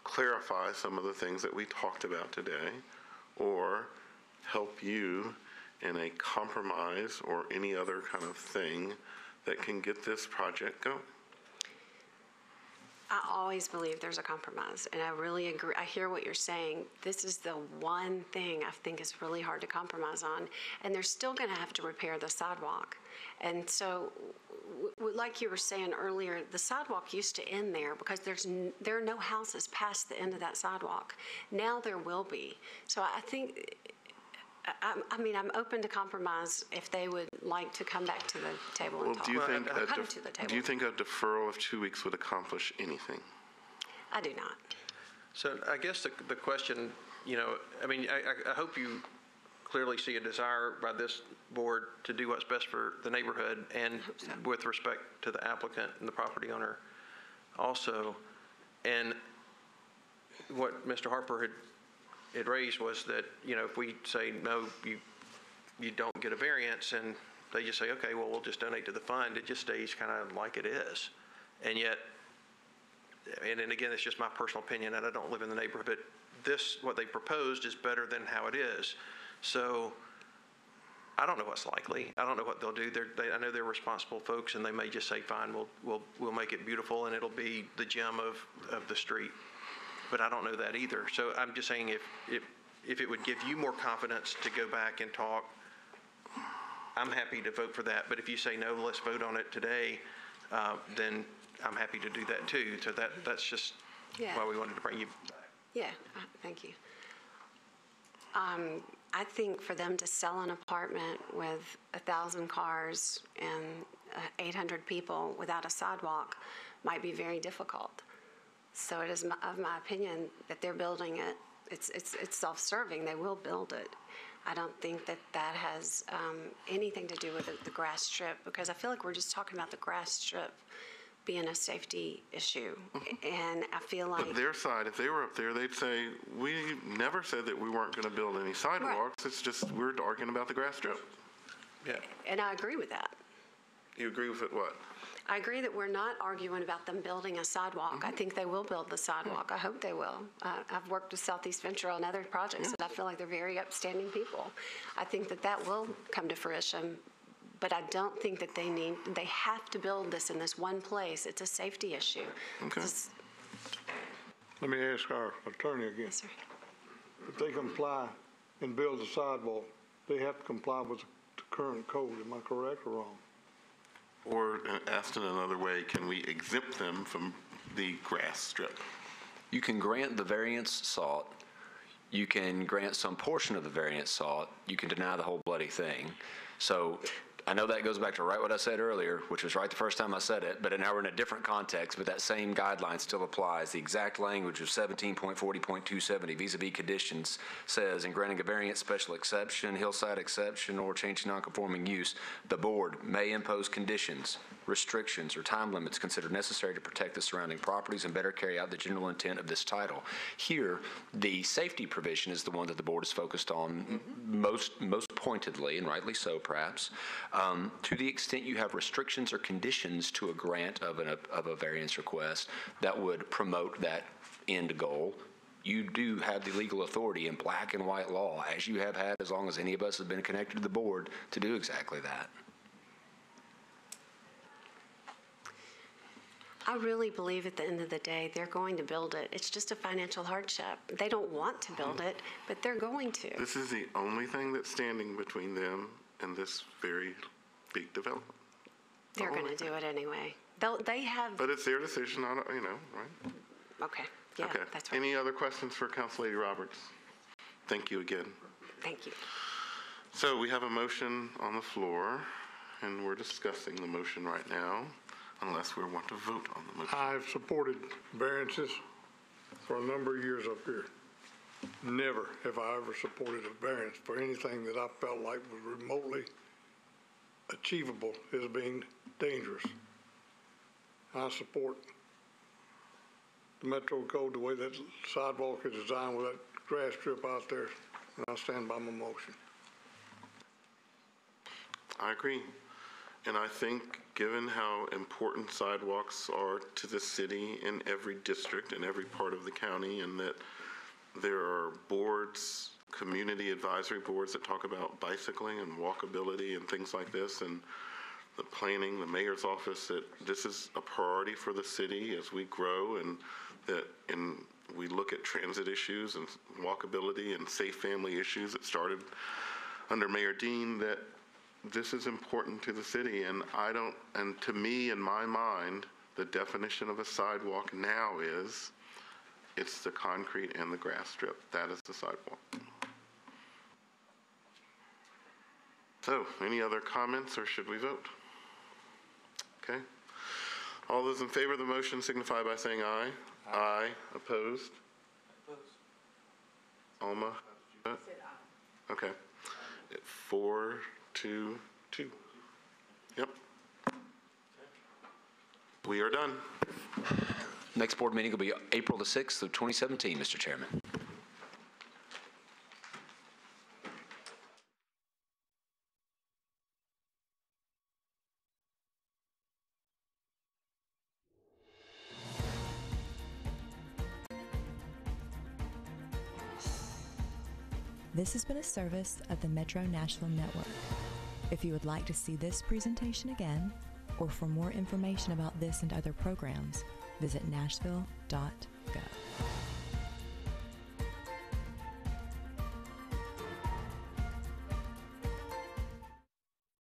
clarify some of the things that we talked about today, or help you in a compromise or any other kind of thing that can get this project going.
I always believe there's a compromise, and I really agree. I hear what you're saying. This is the one thing I think is really hard to compromise on, and they're still going to have to repair the sidewalk. And so, like you were saying earlier, the sidewalk used to end there because there are no houses past the end of that sidewalk. Now there will be. So I think, I'm open to compromise if they would like to come back to the table and talk.
Do you think
Come to the table.
do you think a deferral of 2 weeks would accomplish anything?
I do not.
So I guess the question, I hope you clearly see a desire by this board to do what's best for the neighborhood and with respect to the applicant and the property owner also. And what Mr. Harper had it raised was that, if we say, no, you don't get a variance, and they just say, okay, well, we'll just donate to the fund, it just stays kind of like it is. And yet, and again, it's just my personal opinion, and I don't live in the neighborhood, but what they proposed is better than how it is. So I don't know what's likely. I don't know what they'll do. I know they're responsible folks, and they may just say, fine, we'll make it beautiful, and it'll be the gem of the street. But I don't know that either. So I'm just saying if it would give you more confidence to go back and talk, I'm happy to vote for that. But if you say, no, let's vote on it today, then I'm happy to do that too. So that's just why we wanted to bring you back.
Yeah, thank you. I think for them to sell an apartment with 1,000 cars and 800 people without a sidewalk might be very difficult. So it is of my opinion that they're building it. It's self-serving. They will build it. I don't think that has anything to do with the grass strip, because I feel like we're just talking about the grass strip being a safety issue. And I feel like...
But their side, if they were up there, they'd say, we never said that we weren't going to build any sidewalks. Right. It's just we're arguing about the grass strip.
Yeah. And I agree with that.
You agree with it what?
I agree that we're not arguing about them building a sidewalk. I think they will build the sidewalk. I hope they will. I've worked with Southeast Venture on other projects, and I feel like they're very upstanding people. I think that will come to fruition. But I don't think that they have to build this in this one place. It's a safety issue.
Okay. Let me ask our attorney again.
Yes, sir.
If they comply and build a sidewalk, they have to comply with the current code. Am I correct or wrong?
Or asked in another way, can we exempt them from the grass strip?
You can grant the variance sought. You can grant some portion of the variance sought. You can deny the whole bloody thing. So I know that goes back to right what I said earlier, which was right the first time I said it, but now we're in a different context, but that same guideline still applies. The exact language of 17.40.270 vis-a-vis conditions says, in granting a variance, special exception, hillside exception, or changing nonconforming use, the board may impose conditions, restrictions, or time limits considered necessary to protect the surrounding properties and better carry out the general intent of this title. Here, the safety provision is the one that the board is focused on most pointedly, and rightly so perhaps. To the extent you have restrictions or conditions to a grant of a variance request that would promote that end goal, you do have the legal authority in black and white law, as you have had as long as any of us have been connected to the board, to do exactly that.
I really believe at the end of the day, they're going to build it. It's just a financial hardship. They don't want to build it, but they're going to.
This is the only thing that's standing between them and this very big development.
They're going to do it anyway. They have...
But it's their decision, right?
Okay. Yeah,
okay.
That's right.
Any other questions for Councilor Roberts? Thank you again.
Thank you.
So we have a motion on the floor, and we're discussing the motion right now, unless we want to vote on the motion.
I've supported variances for a number of years up here. Never have I ever supported a variance for anything that I felt like was remotely achievable as being dangerous. I support the Metro Code, the way that sidewalk is designed with that grass strip out there, and I stand by my motion.
I agree. And I think given how important sidewalks are to the city in every district, in every part of the county, and that there are boards, community advisory boards that talk about bicycling and walkability and things like this, and the planning, the mayor's office, that this is a priority for the city as we grow, and that we look at transit issues and walkability and safe family issues that started under Mayor Dean, that this is important to the city. And and to me, in my mind, the definition of a sidewalk now is it's the concrete and the grass strip. That is the sidewalk. So, any other comments, or should we vote? Okay. All those in favor of the motion signify by saying aye. Aye. Opposed? Opposed. Alma? Said aye. Okay. 4-2-2. Yep. We are done.
Next board meeting will be April the 6th of 2017, Mr. Chairman.
This has been a service of the Metro Nashville Network. If you would like to see this presentation again, or for more information about this and other programs, visit nashville.gov.